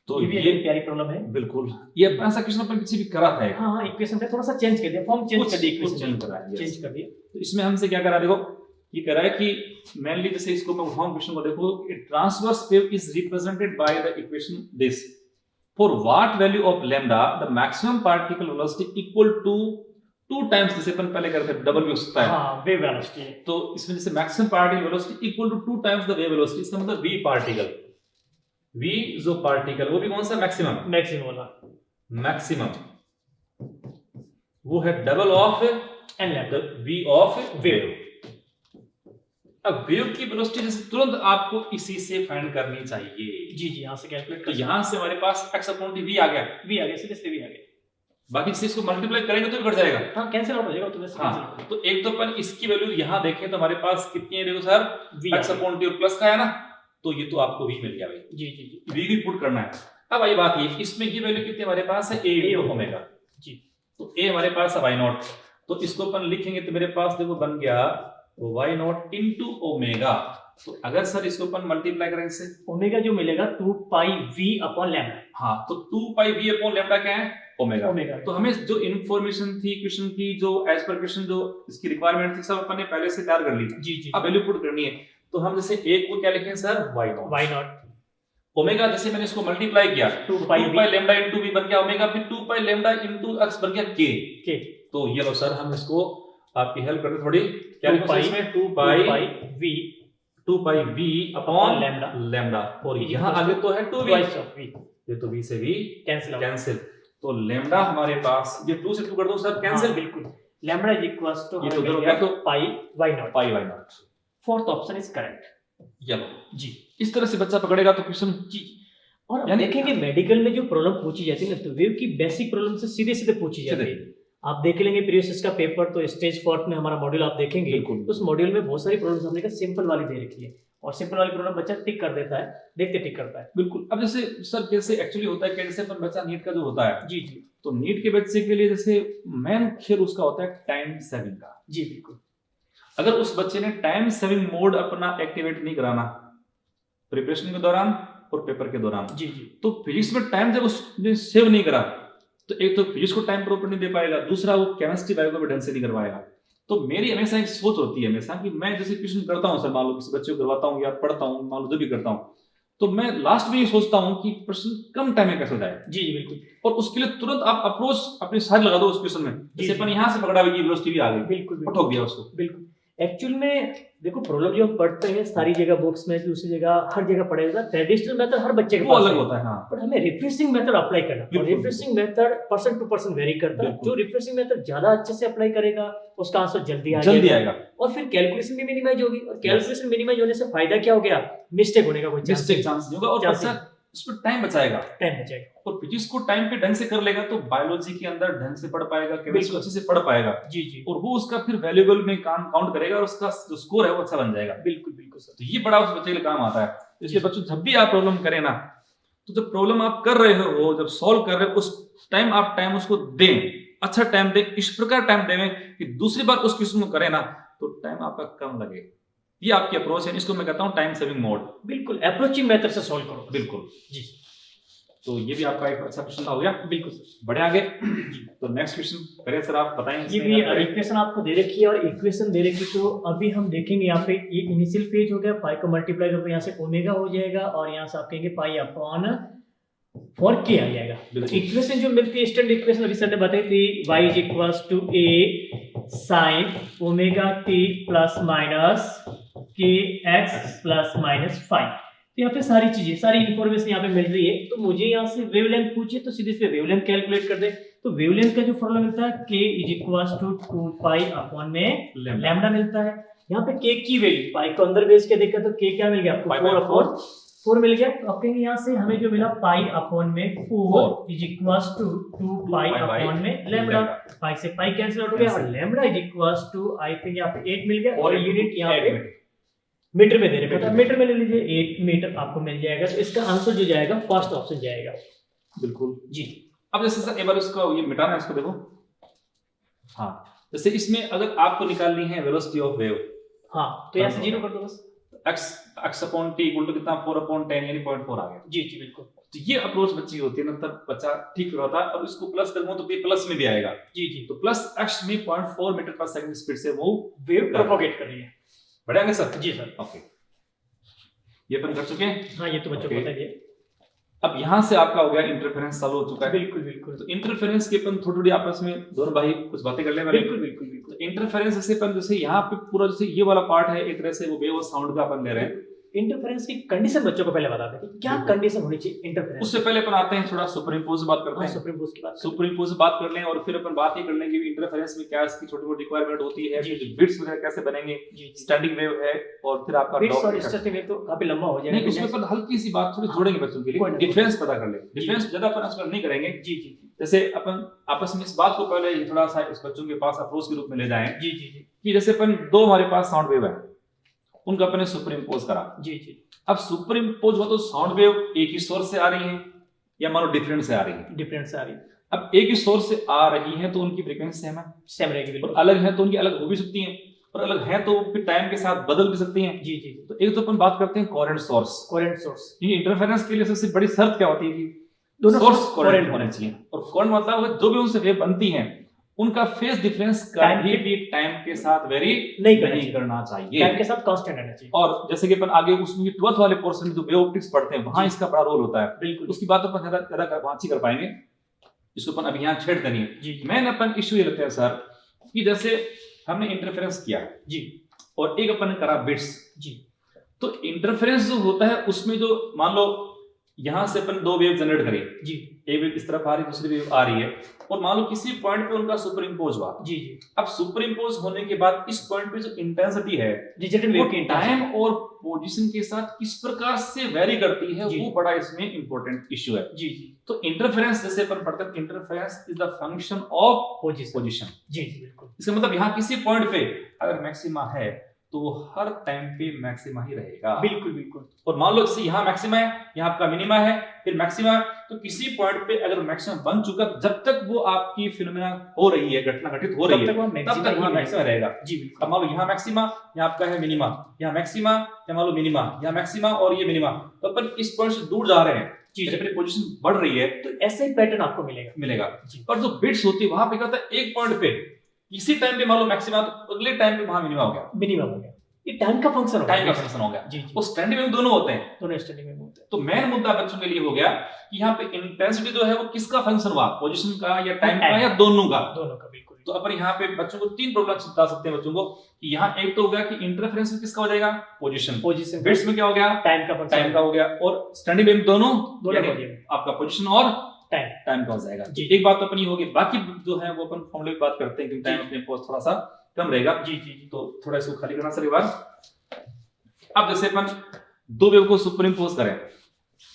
तो ये भी एक प्यारी प्रॉब्लम है। बिल्कुल ये ऐसा क्वेश्चन अपन पीछे भी करा था। हाँ हाँ, इक्वेशन पे थोड़ा सा चेंज कर दिया, फॉर्म चेंज कर दिया, कुछ इक्वेशन चेंज करा है, चेंज कर दिया। तो इसमें हमसे क्या करा, देखो ये कह रहा है कि मेनली जैसे इसको मैं उठाऊं क्वेश्चन को, देखो transverse wave is represented by the equation this, for what value of lambda the maximum particle velocity equal to 2 times, जैसे अपन पहले करते थे डबल भी हो सकता है, हाँ वेव वेलोसिटी। तो इसमें जैसे maximum particle velocity equal to 2 times the wave velocity, इसका मतलब v पार्टिकल, v जो पार्टिकल वो भी कौन सा मैक्सिमम, मैक्सिमम वाला, मैक्सिमम वो है double of an lambda v of wave. अब वेव की वेलोसिटी जैसे तुरंत आपको इसी से फाइंड करनी चाहिए। जी जी, यहाँ से कैलकुलेट तो यहाँ से हमारे पास x अपॉन v आ गया, v आ गया, सीधे से v आ गया, बाकी से इसको मल्टीप्लाई करेंगे तो भी घट जाएगा। हाँ कैंसिल आउट हो जाएगा, तो वैसे हाँ, तो एक तो अपन इसकी वैल्यू यहाँ देखें तो हमारे पास कितनी है, देखो सर x अपॉन t और प्लस का है ना, तो ये तो आपको v मिल गया भाई। जी जी जी, v भी पुट करना है। अब आई बात ये, इसमें ये वैल्यू कितनी हमारे पास है, a ओमेगा जी, तो a हमारे पास है y नॉट, तो इसको अपन लिखेंगे तो मेरे पास देखो बन गया y नॉट इनटू ओमेगा। तो अगर सर इसको अपन मल्टीप्लाई करें इससे, ओमेगा जो मिलेगा 2 पाई v अपॉन लैम्डा। हाँ तो 2 पाई v अपॉन लैम्डा क्या है, ओमेगा। ओमेगा। तो हमें जो इन्फॉर्मेशन थी क्वेश्चन की, जो एज पर क्वेश्चन जो इसकी रिक्वायरमेंट थी, सब अपन ने पहले से तैयार कर ली। जी जी, अब वैल्यू पुट करनी है, तो हम जैसे एक को क्या लिखें सर, y नॉट, ओमेगा जैसे मैंने इसको मल्टीप्लाई किया 2 पाई लैम्डा इनटू v बन गया ओमेगा, फिर 2 पाई लैम्डा इनटू x बन गया k। तो ये लो सर, हम इसको आपकी हेल्प करते थोड़ी, क्या लिखो इसमें 2 पाई v अपॉन लैम्डा, और यहाँ आगे तो है 2v, ये तो v से v कैंसिल, तो लैम्डा हमारे पास ये 2 से 2 कर दो सर कैंसिल, बिल्कुल, लैम्डा इज इक्वल्स टू ये तो हो गया, तो पाई y not. Fourth option is correct. चलो जी, इस तरह से बच्चा पकड़ेगा तो क्वेश्चन। जी, और हम देखेंगे मेडिकल में जो प्रॉब्लम पूछी जाती है ना, तो वेव की बेसिक प्रॉब्लम से सीधे सीधे पूछी जाती है। आप देख लेंगे प्रीवियस का पेपर, तो स्टेज 4 में हमारा मॉड्यूल आप देखेंगे, तो उस मॉड्यूल में बहुत सारी प्रॉब्लम्स हमने कहा सिंपल वाली दे रखी है, और सिंपल वाली प्रॉब्लम बच्चा टिक कर देता है, देखते टिक करता है। बिल्कुल। अब जैसे सर जैसे एक्चुअली होता है कि जैसे अपन बच्चा नीट का जो होता है, जी जी, तो नीट के बच्चे के लिए जैसे मेन खेल उसका होता है टाइम सेविंग का। जी बिल्कुल। अगर उस बच्चे ने टाइम सेविंग मोड अपना एक्टिवेट नहीं कराना प्रिपरेशन के दौरान और पेपर के दौरान, जी जी, तो फिजिक्स में टाइम जब उसने सेव नहीं करा, तो एक तो फिजिक्स को टाइम प्रॉपर नहीं दे पाएगा, दूसरा वो केमिस्ट्री बायो को भी ढंग से नहीं कर पाएगा। तो मेरी हमेशा एक सोच होती है हमेशा कि मैं जैसे क्वेश्चन करता हूँ सर, मान लो किसी बच्चे को करवाता हूँ या पढ़ता हूँ, मान लो जो भी करता हूँ, तो मैं लास्ट में ये सोचता हूँ कि प्रश्न कम टाइम में कैसे हो जाए। जी जी बिल्कुल, और उसके लिए तुरंत आप अप्रोच अपनी साइड लगा दो उस क्वेश्चन में, जैसे अपन यहाँ से पकड़ा हुई वेलोसिटी भी आ गई, बिल्कुल ठोक दिया उसको। बिल्कुल। एक्चुअल में देखो प्रॉब्लम जो हम पढ़ते हैं सारी जगह बुक्स में, दूसरी जगह हर जगह पढ़ेगा, ट्रेडिशनल मेथड हर बच्चे के वो पास अलग होता है। हाँ, बट हमें रिफ्रेशिंग मेथड अप्लाई करना, और refreshing method person to person vary करता है। जो रिफ्रेशिंग मेथड ज्यादा अच्छे से अप्लाई करेगा उसका आंसर जल्दी आएगा, और फिर कैलकुलेशन भी मिनिमाइज होगी, और कैलकुलेशन मिनिमाइज होने से फायदा क्या हो गया, मिस्टेक होने का कोई चांस नहीं होगा, और बच्चा उसमें टाइम बचाएगा। और फिजिक्स को टाइम पे ढंग से कर लेगा तो बायोलॉजी के अंदर ढंग से पढ़ पाएगा, केमिस्ट्री अच्छे से पढ़ पाएगा। जी जी, और वो उसका फिर वैल्यूएबल में काउंट करेगा, और उसका जो स्कोर है वो अच्छा बन जाएगा। बिल्कुल बिल्कुल सर। तो ये बड़ा उस बच्चे के लिए काम आता है। इसलिए बच्चों जब भी आप प्रॉब्लम करें ना, तो जब प्रॉब्लम आप कर रहे हो, जब सॉल्व कर रहे हो, उस टाइम आप टाइम उसको दें, अच्छा टाइम दें, इस प्रकार टाइम दें कि दूसरी बार उस क्वेश्चन को करें ना तो टाइम आपका कम लगे। ये आपकी अप्रोच है, इसको मैं कहता हूँ टाइम सेविंग मोड। बिल्कुल, अप्रोचिंग मेथड से सॉल्व करो। बिल्कुल जी, तो ये भी आपका एक अच्छा क्वेश्चन हो गया। बिल्कुल सर। बढ़े आगे, तो नेक्स्ट क्वेश्चन करें सर, आप बताएं। ये भी इक्वेशन आपको दे रखी है, और इक्वेशन दे रखी, तो अभी हम देखेंगे यहाँ पे ये इनिशियल फेज हो गया, पाई को मल्टीप्लाई करते यहाँ से ओमेगा हो जाएगा, और यहाँ से आप कहेंगे पाई अपॉन 4k आ जाएगा। इक्वेशन जो मिलती है स्टैंडर्ड इक्वेशन अभी सर ने बताई थी, y is equals to a sin omega t plus minus k x plus minus 5। तो यहाँ पे सारी चीजें, सारी इन्फॉर्मेशन यहाँ पे मिल रही है। तो मुझे यहाँ से वेवलेंथ पूछे तो सीधे से वेवलेंथ कैलकुलेट कर दे। तो वेवलेंथ का जो फॉर्मूला मिलता है k = 2 पाई अपॉन में लैम्डा मिलता है। यहाँ पे k की वैल्यू, पाई को अंदर बेस के देखा तो k क्या मिल गया आपको, 4/4 मिल गया। तो अब कहेंगे यहाँ से हमें जो मिला पाई अपॉन में 4 = 2 पाई अपॉन में लैम्डा। पाई से पाई कैंसिल आउट हो गया और लैम्डा = आई थिंक यहाँ पे 8 मिल गया और यूनिट यहाँ पे मीटर में दे रखा था, मीटर में ले लीजिए, 8 मीटर आपको मिल जाएगा। तो इसका आंसर जो जाएगा फर्स्ट ऑप्शन जाएगा। बिल्कुल जी। अब जैसे सर एक बार इसको ये मिटाना है, इसको देखो। हाँ, जैसे इसमें अगर आपको निकालनी है वेलोसिटी ऑफ वेव, हाँ तो यहाँ से 0 कर दो बस। x/t = कितना, 4/10 यानी 0.4 आ गया। जी जी बिल्कुल। तो ये अप्रोच बच्ची होती है ना, तब बच्चा ठीक होता है। और इसको प्लस करूंगा तो ये प्लस में भी आएगा। जी जी। तो प्लस x में 0.4 मीटर पर सेकंड स्पीड से वो वेव प्रोपोगेट कर रही है। बढ़ेंगे सर? जी सर। ओके, ये अपन कर चुके हैं। हाँ ये तो बच्चों को पता ही है। अब यहाँ से आपका हो गया इंटरफेरेंस चालू हो चुका है। बिल्कुल बिल्कुल। तो इंटरफेरेंस के अपन थोड़ी थोड़ी आपस में दोनों भाई कुछ बातें कर ले। बिल्कुल बिल्कुल बिल्कुल। तो इंटरफेरेंस जैसे अपन जैसे यहाँ पे पूरा जैसे ये वाला पार्ट है, एक तरह से वो वेव और साउंड का अपन ले रहे हैं। इंटरफेरेंस की कंडीशन बच्चों को पहले बता दें कि क्या कंडीशन होनी चाहिए इंटरफेरेंस। उससे पहले अपन आते हैं थोड़ा सुपरइम्पोज बात करते हैं। सुपरइम्पोज की बात, सुपरइम्पोज बात कर लें और फिर अपन बात ही कर लेंगे कि इंटरफेरेंस में क्या इसकी छोटी मोटी रिक्वायरमेंट होती है, बिट्स वगैरह कैसे बनेंगे, स्टैंडिंग वेव है और फिर आपका बिट्स और स्टैटिक वेव तो काफी लंबा हो जाएगा। नहीं, उसमें अपन हल्की सी बात थोड़ी जोड़ेंगे बच्चों के लिए, डिफरेंस पता कर ले। डिफरेंस ज्यादा अपन एक्सप्लेन नहीं करेंगे। जी जी। जैसे अपन आपस में इस बात को पहले थोड़ा सा इस बच्चों के पास अप्रोच के रूप में ले जाएं। जी जी जी। कि जैसे अपन दो हमारे पास साउंड वेव है, उनका अपन ने सुपरइम्पोज करा। जी जी। अब सुपरइम्पोज हुआ तो साउंड वेव एक ही सोर्स से आ रही है या मानो डिफरेंट से आ रही है? डिफरेंट से आ रही है। अब एक ही सोर्स से आ रही है तो उनकी फ्रीक्वेंसी सेम रहेगी, और अलग है तो उनकी अलग हो भी सकती है, और अलग है तो फिर टाइम के साथ बदल भी सकती हैं। जी जी। तो एक तो अपन बात करते हैं कोहेरेंट सोर्स। कोहेरेंट सोर्स, ये इंटरफेरेंस के लिए सबसे बड़ी शर्त क्या होती है कि दोनों सोर्स कोहेरेंट होने चाहिए। और कोहेरेंट मतलब जो भी उनसे वेव बनती हैं उनका फेज डिफरेंस कभी भी टाइम के साथ वेरी नहीं करना चाहिए, टाइम के साथ कांस्टेंट रहना चाहिए। और जैसे कि अपन आगे उसमें 12th वाले पोर्शन में जो वेव ऑप्टिक्स पढ़ते हैं वहां इसका बड़ा रोल होता है। बिल्कुल, उसकी बात अपन ज्यादा वांची कर पाएंगे, इसको अपन अभी यहाँ छेड़ देनी है। मैंने अपन इश्यू ये लेते हैं सर कि जैसे हमने इंटरफेरेंस किया जी, और एक अपन ने करा बिट्स जी, तो इंटरफेरेंस जो होता है उसमें जो मान लो यहां से अपन दो वेव जनरेट करी जी, एक वेव इस तरफ आ रही है, दूसरी वेव आ रही है, और मान लो किसी पॉइंट पे उनका सुपर इम्पोज हुआ जी जी। अब सुपर इम्पोज होने के बाद इस पॉइंट पे जो इंटेंसिटी है वो टाइम और पोजीशन के साथ किस प्रकार से वेरी करती है, वो बड़ा इसमें इंपॉर्टेंट इश्यू है जी जी। तो इंटरफेरेंस जैसे अपन पढ़ते हैं, interference is the function of position जी जी बिल्कुल। इसका मतलब यहाँ किसी पॉइंट पे अगर मैक्सिमा है तो हर टाइम पे मैक्सिमा ही रहेगा। बिल्कुल बिल्कुल। और मान लो जैसे यहाँ मैक्सिमा है, यहाँ आपका मिनिमा है, फिर मैक्सिमा, तो किसी पॉइंट पे अगर मैक्सिमा बन चुका, जब तक वो आपकी फिनोमेना हो रही है, घटना घटित हो रही है, तब तक वहाँ मैक्सिमा रहेगा जी बिल्कुल। अब मान लो यहाँ मैक्सिमा, यहाँ आपका है मिनिमा, यहाँ मैक्सिमा, यहाँ मान लो मिनिमा, यहाँ मैक्सिमा और ये मिनिमा, तो अपन इस पॉइंट से दूर जा रहे हैं जी, अपनी पोजीशन बढ़ रही है, तो ऐसे ही पैटर्न आपको मिलेगा जी। और जो बिट्स होती है वहां पे क्या होता है, एक पॉइंट पे इसी टाइम पे मान लो मैक्सिमा, तो अगले टाइम पे वहां मिनिमा हो गया, ये टाइम का फंक्शन हो गया जी जी। वो स्टैंडिंग वेव दोनों होते हैं, दोनों स्टैंडिंग वेव होते हैं। तो मेन मुद्दा बच्चों के लिए हो गया कि यहाँ पे इंटेंसिटी जो है वो किसका फंक्शन हुआ, पोजीशन का या टाइम का या दोनों का बिल्कुल। तो अपन यहाँ पे बच्चों को तीन प्रॉब्लम बता सकते हैं बच्चों को कि यहाँ एक तो हो गया कि इंटरफेरेंस में किसका हो जाएगा, पोजीशन, बिट्स में क्या हो गया, टाइम का हो गया, और स्टैंडिंग वेव दोनों आपका पोजीशन और टाइम का हो जाएगा जी। एक बात तो अपनी होगी, बाकी जो है वो अपन फॉर्मूले की बात करते हैं कि टाइम अपने पास थोड़ा सा कम रहेगा जी जी। तो थोड़ा इसको खाली करना सर एक बार। अब जैसे अपन दो वेव को सुपर इम्पोज करें,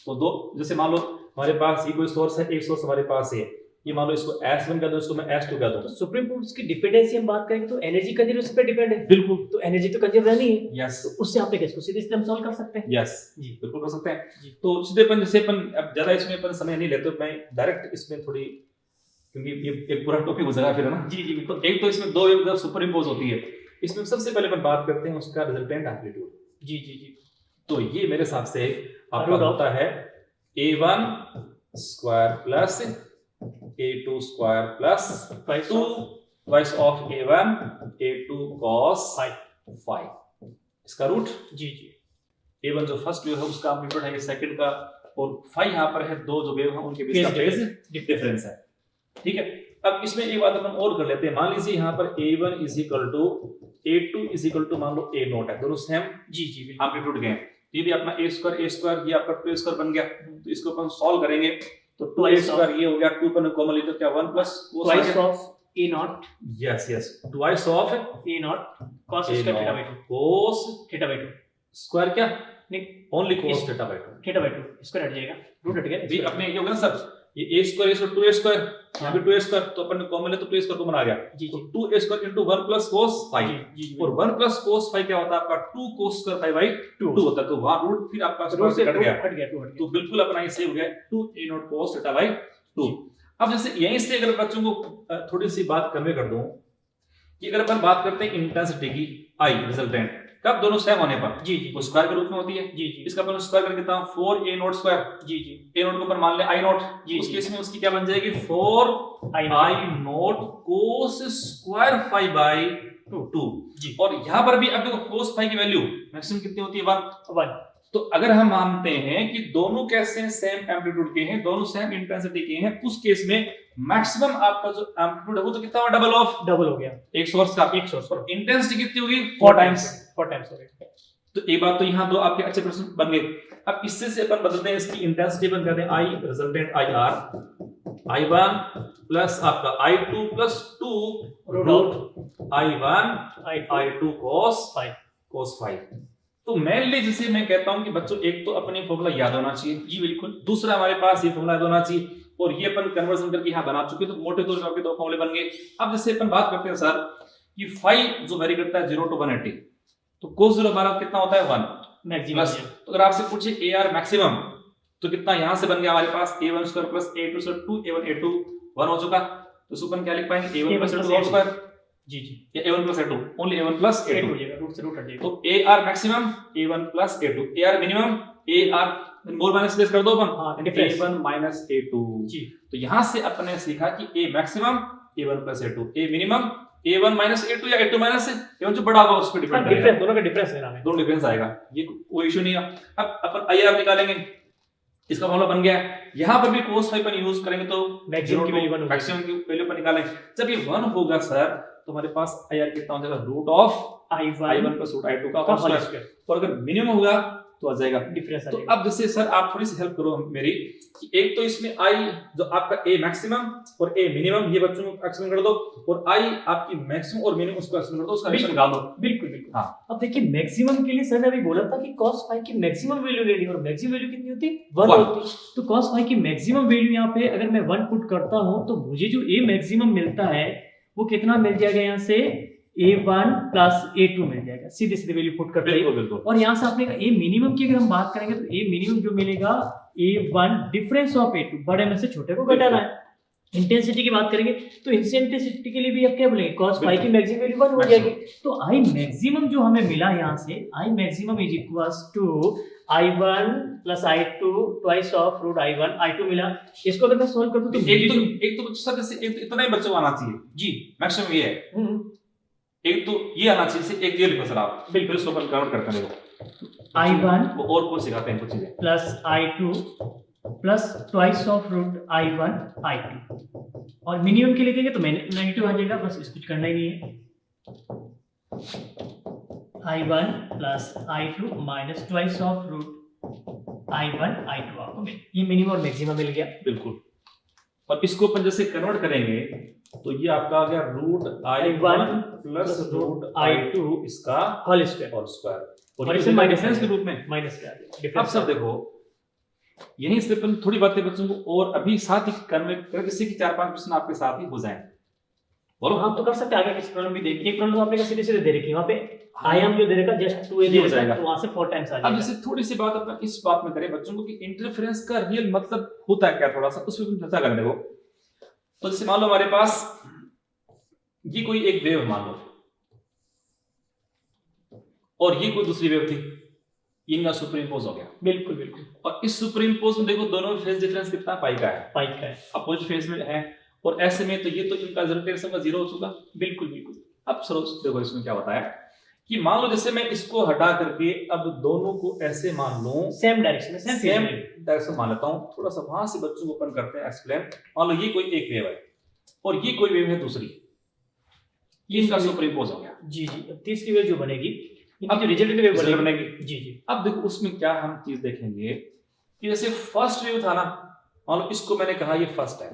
तो दो जैसे मान लो हमारे पास ये कोई सोर्स है, एक सोर्स हमारे पास है, ये मान लो इसको S1 कर दो, इसको मैं S2 कर दूं, तो सुपर इम्पोज की डिपेंडेंसी हम बात करेंगे तो एनर्जी कंजर्व उस पे डिपेंड है बिल्कुल। तो एनर्जी तो कंजर्व रहनी है यस, तो उससे आप इसको सीधे हम सॉल्व कर सकते हैं यस जी बिल्कुल कर सकते हैं जी। तो सीधे अपन जैसे अपन अब ज्यादा इसमें अपन समय नहीं लेते, मैं डायरेक्ट इसमें थोड़ी, क्योंकि ये एक पूरा टॉपिक हो जाएगा फिर ना जी जी बिल्कुल। एक तो इसमें दो वेव जब सुपर इम्पोज होती है, इसमें सबसे पहले अपन बात करते हैं उसका रिजल्टेंट एम्पलीट्यूड जी जी जी। तो ये मेरे हिसाब से आपका होता है A1 square plus A2 square plus 2 vice of A1 A2 cos phi, इसका रूट जी जी। A1 जो फर्स्ट वेव है उसका एम्पलीट्यूड है, सेकंड का, और phi यहाँ पर है दो जो वेव हैं उनके बीच का फेज डिफरेंस है, ठीक है। अब इसमें एक बात अपन और कर लेते हैं, मान लीजिए यहाँ पर A1 = A2 = मान लो A0 है, दोनों सेम जी जी एम्पलीट्यूड के हैं, ये भी अपना a स्क्वायर ये आपका 2a स्क्वायर बन गया। तो इसको अपन सॉल्व करेंगे तो 2a स्क्वायर ये हो गया, 2 पर कॉमन ले तो क्या 1 plus twice of a not, yes yes twice of a not cos square theta by 2, cos theta by 2 square क्या नहीं only cos theta by 2, theta by 2 square हट जाएगा, रूट हट गया भी अपने ये होगा ना सर, ये a स्क्वायर इस 2a स्क्वायर यहाँ पे 2a स्क्वायर, तो अपन ने कॉमन ले तो 2a स्क्वायर कॉमन आ गया। जी तो 2a square into 1 plus cos 5 जी और 1 प्लस cos 5 क्या होता है आपका 2 cos स्क्वायर 5 बाई 2 होता है। तो वहां रूट फिर आपका रूट से हट गया, हट गया 2 हट गया। तो बिल्कुल अपना ये सेव हो गया 2a not cos theta by 2। अब जैसे यहीं से अगर बच्चों को थोड़ी सी बात कन्वे कर दूं कि अगर अपन बात करते हैं इंटेंसिटी की आई रिजल्टेंट कब दोनों सेम होने पर, जी जी वो स्क्वायर के रूप में होती है। जी जी इसका अपन स्क्वायर करके देता हूं 4a नॉट स्क्वायर, जी जी a नॉट के ऊपर मान ले i नॉट, जी, उस जी। केस में उसकी क्या बन जाएगी 4i not cos square 5 by 2 जी। और यहां पर भी अब देखो cos 5 की वैल्यू मैक्सिमम कितनी होती है 1। 1 तो अगर हम मानते हैं कि दोनों कैसे हैं सेम एम्पलीट्यूड के हैं, दोनों सेम इंटेंसिटी के हैं, उस केस में मैक्सिमम आपका जो एम्पलीट्यूड है वो तो कितना होगा डबल ऑफ डबल हो गया एक सोर्स का, एक सोर्स और इंटेंसिटी कितनी होगी 4 टाइम्स। 4 टाइम्स हो गया। तो एक बात तो यहाँ दो आपके अच्छे प्रश्न बन गए। अब इससे से अपन बदलते हैं इसकी इंटेंसिटी, बन करते हैं I resultant I R i1 plus आपका i2 plus 2 root i1 i2 cos 5। तो मेनली जिसे मैं कहता हूं कि बच्चों एक तो अपने फॉर्मूला याद होना चाहिए जी बिल्कुल, दूसरा हमारे पास ये फॉर्मूला याद होना चाहिए, और ये अपन कन्वर्जन करके यहाँ बना चुके, तो मोटे तौर पर आपके दो फॉर्मूले बन गए। अब जैसे अपन बात करते हैं सर कि फाई जो वेरी करता है 0 to 180, तो cos 0 हमारा कितना होता है 1 मैक्सिमम। तो अगर आपसे पूछे ए आर मैक्सिमम तो कितना यहां से बन गया हमारे पास a1 square plus a2 square 2a1 a2 1 हो चुका। तो सुपन क्या लिख पाएंगे a1 प्लस a2 स्क्वायर जी जी या a1 plus a2 only a1 plus a2 हो जाएगा, रूट से रूट हट जाएगा। तो A R maximum a1 plus a2, A R minimum A R more minus place कर दो अपन डिफरेंस a1 माइनस a2 जी। तो यहां से अपन ने सीखा कि a maximum a1 plus a2, a minimum a1 minus a2 या a2 माइनस a1 जो बड़ा होगा उस पर डिपेंड करेगा, डिफरेंस दोनों का डिफरेंस लेना है, दोनों डिफरेंस आएगा, ये कोई इशू नहीं है। अब अपन आईआर निकालेंगे, इसका फॉर्मूला बन गया। यहां पर भी cos 5 पर यूज करेंगे तो मैक्सिमम की वैल्यू 1 मैक्सिमम की वैल्यू पर निकालें। जब ये 1 होगा सर तो हमारे पास आईआर कितना हो जाएगा root of i1 plus root i2 का होल स्क्वायर, और अगर मिनिमम होगा तो आ जाएगा डिफरेंस। तो अब जैसे सर आप थोड़ी सी हेल्प करो मेरी कि एक तो इसमें आई जो आपका ए मैक्सिमम और ए मिनिमम ये बच्चों को एक्सप्लेन कर दो, और आई आपकी मैक्सिमम और मिनिमम उसको एक्सप्लेन कर दो, उसका रिलेशन निकाल दो। बिल्कुल बिल्कुल। हाँ अब देखिए मैक्सिमम के लिए सर ने अभी बोला था कि cos 5 की मैक्सिमम वैल्यू लेनी, और मैक्सिमम वैल्यू कितनी होती है 1 होती। तो cos 5 की मैक्सिमम वैल्यू यहाँ पे अगर मैं 1 पुट करता हूँ तो मुझे जो a मैक्सिमम मिलता है वो कितना मिल जाएगा, यहाँ से a1 प्लस a2 मिल जाएगा, सीधे सीधे वैल्यू पुट करते हैं। और यहाँ से आपने a मिनिमम की अगर हम बात करेंगे तो a मिनिमम जो मिलेगा a1 डिफरेंस ऑफ a2, बड़े में से छोटे को घटाना है। इंटेंसिटी की बात करेंगे तो इंटेंसिटी के लिए भी आप क्या बोलेंगे cos 5 की मैक्सिमम वैल्यू 1 हो जाएगी। तो i मैक्सिमम जो हमें मिला यहाँ से i maximum is equals to i1 plus i2 twice of root i1 i2 मिला। इसको अगर मैं सॉल्व कर दूं तो एक तो सर जैसे एक इतना ही बच्चों को आना चाहिए जी, मैक्सिमम ये है, एक तो ये आना चाहिए, जैसे एक ये लिखो सर आप बिल्कुल इसको अपन कन्वर्ट करते हैं, देखो i1 वो और कुछ सिखाते हैं कुछ चीजें plus i2 plus twice of root i1 i2, और मिनिमम के लिखेंगे तो नेगेटिव आ जाएगा, बस इसको कुछ करना ही नहीं है। i1 plus i2 minus twice of root i1 i2 आपको मिल, ये मिनिमम और मैक्सिमम मिल गया। बिल्कुल, और इसको अपन जैसे कन्वर्ट करेंगे तो ये आपका आ गया root i1 plus root i2 इसका होल स्क्वायर, और इसे माइनस के रूप में माइनस का अब सर देखो यहीं से अपन थोड़ी बातें बच्चों को और अभी साथ ही कन्वर्ट कर, जिससे कि 4-5 प्रश्न आपके साथ ही हो जाएं। बोलो हम तो कर सकते हैं, आगे किस प्रॉब्लम भी देखिए। एक प्रॉब्लम आपने सीधे सीधे दे रखी है, वहां पे आयाम जो दे रखा जस्ट 2a दे जाएगा, तो वहां से 4 टाइम्स आ जाएगा। अब जैसे थोड़ी सी बात अपन इस बात में करें बच्चों को कि इंटरफेरेंस का रियल मतलब होता है क्या, थोड़ा सा उस पर चर्चा करने को। तो जैसे मान लो हमारे पास ये कोई एक वेव मान लो और ये कोई दूसरी वेव थी, इनका सुपर इम्पोज हो गया। बिल्कुल बिल्कुल, और इस सुपर इम्पोज में देखो दोनों में फेज डिफरेंस कितना पाई का है, पाई का है, अपोजिट फेज में है, और ऐसे में तो ये तो इनका रिजल्टेंट का 0 हो चुका। बिल्कुल बिल्कुल। अब सर देखो इसमें क्या बताया कि मान लो जैसे मैं इसको हटा करके अब दोनों को ऐसे मान लूं सेम डायरेक्शन में, सेम डायरेक्शन मान लेता हूं, थोड़ा सा वहां से बच्चों को अपन करते हैं एक्सप्लेन। मान लो ये कोई एक वेव है और ये कोई वेव है दूसरी, ये इनका सुपर इम्पोज हो गया। जी जी, अब तीसरी वेव जो बनेगी इनकी जो रिजल्ट वेव बनेगी। जी जी। अब देखो उसमें क्या हम चीज देखेंगे कि जैसे फर्स्ट वेव था ना, मान लो इसको मैंने कहा ये फर्स्ट है,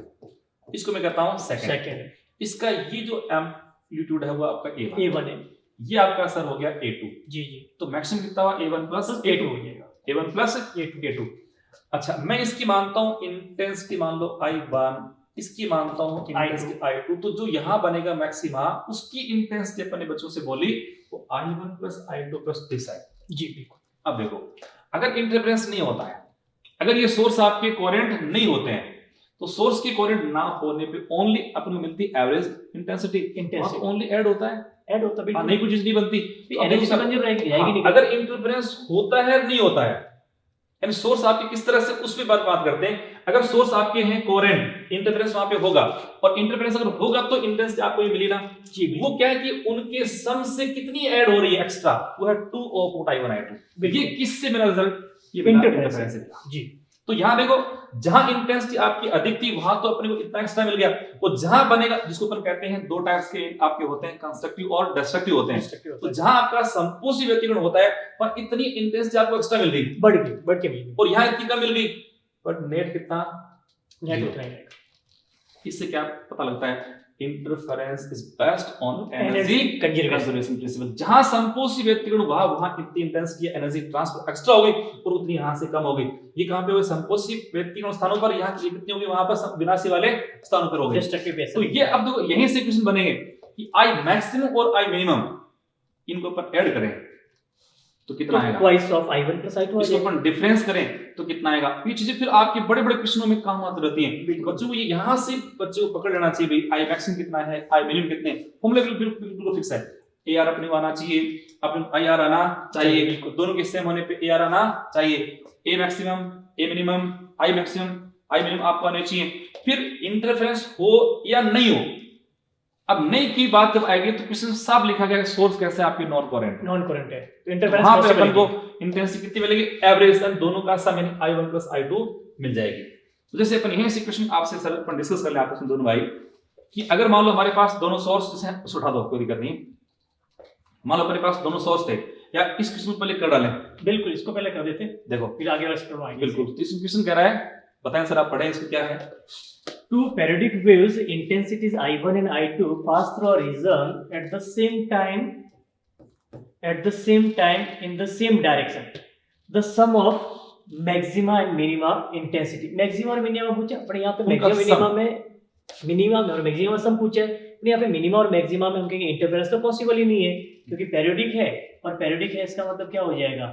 इसको मैं कहता हूं सेकंड, इसका ये जो एम्पलीट्यूड है वो आपका A1 है, ये आपका असर हो गया A2। जी जी। तो मैक्सिमम कितना हुआ A1 प्लस A2 हो जाएगा, A1 प्लस A2। अच्छा, मैं इसकी मानता हूं इंटेंसिटी मान लो I1, इसकी मानता हूं इंटेंसिटी I2, तो जो यहां बनेगा मैक्सिमा उसकी इंटेंसिटी अपने बच्चों से बोली वो I1 plus I2 plus this है। जी बिल्कुल। अब देखो अगर इंटरफेरेंस नहीं होता है, अगर ये सोर्स आपके कोहेरेंट नहीं होते हैं, तो सोर्स की कोहेरेंट ना होने पे ओनली अपन को मिलती एवरेज इंटेंसिटी, ओनली ऐड होता है, बिल्कुल नहीं, कोई चीज नहीं बनती, एनर्जी तो बन रहेगी। अगर इंटरफेरेंस होता है नहीं होता है, यानी सोर्स आपके किस तरह से, उस पे बात करते हैं। अगर सोर्स आपके हैं कोहेरेंट, इंटरफेरेंस वहां पे होगा, और इंटरफेरेंस अगर होगा तो इंटेंसिटी आपको ये मिली ना। जी, वो क्या है कि उनके सम से कितनी ऐड हो रही है एक्स्ट्रा, वो है 2 ऑफ I1 I2। ये किससे मिला रिजल्ट, ये इंटरफेरेंस से। जी, तो यहां देखो जहां इंटेंसिटी आपकी अधिक थी वहां तो अपने को इतना एक्स्ट्रा मिल गया, और जहां बनेगा, जिसको अपन कहते हैं दो टाइप्स के आपके होते हैं, कंस्ट्रक्टिव और डिस्ट्रक्टिव होते हैं। तो जहां आपका संपोषी व्यतिकरण होता है पर इतनी इंटेंसिटी आपको एक्स्ट्रा मिल गई, बढ़ के मिल गई, और यहां इतनी कम मिल गई, बट नेट कितना, नेट उतना ही रहेगा। इससे क्या पता लगता है, interference is based on energy conservation principle. जहां संपोषी व्यतिकरण वहां इतनी इंटेंसिटी एनर्जी ट्रांसफर एक्स्ट्रा हो गई और उतनी यहां से कम हो गई। ये कहां पे हुए, संपोषी व्यतिकरण स्थानों पर, यहां कितनी होगी, वहां पर विनाशी वाले स्थानों पर हो गई। तो ये अब देखो यहीं से क्वेश्चन बनेंगे कि I मैक्सिमम और I मिनिमम इनको अपन ऐड करें तो कितना आएगा, twice of I1 plus I2। इसको अपन डिफरेंस करें तो कितना आएगा। ये चीजें फिर आपके बड़े बड़े क्वेश्चनों में काम आती रहती हैं। बच्चों को ये यहां से बच्चों को पकड़ लेना चाहिए, भाई I मैक्सिमम कितना है, I मिनिमम कितने, फॉर्मूला बिल्कुल फिक्स है। AR अपने को आना चाहिए, अपने IR आना चाहिए, दोनों के सेम होने पे AR आना चाहिए। A maximum, A minimum, I maximum, I minimum आपको आने चाहिए। फिर इंटरफेरेंस हो या नहीं हो, अब नहीं की बात जब आएगी तो क्वेश्चन साफ लिखा गया है, सोर्स कैसे आपके नॉन कोहेरेंट है, तो इंटरफेरेंस वहां पे अपन को इंटेंसिटी कितनी मिलेगी, एवरेज दोनों का सम यानी I1 प्लस I2 मिल जाएगी। तो जैसे अपन यही से क्वेश्चन आपसे सर अपन डिस्कस कर ले आपस में दोनों भाई, कि अगर मान लो हमारे पास दोनों सोर्स हैं, उठा दो कोई दिक्कत नहीं, मान लो अपने पास दोनों सोर्स थे, या इस क्वेश्चन पहले कर डालें, बिल्कुल इसको पहले कर देते, देखो फिर आगे वाला आएंगे। बिल्कुल, तो इसमें क्वेश्चन कह रहा है, बताएं सर आप पढ़ें इसको क्या है। Two periodic waves, intensities I1 and I2, pass through a region at the same time in the same direction. The sum of maxima and minima intensity. Maxima और minima पूछा, अपने यहाँ पे maxima minima और maxima सम पूछा है, अपने यहाँ पे minima और maxima में हम कहेंगे इंटरफेरेंस तो पॉसिबल ही नहीं है, क्योंकि periodic है, और periodic है इसका मतलब क्या हो जाएगा,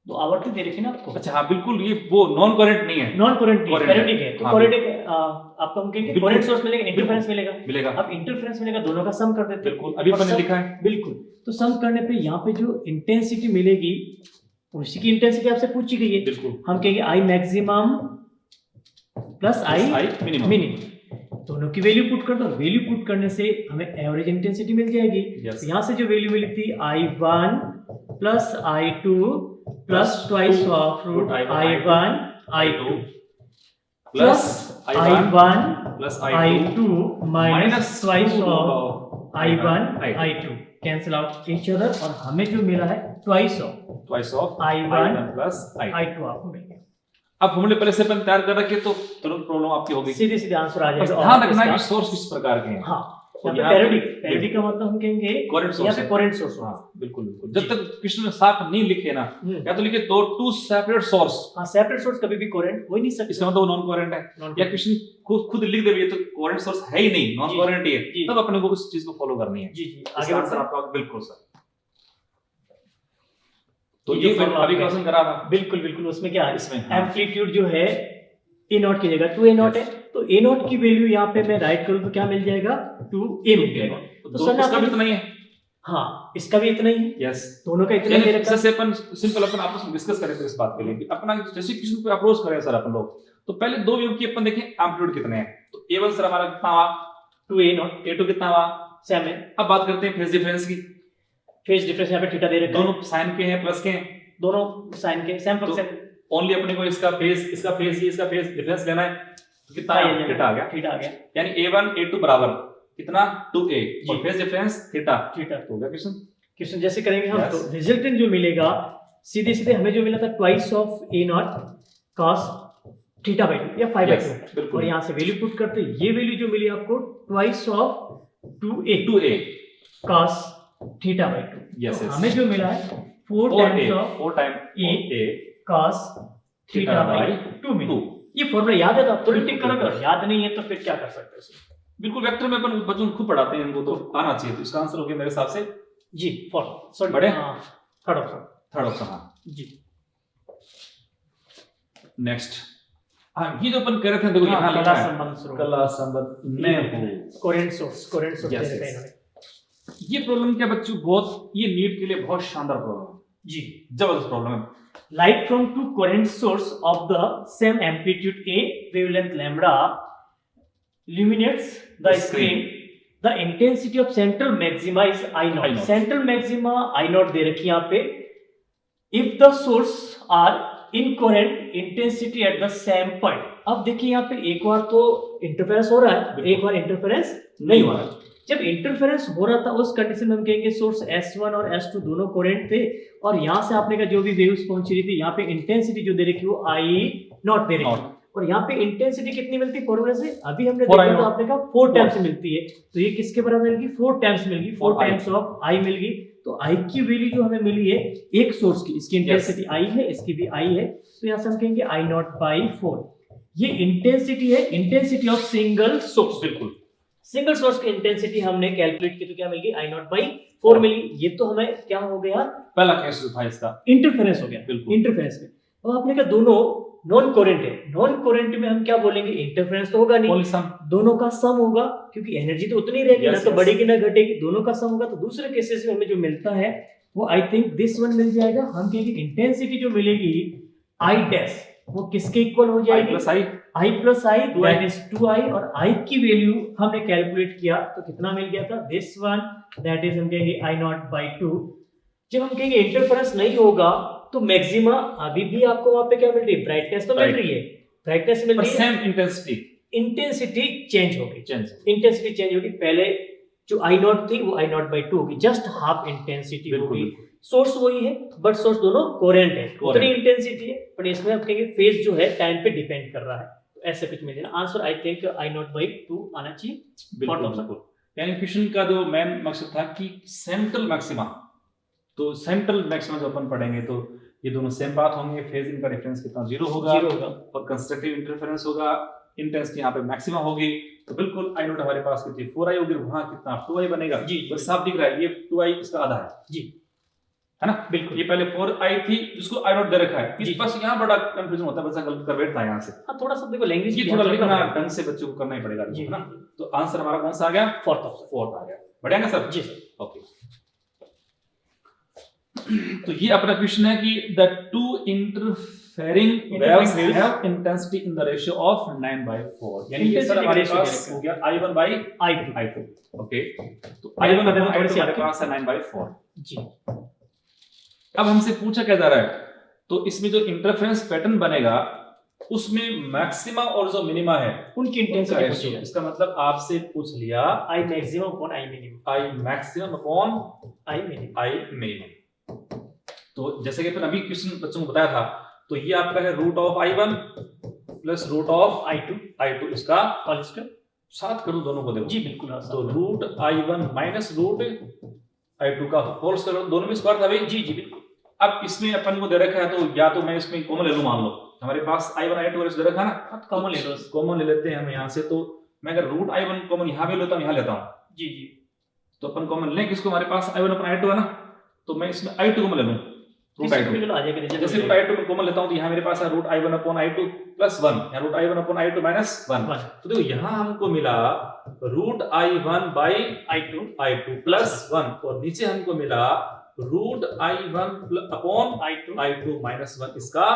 तो आवर्ती दे रखी ना आपको। अच्छा हाँ बिल्कुल, ये वो नॉन कोहेरेंट नहीं है, नॉन कोहेरेंट नहीं है, पेरियोडिक है। तो कोहेरेंट आपको हम कहेंगे कोहेरेंट सोर्स मिलेगा, इंटरफेरेंस मिलेगा। अब इंटरफेरेंस मिलेगा, दोनों का सम कर देते हैं, बिल्कुल अभी मैंने लिखा है, बिल्कुल। तो सम करने पे यहाँ पे जो इंटेंसिटी मिलेगी उसी की इंटेंसिटी आपसे पूछी गई है, बिल्कुल। हम कहेंगे I maximum plus I minimum, दोनों की वैल्यू पुट कर दो, वैल्यू पुट करने से हमें एवरेज इंटेंसिटी मिल जाएगी। यहाँ से जो वैल्यू मिली थी I1 plus I2 plus twice of root I1 I2 plus I1 plus I2 minus twice of I1 I2, cancel out each other, और हमें जो मिला है twice of I1 plus I2 आपको मिल गया। अब फॉर्मूले पहले से अपन तैयार कर रखे तो तुरंत प्रॉब्लम आपकी होगी, सीधे आंसर आ जाएगा। ध्यान रखना है कि सोर्स किस प्रकार के हैं। हाँ, पेरियोडिक का मतलब हम कहेंगे कोहेरेंट सोर्स। हाँ बिल्कुल, जब तक क्वेश्चन में साफ नहीं लिखे ना, या तो लिखे टू सेपरेट सोर्स। हाँ, सेपरेट सोर्स कभी भी कोहेरेंट हो ही नहीं सकता, इसका मतलब नॉन कोहेरेंट है, या क्वेश्चन खुद लिख दे तो कोहेरेंट सोर्स है ही नहीं, नॉन कोहेरेंट ही है, तब अपने को उस चीज को फॉलो करनी है। जी आगे आंसर आपका बिल्कुल सर। तो ये अभी क्वेश्चन करा था, बिल्कुल उसमें क्या है, इसमें एम्पलीट्यूड जो है A0 की जगह 2A0 है, तो A0 की वैल्यू यहाँ पे मैं राइट करूँ तो क्या मिल जाएगा, 2A मिल जाएगा। तो सर इसका भी इतना ही है, हाँ इसका भी इतना ही है, यस दोनों का इतना ही रखा है। जैसे अपन सिंपल अपन आपस में डिस्कस करें इस बात के लिए, अपना जैसे क्वेश्चन पे अप्रोच करें सर अपन लोग, तो पहले दो वेव की अपन देखें एम्पलीट्यूड कितने हैं। तो A1 सर हमारा कितना हुआ, 2A0, A2 कितना हुआ, 7। अब बात करते हैं फेज डिफरेंस की। फेज डिफरेंस यहाँ पे थीटा दे रखा है, दोनों साइन के हैं, प्लस के हैं, दोनों साइन के सेम फंक्शन, ओनली अपने को इसका फेज डिफरेंस लेना है, तो कितना थीटा आ गया, यानी A1 A2 बराबर कितना 2A, और फेज डिफरेंस थीटा हो गया क्वेश्चन। क्वेश्चन जैसे करेंगे हम Yes. तो रिजल्टेंट जो मिलेगा सीधे सीधे हमें जो मिला था twice of A not cos theta by 2 या 5 बाई Yes, 2 बिल्कुल। और यहाँ से वैल्यू पुट करते हैं, ये वैल्यू जो मिली आपको twice of 2a 2a cos theta by 2। Yes, yes. हमें जो मिला है 4 times of 4 time a cos theta theta by by 2 मिला। 2। ये फॉर्मूला याद है तो आप तो बिल्कुल, टिक करोगे, और याद नहीं है तो फिर क्या कर सकते हो इसमें? बिल्कुल वेक्टर में अपन बच्चों को खूब पढ़ाते हैं, इनको तो आना चाहिए। तो इसका आंसर हो गया मेरे हिसाब से जी फॉर्मूला सॉरी बड़े? Third option third option. हाँ जी नेक्स्ट, हाँ ये जो अपन कह रहे थे देखो यहाँ कला लिखा है संबंध स्रोत कला संबंध में हो। कोरेंट सोर्स दे Yes, रखा है yes. इन्होंने। ये प्रॉब्लम क्या बच्चों, बहुत ये नीट के लिए बहुत शानदार प्रॉब्लम है, जी जबरदस्त प्रॉब्लम है। light from two current source of the same amplitude a wavelength lambda illuminates the screen. The intensity of central maxima is I I naught. naught. Central maxima I naught दे रखी है यहाँ पे। If the source are in current intensity at the same point. अब देखिए यहाँ पे एक बार तो इंटरफेरेंस हो रहा है, बिल्कुल। एक बार इंटरफेरेंस नहीं हो रहा है। जब इंटरफेरेंस हो रहा था उस कंडीशन में हम कहेंगे सोर्स S1 और S2 दोनों कोरेंट थे, और यहाँ से आपने का जो भी वेव्स पहुंच रही थी यहाँ पे इंटेंसिटी जो दे रखी है वो I नॉट दे रखी है, और यहाँ पे इंटेंसिटी कितनी मिलती है फॉर्मूला से अभी हमने 4 देखा I तो naught। आपने कहा 4 टाइम्स मिलती है, तो ये किसके बराबर मिल गई 4 टाइम्स मिल गई, 4 4 I। टाइम्स ऑफ I मिल गई। तो I की वैल्यू जो हमें मिली है एक सोर्स की, इसकी इंटेंसिटी I है, इसकी भी I है, तो यहाँ से हम कहेंगे I नॉट बाई 4। ये इंटेंसिटी है, इंटेंसिटी ऑफ सिंगल सोर्स। बिल्कुल सिंगल सोर्स की इंटेंसिटी हमने कैलकुलेट की तो क्या मिल गई I नॉट बाई 4 मिल गई। ये तो हमें क्या हो गया, पहला केस जो था इसका इंटरफेरेंस हो गया। बिल्कुल। इंटरफेरेंस में अब आपने कहा दोनों नॉन कोरेंट है, नॉन कोरेंट में हम क्या बोलेंगे, इंटरफेरेंस तो होगा नहीं, पॉलीसम दोनों का सम होगा, क्योंकि एनर्जी तो उतनी रहेगी Yes, ना, तो yes. बढ़ेगी ना घटेगी, दोनों का सम होगा। तो दूसरे केसेस में हमें जो मिलता है वो आई थिंक दिस वन मिल जाएगा। हम कहेंगे इंटेंसिटी जो मिलेगी आई डैश वो किसके इक्वल हो I जाएगी, plus I I plus I 2i। That is 2i, और आई की वैल्यू हमने कैलकुलेट किया तो कितना मिल गया था, दिस वन दैट इज हम कहेंगे आई नॉट बाई 2। जब हम कहेंगे इंटरफेरेंस नहीं होगा तो मैक्सिमा अभी भी आपको वहां पे क्या मिल रही है, ब्राइटनेस तो मिल Right. रही है, ब्राइटनेस मिल पर रही है, सेम इंटेंसिटी इंटेंसिटी चेंज होगी, चेंज इंटेंसिटी चेंज होगी। पहले जो आई नॉट थी वो आई नॉट बाई 2 होगी, जस्ट हाफ इंटेंसिटी बिल्कुल होगी। बिल्कुल। सोर्स वही है बट सोर्स दोनों कोरेंट है, Correct। उतनी इंटेंसिटी है, बट इसमें हम कहेंगे फेज जो है टाइम पे डिपेंड कर रहा है, तो ऐसे कुछ मिलेगा। Answer I think I not by 2 आना चाहिए। बिल्कुल Fourth option। बिल्कुल। यानी क्वेश्चन का जो मेन मकसद था कि सेंट्रल मैक्सिमा, तो सेंट्रल मैक्सिमा जो अपन पढ़ेंगे तो ये दोनों सेम पाथ होंगे, फेज इनका डिफरेंस कितना 0 होगा, 0 होगा। और कंस्ट्रक्टिव इंटरफेरेंस होगा, इंटेंसिटी यहाँ पे मैक्सिमा होगी, तो बिल्कुल आई नोट हमारे पास कितनी 4i होगी, वहां कितना 2i बनेगा। जी, बस साफ दिख रहा है, ये 2i इसका आधा है जी है ना, बिल्कुल। ये पहले 4i थी जिसको आई नोट दे रखा है। जी। बस यहाँ बड़ा कंफ्यूजन होता है, बच्चा गलत कर बैठता है यहाँ से, हाँ थोड़ा सा देखो लैंग्वेज ये थोड़ा लिखना ढंग से बच्चों को करना ही पड़ेगा जी है ना। तो आंसर हमारा कौन सा आ गया, फोर्थ ऑप्शन। फोर्थ आ गया, बढ़िया ना सर। जी सर। ओके तो ये अपना क्वेश्चन है कि the two interfering waves waves have intensity in the ratio of 9/4, यानी ये सर Intensity हमारे ratio पास दे हो गया I1 by I2 I2। Okay तो I1 I1 थोड़ी I2 सी हमारे आपकी- पास है 9/4। जी अब हमसे पूछा क्या जा रहा है, तो इसमें जो इंटरफेरेंस पैटर्न बनेगा उसमें मैक्सिमा और जो मिनिमा है उनकी उनका इंटेंसिटी ratio, पूछिए। इसका मतलब आपसे पूछ लिया I maximum upon I minimum, I maximum upon I minimum. I minimum. तो जैसे कि अपन अभी क्वेश्चन बच्चों को बताया था, तो ये आपका है root of I1 plus root of I2 इसका होल स्क्वायर। साथ करो दोनों को, देखो जी बिल्कुल आसान। तो root I1 minus root I2 का होल स्क्वायर, दोनों में स्क्वायर था भाई। जी जी बिल्कुल। अब इसमें अपन को दे रखा है, तो या तो मैं इसमें कॉमन ले लूं, मान लो हमारे पास I1 I2 दे रखा है ना, कॉमन ले लो। कॉमन ले लेते हैं हम यहाँ से। तो मैं अगर रूट I1 कॉमन यहाँ भी लेता हूँ, यहाँ लेता हूँ, जी जी तो अपन कॉमन लें किसको, हमारे पास I1 अपन I2 है ना, तो मैं इसमें I2 कॉमन ले लूं, रूट I2 बिल्कुल आ जाएगा रिजल्ट। जैसे रूट I2 में कॉमन लेता हूं तो यहाँ मेरे पास है root I1 upon I2 plus 1, या root I1 upon I2 minus 1। तो देखो यहाँ हमको मिला root I1 by I2 plus 1, और नीचे हमको मिला root I1 upon I2 minus 1 इसका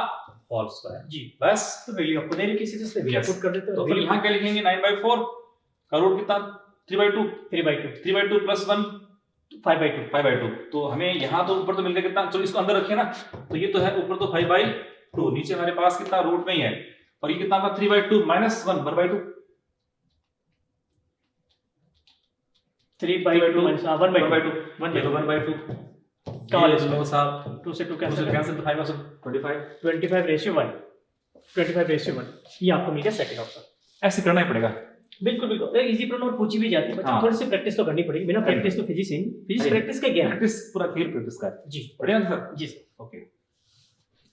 होल स्क्वायर। जी बस तो वैल्यू आपको दे रखी है, इसलिए Yes। पुट कर देते हैं। तो फिर यहाँ क्या लिखेंगे, 9/4 का रूट कितना 3/2, 3/2 प्लस 1 5/2। तो हमें यहाँ तो ऊपर तो मिल गया कितना, चलो इसको अंदर रखिए ना, तो ये तो है ऊपर तो 5/2, नीचे हमारे पास कितना रूट में ही है, और ये कितना था 3/2 माइनस 1 1/2, 3/2 1/2 1/2 लो साहब 2 से 2 कैंसिल कैंसिल, तो 5 25 25:1, 25:1, ये आपको मिल गया सेकंड ऑप्शन। ऐसे करना ही पड़ेगा। बिल्कुल बिल्कुल, इजी प्रॉब्लम और पूछी भी जाती है, बच्चों हाँ। थोड़ी सी प्रैक्टिस तो करनी पड़ेगी, बिना प्रैक्टिस तो फिजिक्स ही फिजिक्स प्रैक्टिस का ज्ञान। प्रैक्टिस पूरा खेल प्रैक्टिस का है। जी बढ़िया ना सर? जी सर। ओके,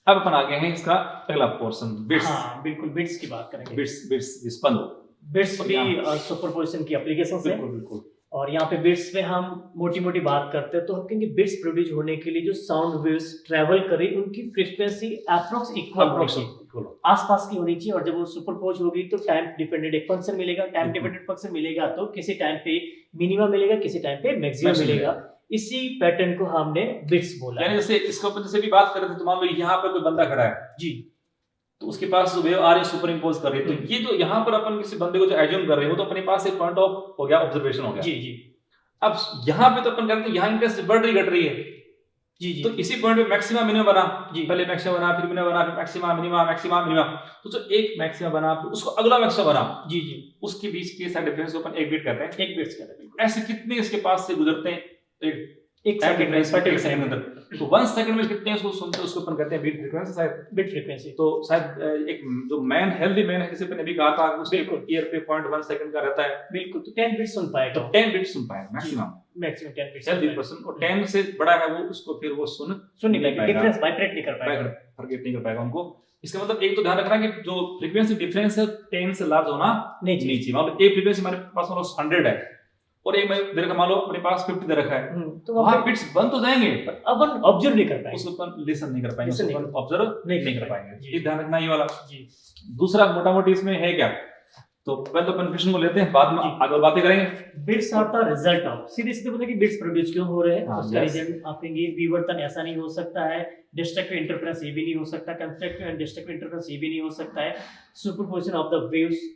अब अपन आगे हैं इसका अगला पोर्शन, बिट्स। हाँ बिल्कुल, बिट्स की बात करेंगे। बिट्स स्पंद। बिट्स भी सुपरपोजिशन की एप्लीकेशंस है, बिल्कुल बिल्कुल। और यहाँ पे बिट्स में हम मोटी मोटी बात करते हैं तो हम कहेंगे बिट्स प्रोड्यूस होने के लिए जो साउंड वेव्स ट्रैवल करें उनकी फ्रीक्वेंसी अप्रोक्स इक्वल होनी चाहिए, आसपास की होनी चाहिए, और जब वो सुपरपोज होगी तो टाइम डिपेंडेंट एक फंक्शन मिलेगा, टाइम डिपेंडेंट फंक्शन मिलेगा तो किसी टाइम पे मिनिमम मिलेगा, किसी टाइम पे मैक्सिमम मिलेगा। इसी पैटर्न को हमने बिट्स बोला। यानी जैसे इसके ऊपर जैसे भी बात कर रहे थे, तो मान लो यहाँ पे कोई बंदा खड़ा है जी, तो उसके पास जो वेव आ रही है सुपर इम्पोज कर रही है, तो ये जो यहाँ पर अपन किसी बंदे को जो एज्यूम कर रहे हैं वो तो अपने पास एक पॉइंट ऑफ हो गया, ऑब्जर्वेशन हो गया। जी जी। अब यहाँ पे तो अपन कहते हैं यहाँ इंटेंसिटी बढ़ रही घट रही है, जी जी। तो इसी पॉइंट पे मैक्सिमम मिनिमम बना, जी। पहले मैक्सिमम बना, फिर मिनिमम बना, फिर मैक्सिमम मिनिमम मैक्सिमम मिनिमम, तो जो एक मैक्सिमम बना फिर उसको अगला मैक्सिमम बना, जी जी, उसके बीच के साइड डिफरेंस को अपन एक बीट कहते हैं। एक बिट्स कहते हैं बिल्कुल। ऐसे कितने इसके पास से गुजरते हैं एक टाइम सेकंड डिफरेंस में, एक सेकंड के अंदर, तो 1 सेकंड में कितने उसको सुनते हैं उसको अपन कहते हैं बीट फ्रीक्वेंसी शायद। बिट फ्रीक्वेंसी तो शायद एक जो मैन हेल्दी मैन है जिसे अपन अभी कहा था उसके बिल्कुल। ईयर पे 0.1 सेकंड का रहता है, बिल्कुल, तो 10 बिट्स सुन पाएगा, तो 10 बीट सुन पाएगा maximum, maximum 10 bits healthy person, और 10 से बड़ा है वो उसको फिर वो सुन नहीं पाएगा, डिफरेंस वाइब्रेट नहीं कर पाएगा, फॉरगेट नहीं कर पाएगा उनको। इसका मतलब एक तो ध्यान रखना कि जो फ्रीक्वेंसी डिफरेंस है 10 से लार्ज होना नहीं नहीं चाहिए। मान लो एक फ्रीक्वेंसी हमारे पास मान लो 100 है और एक मैं दे रखा, मान लो अपने पास 50 दे रखा है, तो वहां बिट्स बंद तो जाएंगे पर अपन ऑब्जर्व नहीं कर पाएंगे, उसको अपन लिसन नहीं कर पाएंगे, Listen उसको नहीं अपन ऑब्जर्व नहीं कर जी। पाएंगे। ये ध्यान रखना ये वाला। जी। दूसरा मोटा मोटी इसमें है क्या, तो पहले तो अपन क्वेश्चन को लेते हैं, बाद में आगे बातें करेंगे। Beats are the result of, सीधे सीधे बोले कि बिट्स प्रोड्यूस क्यों हो रहे हैं, हाँ, उसका yes. रीजन आप कहेंगे विवर्तन ऐसा नहीं हो सकता है, डिस्ट्रक्टिव इंटरफेरेंस ये भी नहीं हो सकता, कंस्ट्रक्टिव एंड डिस्ट्रक्टिव इंटरफेरेंस ये भी नहीं हो सकता है, superposition of the waves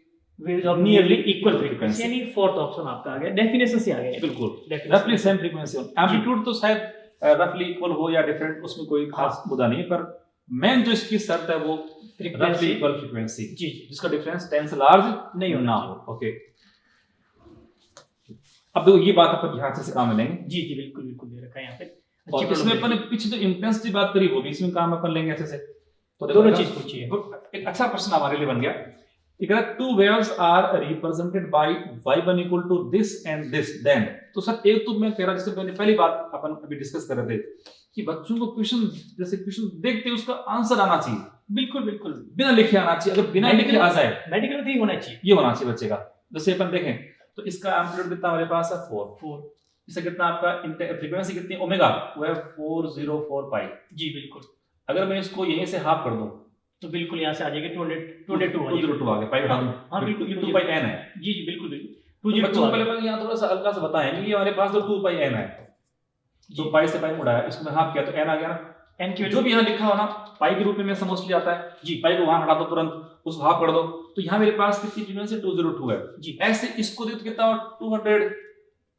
of nearly equal frequency, यानी फोर्थ ऑप्शन आपका आ गया, डेफिनेशन से आ गया। बिल्कुल रफली सेम फ्रीक्वेंसी, एम्पलीट्यूड तो शायद रफली इक्वल हो या डिफरेंट, उसमें कोई खास मुद्दा नहीं है, पर मेन जो इसकी शर्त है वो रफली इक्वल फ्रीक्वेंसी, जी, जिसका डिफरेंस 10 से लार्ज नहीं होना हो। ओके, अब देखो ये बात अपन यहाँ से काम लेंगे। जी जी बिल्कुल बिल्कुल दे रखा है यहाँ पे, और इसमें अपन ने पीछे जो इंटेंसिटी बात करी वो भी इसमें काम अपन लेंगे अच्छे से। तो दोनों चीज पूछी है। एक अच्छा प्रश्न हमारे लिए बन गया, ये कह रहा है 2 waves are represented by y1 equal to this and this, then तो सर एक तो मैं कह रहा जैसे मैंने पहली बात अपन अभी डिस्कस कर रहे थे कि बच्चों को क्वेश्चन जैसे क्वेश्चन देखते उसका आंसर आना चाहिए, बिल्कुल बिल्कुल बिना लिखे आना चाहिए, अगर बिना लिखे आ जाए मेडिकल में होना चाहिए, ये होना चाहिए बच्चे का। जैसे अपन देखें तो इसका एम्पलीट्यूड कितना हमारे पास है 4, इसका कितना आपका फ्रीक्वेंसी कितनी ओमेगा, वो है 404 पाई। जी बिल्कुल, अगर मैं इसको यहीं से हाफ कर दूं तो बिल्कुल यहाँ से आ जाएगा 202 आ गया, पाई घटा दूं, हाँ बिल्कुल, 2 पाई n है। जी जी बिल्कुल बिल्कुल, तो बच्चों को पहले यहाँ थोड़ा सा हल्का सा बताएंगे कि हमारे पास तो 2 पाई n है, तो पाई से पाई मुड़ा है, इसको मैं हाफ किया तो n आ गया ना, n की जो भी यहाँ लिखा हो ना पाई के रूप में मोस्टली आता है जी, पाई को वहां हटा दो तुरंत, उसको हाफ कर दो, तो यहाँ मेरे पास कितनी फ्रीक्वेंसी 202 है जी, ऐसे इसको दे तो कितना 200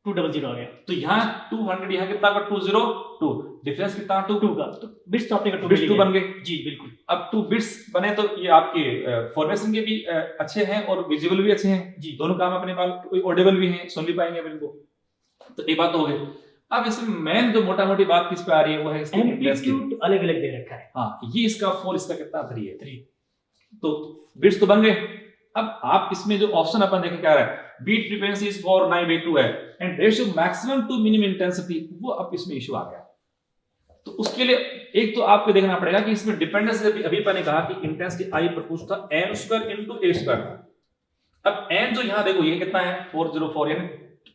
200 आ गया, तो यहाँ 200 यहाँ कितना का 202, डिफरेंस कितना 2 का, तो बिट्स तो आपने का 2 बन गए जी बिल्कुल। अब 2 बिट्स बने तो ये आपके फॉर्मेशन के भी अच्छे हैं और विजिबल भी अच्छे हैं जी, दोनों काम अपने पास, ऑडिबल भी हैं, सुन भी पाएंगे अपन को, तो एक बात तो हो गई। अब इसमें मेन जो मोटा मोटी बात किस पे आ रही है वो है इसकी एम्पलीट्यूड अलग अलग दे रखा है, हाँ ये इसका 4 इसका कितना 3 है 3, तो बिट्स तो बन गए। अब आप इसमें जो ऑप्शन अपन देखें क्या रहा है, बीट फ्रीक्वेंसी इज 4/9/2 है and ratio maximum to minimum intensity, वो अब इसमें इशू आ गया। तो उसके लिए एक तो आपको देखना पड़ेगा कि इसमें डिपेंडेंस अभी मैंने कहा कि इंटेंसिटी आई प्रपोज था n² * a²। अब n जो यहाँ देखो ये कितना है 404 यानी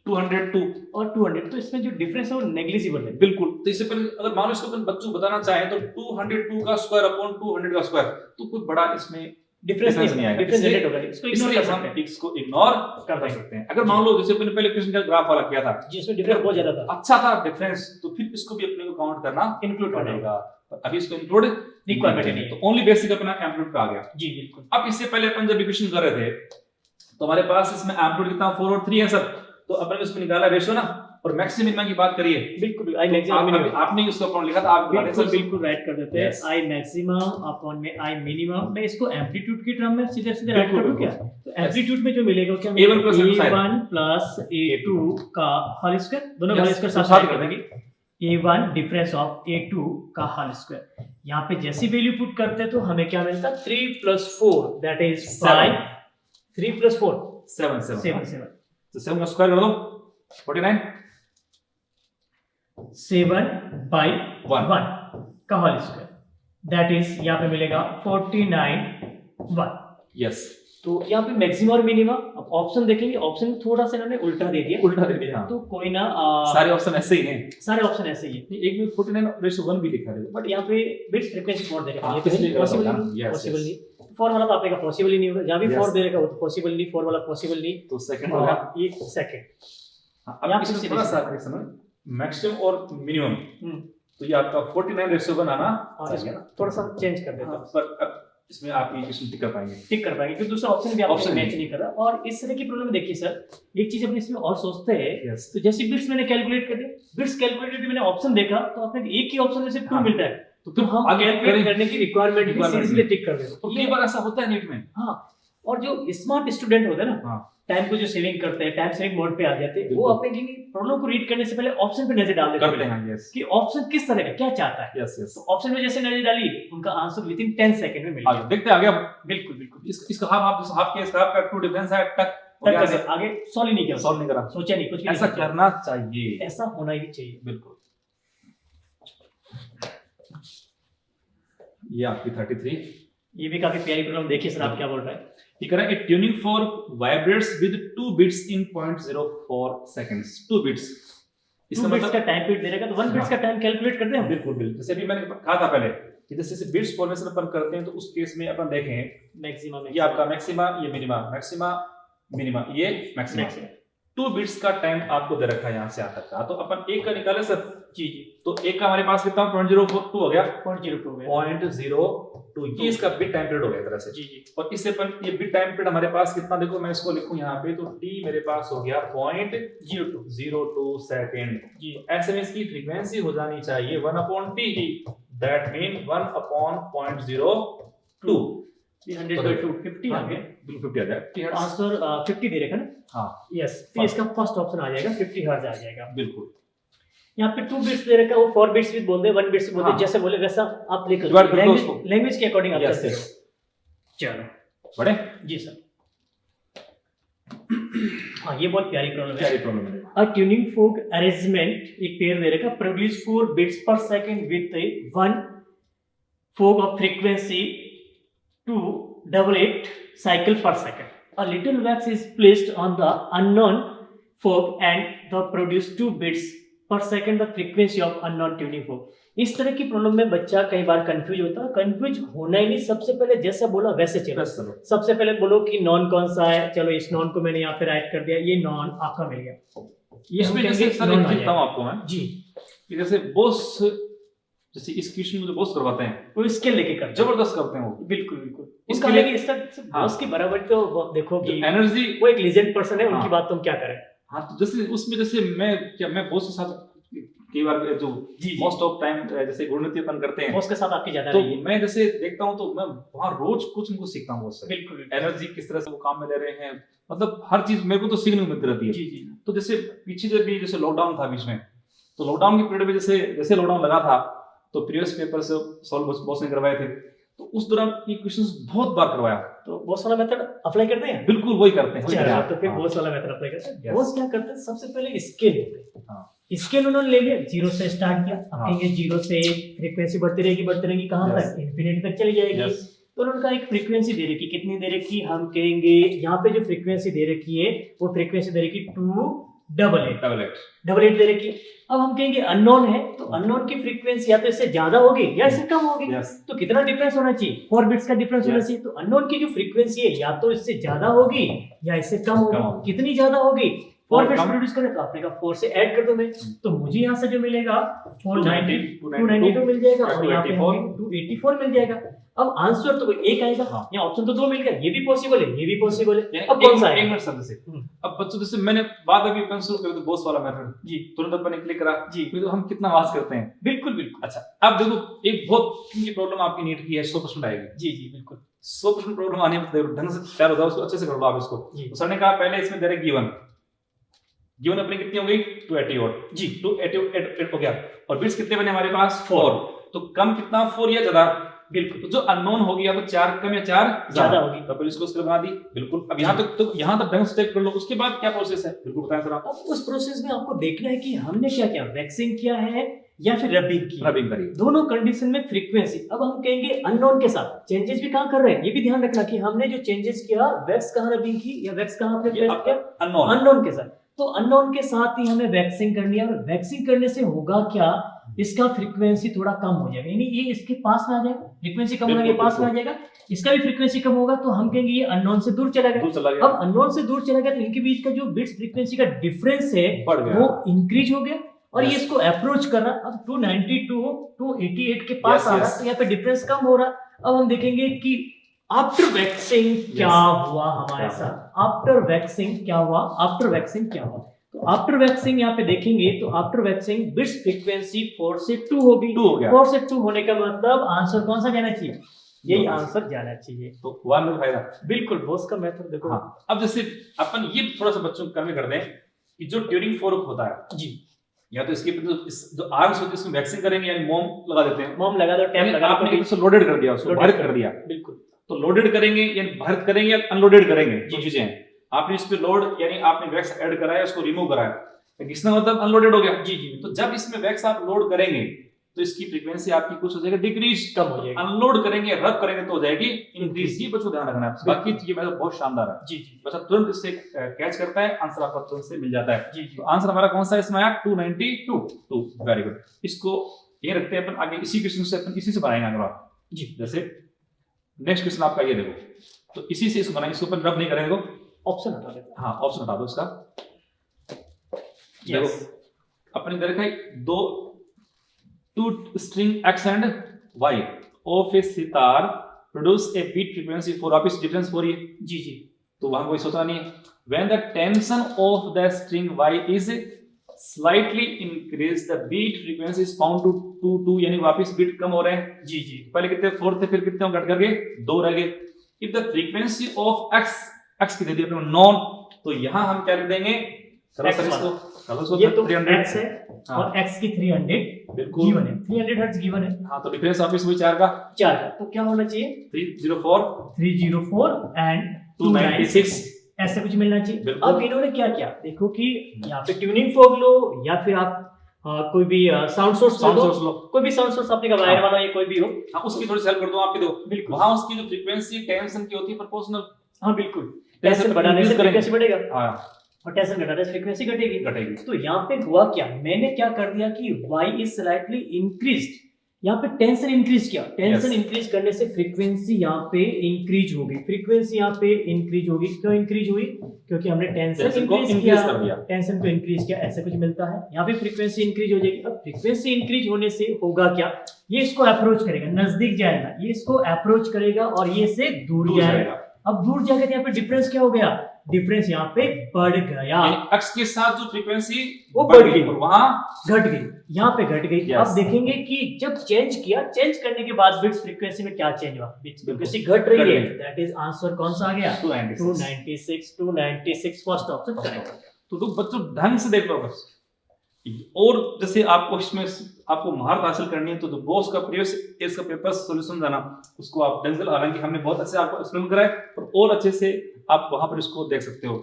202 और 200, तो इसमें जो डिफरेंस है वो नेग्लिजिबल है बिल्कुल। तो इससे पहले अगर मान लो इसको अपन बच्चों को बताना चाहे तो 202 का स्क्वायर अपॉन 200 का स्क्वायर, तो कोई बड़ा इसमें डिफरेंस नहीं आएगा, डिफरेंस इसलिए- जनरेट होगा, इसको इग्नोर कर सकते हैं, इसको इग्नोर कर सकते हैं। अगर मान लो जैसे अपन पहले क्वेश्चन का ग्राफ वाला किया था जिसमें डिफरेंस बहुत ज्यादा था, अच्छा था डिफरेंस, तो फिर इसको भी अपने को काउंट करना इंक्लूड करना पड़ेगा, पर अभी इसको इंक्लूड रिक्वायरमेंट नहीं है, तो ओनली बेसिक अपना एम्पलीट्यूड पे आ गया। जी बिल्कुल। अब इससे पहले अपन जब इक्वेशन कर रहे थे तो हमारे पास इसमें एम्पलीट्यूड कितना 4 और 3 है सर, तो अपन ने इसमें निकाला रेशियो ना, और मैक्सिमम मिनिमम की बात करिए बिल्कुल आई तो मैक्सिमम मिनिमम, आपने इसको अपॉन लिखा था, आप बिल्कुल बिल्कुल राइट कर देते हैं, Yes. आई मैक्सिमम अपॉन में आई मिनिमम, मैं इसको एम्पलीट्यूड की टर्म में सीधे सीधे राइट बिल्कुल, कर दूं क्या, तो एम्पलीट्यूड में जो मिलेगा क्या A1 + A2 a1 + a2 का होल स्क्वायर, दोनों Yes, होल स्क्वायर तो साथ साथ कर कर देंगे, A1 डिफरेंस ऑफ A2 का होल स्क्वायर। यहाँ पे जैसी वैल्यू पुट करते हैं तो हमें क्या मिलता है 3 + 4 दैट इज 5। 3 + 4 7 तो 7 का स्क्वायर कर दो 49 7/1 का होल स्क्वायर दैट इज यहाँ पे मिलेगा 49/1। यस तो यहाँ पे मैक्सिमम और मिनिमम, अब ऑप्शन देखेंगे, ऑप्शन में थोड़ा सा इन्होंने उल्टा दे दिया हाँ। तो कोई ना सारे ऑप्शन ऐसे ही हैं, सारे ऑप्शन ऐसे ही है। एक में 49:1 भी लिखा है, बट यहाँ पे बिट्स फ्रीक्वेंसी 4 दे रखा है, इसलिए पॉसिबल गलत नहीं, होगा। पॉसिबल नहीं। 4 वाला तो आपका पॉसिबल ही नहीं होगा, जहाँ भी 4 दे रखा है वो तो पॉसिबल नहीं, 4 वाला पॉसिबल नहीं, तो सेकंड होगा ये सेकंड। अब इसमें थोड़ा सा समझ मैक्सिमम और मिनिमम, तो ये आपका 49:1 आना चाहिए ना, थोड़ा सा चेंज कर देता हूं। पर अब इसमें आप ये क्वेश्चन टिक कर पाएंगे क्योंकि दूसरा ऑप्शन भी आपको Option मैच नहीं। नहीं कर रहा। और इस तरह की प्रॉब्लम देखिए सर, एक चीज अपने इसमें और सोचते हैं, यस तो जैसे बिट्स मैंने कैलकुलेट कर दिया, बिट्स कैलकुलेट करके मैंने ऑप्शन देखा तो आपने एक ही ऑप्शन में से 2 हाँ। मिलता है, तो हम आगे कैलकुलेट करें। करने की रिक्वायरमेंट Requirement सीधे टिक कर देते तो कई बार ऐसा होता है नीट में। हाँ, और जो स्मार्ट स्टूडेंट होते हैं ना, हाँ टाइम को जो सेविंग करते हैं, टाइम सेविंग मोड पे आ जाते हैं, वो बिल्कुल। अपने प्रॉब्लम को रीड करने से पहले ऑप्शन पे नजर डाल देते करते हैं, यस कि ऑप्शन किस तरह का क्या चाहता है। यस यस तो ऑप्शन में जैसे नजर डाली, उनका आंसर विद इन 10 सेकंड में मिल गया। आगे देखते हैं आगे अब बिल्कुल बिल्कुल। इसका हाफ के इसका आपका 2 डिफरेंस है टक हो तक गया, कर आगे सॉल्व ही नहीं किया, सॉल्व नहीं करा, सोचा नहीं, कुछ भी नहीं ऐसा सोचा। करना चाहिए, ऐसा होना ही चाहिए। बिल्कुल। ये आपकी 33, ये भी काफी प्यारी प्रॉब्लम, देखिए सर आप क्या बोल रहे हैं। ये कह रहा है tuning fork vibrates with 2 bits in 0.04 seconds. 2 bits, 2 इसका बिट्स का मतलब टाइम पीरियड देगा तो 1 बिट्स का टाइम कैलकुलेट करते हैं हम। बिल्कुल बिल्कुल, जैसे अभी मैंने कहा था पहले कि जैसे बिट्स फॉर्मेशन अपन करते हैं तो उस केस में अपन देखें मैक्सिमम ये आपका मैक्सिमा, ये मिनिमा, मैक्सिमा मिनिमा, ये मैक्सिमा। 2 बिट्स का टाइम आपको दे रखा है यहाँ से यहाँ तक का, तो अपन एक का निकाले सर। जी जी, तो एक का हमारे पास कितना 0.02 हो गया, 0.02 हो गया। 0.02 ये इसका बिट टाइम पीरियड हो गया एक तरह से। जी जी, और इससे अपन ये बिट टाइम पीरियड हमारे पास कितना, देखो मैं इसको लिखूं यहाँ पे, तो t मेरे पास हो गया 0.02 सेकंड। जी ऐसे में इसकी फ्रीक्वेंसी हो जानी चाहिए 1/t, दैट मीन 1/0.02। 300/2 50 आ गया। बिल्कुल 50 आ जाएगा, आंसर 50 दे रखा ना। हाँ यस, तो इसका फर्स्ट ऑप्शन आ जाएगा 50 हर्ट्ज आ जाएगा। बिल्कुल। यहाँ पे 2 बिट्स दे रखा है, वो 4 बिट्स भी बोलते हैं, 1 बिट्स भी बोलते हैं, हाँ। जैसे बोले वैसा आप लिख Divide कर दो उसको। लैंग्वेज के अकॉर्डिंग आप Yes, करते yes. हो। चलो बड़े जी सर। हाँ, ये बहुत प्यारी प्रॉब्लम क्या है। प्रॉब्लम है? A tuning fork arrangement, एक पेयर दे रखा, produce 4 bits per second with a 1 fork of frequency 288 cycle per second. A little wax is placed on the unknown fork and the produce 2 bits per second the frequency of unknown tuning fork. इस तरह की problem में बच्चा कई बार confuse होता है। Confuse होना ही नहीं, सबसे पहले जैसा बोला वैसे चलो। बस चलो। सबसे पहले बोलो कि नॉन कौन सा है, चलो इस नॉन को मैंने यहाँ पे राइट कर दिया, ये नॉन आपका मिल गया। ये हम इसमें कहेंगे जैसे सर non एक आ चीज बताऊं जाएगा। आपको मैं जी, कि जैसे बॉस, जैसे इस क्वेश्चन में जो बॉस करवाते हैं वो स्केल लेके कर जबरदस्त करते हैं वो। बिल्कुल बिल्कुल। इसके उसका लिए- लेकिन इसका हाँ। बॉस की बराबर तो देखो कि एनर्जी, वो एक लीजेंड पर्सन है, उनकी हाँ। बात तुम क्या करें। हाँ तो जैसे उसमें जैसे मैं बॉस के साथ कई बार जो जी मोस्ट ऑफ टाइम जैसे गुणनृत्य अपन करते हैं बॉस के साथ आपकी ज्यादा तो रही है। मैं जैसे देखता हूँ तो मैं वहाँ रोज कुछ न कुछ सीखता हूँ उससे। बिल्कुल बिल्कुल। एनर्जी किस तरह से वो काम में ले रहे हैं, मतलब हर चीज मेरे को तो सीखने को मिलती रहती है। जी जी तो जैसे पीछे जब भी जैसे लॉकडाउन था बीच में, तो लॉकडाउन के पीरियड में जैसे जैसे लॉकडाउन लगा था तो प्रीवियस पेपर से सॉल्व बॉस ने करवाए थे, तो उस दौरान ये क्वेश्चंस बहुत बार करवाया। तो बॉस वाला मेथड अप्लाई करते हैं। बिल्कुल वही करते हैं, वही चलो, करते हैं। तो फिर हाँ। बॉस वाला मेथड अप्लाई करते हैं। Yes. बॉस क्या करते हैं, सबसे पहले स्केल लेते हैं। हाँ। स्केल उन्होंने ले लिया, 0 से स्टार्ट किया, अब हाँ। कहेंगे 0 से 1 फ्रीक्वेंसी बढ़ती रहेगी कहाँ Yes. तक, इन्फिनिटी तक चली जाएगी। Yes. तो उनका एक फ्रीक्वेंसी दे रखी, कितनी दे रखी, हम कहेंगे यहाँ पे जो फ्रीक्वेंसी दे रखी है वो फ्रीक्वेंसी दे रखी 288 डबल एट। दे रखी। अब हम कहेंगे अननोन है, तो अननोन की फ्रीक्वेंसी या तो इससे ज्यादा होगी या इससे कम होगी। Yes. तो कितना डिफरेंस होना चाहिए, 4 बिट्स का डिफरेंस होना Yes. चाहिए। तो अननोन की जो फ्रीक्वेंसी है या तो इससे ज्यादा होगी या इससे कम कम होगी। होगी। कितनी ज्यादा होगी, 4 और बिट्स कम- प्रोड्यूस करें तो आपने कहा 4 से ऐड कर दो मैं, तो मुझे यहाँ से जो मिलेगा 292 मिल जाएगा और यहाँ पे 284 मिल जाएगा। अब आंसर तो कोई एक आएगा, हाँ। यहाँ ऑप्शन तो 2 मिल गया, ये भी पॉसिबल है, ये भी पॉसिबल है। यानी अब कौन सा एक है मिनट सर, जैसे अब बच्चों जैसे मैंने बात अभी अपन शुरू करी तो बॉस वाला मेथड जी तुरंत अपन ने क्लिक करा जी, फिर तो हम कितना आवाज करते हैं। बिल्कुल बिल्कुल। अच्छा अब देखो एक बहुत की प्रॉब्लम आपकी नीट की है, 100% आएगी। जी जी बिल्कुल 100% प्रॉब्लम आने में ढंग से तैयार हो जाओ, उसको अच्छे से कर लो आप इसको। जी तो सर ने कहा पहले इसमें दे रहे गिवन गिवन अपनी कितनी हो गई 280 और जी 280 हो गया, और बिट्स कितने बने हमारे पास 4, तो कम कितना 4 या ज्यादा, बिल्कुल। तो जो अननोन होगी या तो 4 कम या 4 ज्यादा होगी, तो फिर इसको उसके बना दी। बिल्कुल। अब यहाँ तक तो यहाँ तक ढंग से चेक कर लो, उसके बाद क्या प्रोसेस है बिल्कुल बताएं सर आप। अब उस प्रोसेस में आपको देखना है कि हमने क्या किया, वैक्सिंग किया है या फिर रबिंग की, रबिंग करी, दोनों कंडीशन में फ्रीक्वेंसी। अब हम कहेंगे अननोन के साथ चेंजेस भी कहाँ कर रहे हैं, ये भी ध्यान रखना कि हमने जो चेंजेस किया वैक्स कहाँ रबिंग की या वैक्स कहाँ आपने प्लेस किया, अननोन अननोन के साथ। तो अननोन के साथ ही हमें वैक्सिंग करनी है, और वैक्सिंग करने से होगा क्या, इसका फ्रीक्वेंसी थोड़ा कम हो जाएगा, यानी ये इसके पास में आ जाएगा, फ्रीक्वेंसी कम होगा ये पास में आ जाएगा, इसका भी फ्रीक्वेंसी कम होगा, तो हम कहेंगे ये अननोन से दूर चला गया। अब अननोन से दूर चला गया तो इनके बीच का जो बिट्स फ्रीक्वेंसी का डिफरेंस है वो इंक्रीज हो गया, और ये इसको अप्रोच कर रहा। अब 292 288 के पास आ रहा, तो यहाँ पे डिफरेंस कम हो रहा। अब हम देखेंगे कि आफ्टर वैक्सिंग क्या हुआ हमारे साथ, आफ्टर वैक्सिंग क्या हुआ, आफ्टर वैक्सिंग क्या हुआ। तो आफ्टर वैक्सिंग यहाँ पे देखेंगे तो आफ्टर वैक्सिंग बिट्स फ्रीक्वेंसी 4 से 2 होगी, 4 से 2 होने का मतलब आंसर कौन सा जाना चाहिए, यही आंसर जाना चाहिए। तो 1 में फायदा बिल्कुल, बोस का मेथड देखो। हाँ, अब जैसे अपन ये थोड़ा सा बच्चों को कन्वे कर दें कि जो ट्यूरिंग फोर्क होता है जी, या तो इसके जो आर्म्स होती है उसमें वैक्सिंग करेंगे, यानी मोम लगा देते हैं, मोम लगा दो, टैप लगा दो, आपने इसको लोडेड कर दिया, उसको भरित कर दिया, बिल्कुल। तो लोडेड करेंगे यानी भरित करेंगे या अनलोडेड करेंगे, दो चीजें हैं। आपने इस पे लोड यानी आपने वैक्स ऐड कराया, उसको रिमूव कराया, इसका मतलब अनलोडेड हो गया। जी जी। तो जब इसमें वैक्स आप लोड करेंगे तो इसकी फ्रीक्वेंसी आपकी कुछ हो जाएगा डिक्रीज, कम हो जाएगी। अनलोड करेंगे रब करेंगे तो हो जाएगी इंक्रीज। ये बच्चों ध्यान रखना है, बाकी ये मतलब बहुत शानदार है जी जी। बच्चा तुरंत इससे कैच करता है, आंसर आपका तुरंत से मिल जाता है। जी तो आंसर हमारा कौन सा है इसमें आया 292। Very good. इसको ये रखते हैं अपन आगे, इसी क्वेश्चन से अपन इसी से बनाएंगे अगला जी। जैसे नेक्स्ट क्वेश्चन आपका ये देखो, तो इसी से इसको बनाएंगे, इसको अपन रब नहीं करेंगे, देखो ऑप्शन हटा देते हैं। हाँ ऑप्शन हटा दो इसका। देखो अपने इधर का दो two string x and y of a sitar produce a beat frequency 4, वापस डिफरेंस 4 ये जी जी। तो वहां कोई सोचा नहीं है। When the tension of the string y is slightly increase the beat frequency is found to 2 यानी वापस बीट कम हो रहे हैं। जी जी। पहले कितने 4 थे, फिर कितने घट करके 2 रह गए। If the frequency of x की दे दी अपने नॉन, तो यहां हम क्या लिख देंगे ये तो 300 x है और x की 300 बिल्कुल गिवन है, 300 हर्ट्ज गिवन है। हाँ तो डिफरेंस वापस वही 4 का 4 का, तो क्या होना चाहिए 304 एंड 296 ऐसे कुछ मिलना चाहिए। बिल्कुल। अब इन्होंने क्या किया देखो कि यहाँ पे ट्यूनिंग फोक लो या फिर आप कोई भी साउंड सोर्स लो, कोई भी साउंड सोर्स आपने का वायर वाला या कोई भी हो, हाँ उसकी थोड़ी हेल्प कर दो आपके, देखो बिल्कुल वहां उसकी जो फ्रीक्वेंसी टेंशन की होती है प्रोपोर्शनल। हाँ बिल्कुल, टेंशन बढ़ाने से फ्रीक्वेंसी बढ़ेगा हाँ और टेंशन घटाने से फ्रीक्वेंसी घटेगी। घटेगी। तो यहाँ पे हुआ क्या, मैंने क्या कर दिया कि y इज स्लाइटली इंक्रीज्ड, यहाँ पे टेंशन इंक्रीज किया, टेंशन इंक्रीज करने से फ्रीक्वेंसी यहाँ पे इंक्रीज होगी, फ्रीक्वेंसी यहाँ पे इंक्रीज होगी। क्यों इंक्रीज हुई, क्योंकि हमने टेंशन इंक्रीज किया, टेंशन को इंक्रीज किया, ऐसे कुछ मिलता है। यहाँ पे फ्रीक्वेंसी इंक्रीज हो जाएगी। अब फ्रीक्वेंसी इंक्रीज होने से होगा क्या, ये इसको अप्रोच करेगा, नजदीक जाएगा, ये इसको अप्रोच करेगा और ये से दूर जाएगा। अब दूर जाएगा तो यहाँ पे डिफरेंस क्या हो गया, डिफरेंस यहाँ पे बढ़ गया, एक्स के साथ जो फ्रीक्वेंसी वो बढ़ गई, वहां घट गई, यहाँ पे घट गई। अब देखेंगे कि जब चेंज किया, चेंज करने के बाद बिट्स फ्रीक्वेंसी में क्या चेंज हुआ, बिट्स फ्रीक्वेंसी घट रही है, दैट इज आंसर कौन सा आ गया 296 फर्स्ट ऑप्शन करेक्ट। तो बच्चों ढंग से देख लो बस। और जैसे आपको इसमें आपको महारत हासिल करनी है तो जो बॉस का प्रीवियस इसका पेपर सॉल्यूशन जाना उसको आप ढंग से, हालांकि हमने बहुत अच्छे आपको एक्सप्लेन करा है और अच्छे से आप वहां पर इसको देख सकते हो।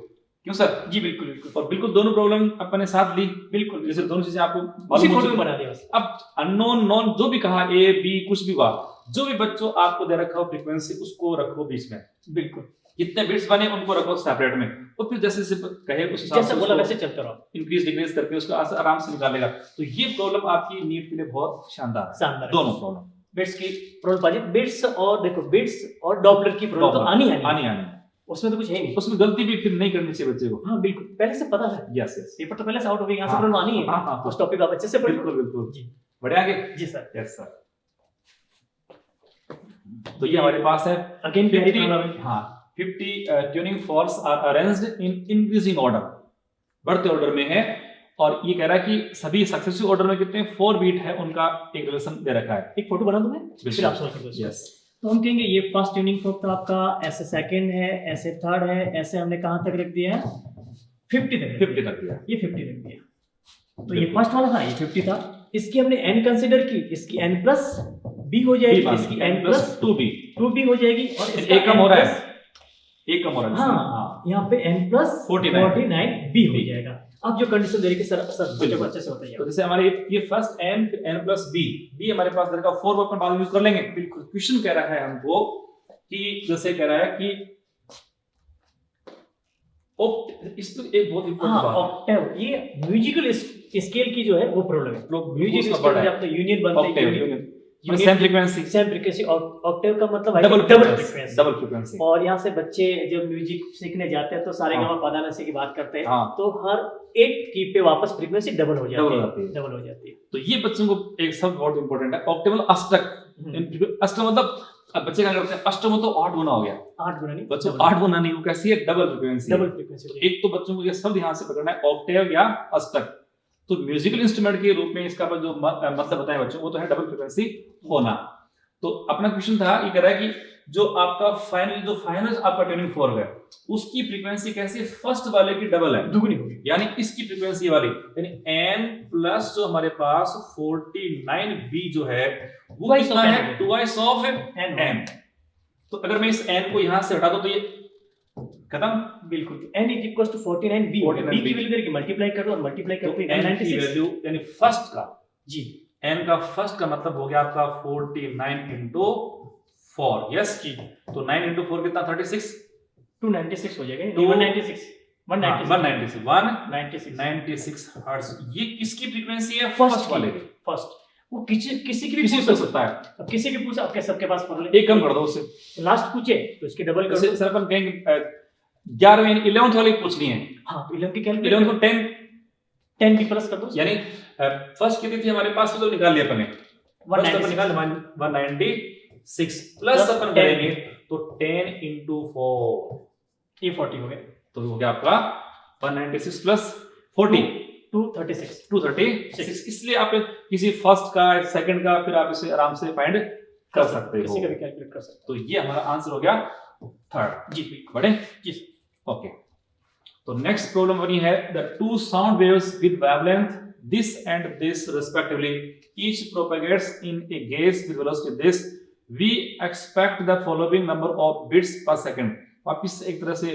क्यों सर? जी बिल्कुल बिल्कुल। और बिल्कुल दोनों प्रॉब्लम अपने साथ ली, बिल्कुल जैसे दोनों चीजें आपको उसी फोटो में बना दिया बस। अब अननोन नॉन जो भी कहा, ए बी कुछ भी हुआ, जो भी बच्चों आपको दे रखा हो फ्रीक्वेंसी उसको रखो बीच में, बिल्कुल कितने बिट्स बने उनको रखो सेपरेट में, और फिर जैसे कहे उस हिसाब जैसे से बोला वैसे चलते रहो, इंक्रीज डिक्रीज करके उसको आराम से निकालेगा। तो ये प्रॉब्लम आपकी नीट के लिए बहुत शानदार है, दोनों प्रॉब्लम बिट्स की प्रॉब्लम पाजी, बिट्स और देखो बिट्स और डॉपलर की प्रॉब्लम तो आनी उसमें तो कुछ है नहीं, उसमें गलती भी फिर नहीं करनी चाहिए बच्चे को। हाँ बिल्कुल, पहले से पता है, यस यस पेपर तो पहले से आउट हो गया, यहाँ से प्रॉब्लम आनी है। हाँ, उस टॉपिक आप अच्छे से पढ़ो। बिल्कुल बिल्कुल जी बढ़िया आगे। जी सर। Yes sir. तो ये हमारे पास है again 50 tuning forks are arranged in increasing order, बढ़ते ऑर्डर में है, और ये कह रहा है कि सभी सक्सेसिव ऑर्डर में कितने 4 बीट है उनका एक रिलेशन दे रखा है। एक फोटो बना दूं मैं, फिर आप सॉल्व कर दो। यस। तो हम कहेंगे ये फर्स्ट ट्यूनिंग फोर्क था आपका, ऐसे सेकंड है, ऐसे थर्ड है, ऐसे हमने कहां तक रख दिया है 50 तक 50 तक दिया। ये 50 तक दिया। तो ये फर्स्ट वाला था, ये 50 था। इसकी हमने n कंसीडर की, इसकी n प्लस b हो जाएगी, इसकी n प्लस 2b हो जाएगी, और इसका एक कम हो रहा है, एक कम हो रहा है। हाँ, यहाँ पे n प्लस 49b हो जाएगा। अब जो कंडीशन दे रही है सर बच्चों को अच्छे से बताइए। तो जैसे हमारे ये first n n plus b हमारे पास रहेगा 4 वो अपन बाद में यूज कर लेंगे। बिल्कुल क्वेश्चन कह रहा है हमको कि जैसे कह रहा है कि इस तो एक बहुत इंपॉर्टेंट बात है, ऑक्टेव, ये म्यूजिकल स्केल की जो है वो प्रॉब्लम है। म्यूजिक स्केल में आपका यूनियन बनते हैं, सेम फ्रीक्वेंसी ऑक्टेव का मतलब है डबल फ्रीक्वेंसी। और यहाँ से बच्चे जब म्यूजिक सीखने जाते हैं तो सारे गामा पादानसी की बात करते हैं, तो हर एक की पे वापस फ्रीक्वेंसी डबल हो जाती है। तो ये बच्चों को एक शब्द बहुत इंपॉर्टेंट है, ऑक्टेवल अष्टक। अष्टक मतलब अब बच्चे क्या करते हैं, अष्टम तो 8 गुना हो गया, 8 गुना नहीं बच्चों 8 गुना नहीं, वो कैसी है, डबल फ्रीक्वेंसी। एक तो बच्चों को ये शब्द यहाँ से पकड़ना है, ऑक्टेव या अष्टक। तो म्यूजिकल इंस्ट्रूमेंट के रूप में इसका जो मतलब बताया बच्चों, वो तो है डबल फ्रीक्वेंसी होना। तो अपना क्वेश्चन था, ये कह रहा है कि जो आपका फाइनल आपका ट्यूनिंग फोर्क है, उसकी फ्रीक्वेंसी कैसी, फर्स्ट वाले की डबल है, दुगनी होगी, यानी इसकी फ्रीक्वेंसी वाली, यानी n प्लस जो हमारे पास 49b जो है वो कितना है, ट्वाइस ऑफ n। तो अगर मैं इस n को यहां से हटा दूं तो ये खत्म, बिल्कुल। n is equal to 49b, b की वैल्यू करके मल्टीप्लाई कर दो, और मल्टीप्लाई करते हैं n की वैल्यू यानी फर्स्ट का, जी n का फर्स्ट का मतलब हो गया आपका 49 into 4, यस जी। तो 9 into 4 कितना, 36, 296 हो जाएगा, 196 हर्ट्ज। ये किसकी फ्रीक्वेंसी है, फर्स्ट वाले की, फर्स्ट। वो किसी की भी पूछ सकता है, अब किसी की पूछा, आपके सबके पास पढ़ ले, एक कम कर दो उससे, लास्ट पूछे तो इसकी डबल कर दो। सर अपन कहेंगे 11वीं 11th वाली पूछनी है, हां तो 11 की कैलकुलेट, 11 को 10 की प्लस कर दो, यानी फर्स्ट कितनी थी हमारे पास, तो निकाल लिया अपन ने, फर्स्ट अपन निकाल 196 प्लस अपन करेंगे तो 10 into 4, ये 40 हो गया, तो हो गया आपका 196 प्लस 40 236। इसलिए आप किसी फर्स्ट का, सेकंड का, फिर आप इसे आराम से फाइंड कर सकते हो, किसी का भी कैलकुलेट कर सकते हो। तो ये हमारा आंसर हो गया थर्ड जी। बड़े जी, ओके। तो नेक्स्ट प्रॉब्लम बनी है, the two sound waves with wavelength this and this respectively each propagates in a gauge with velocity this, we expect the following number of bits per second। वापिस एक तरह से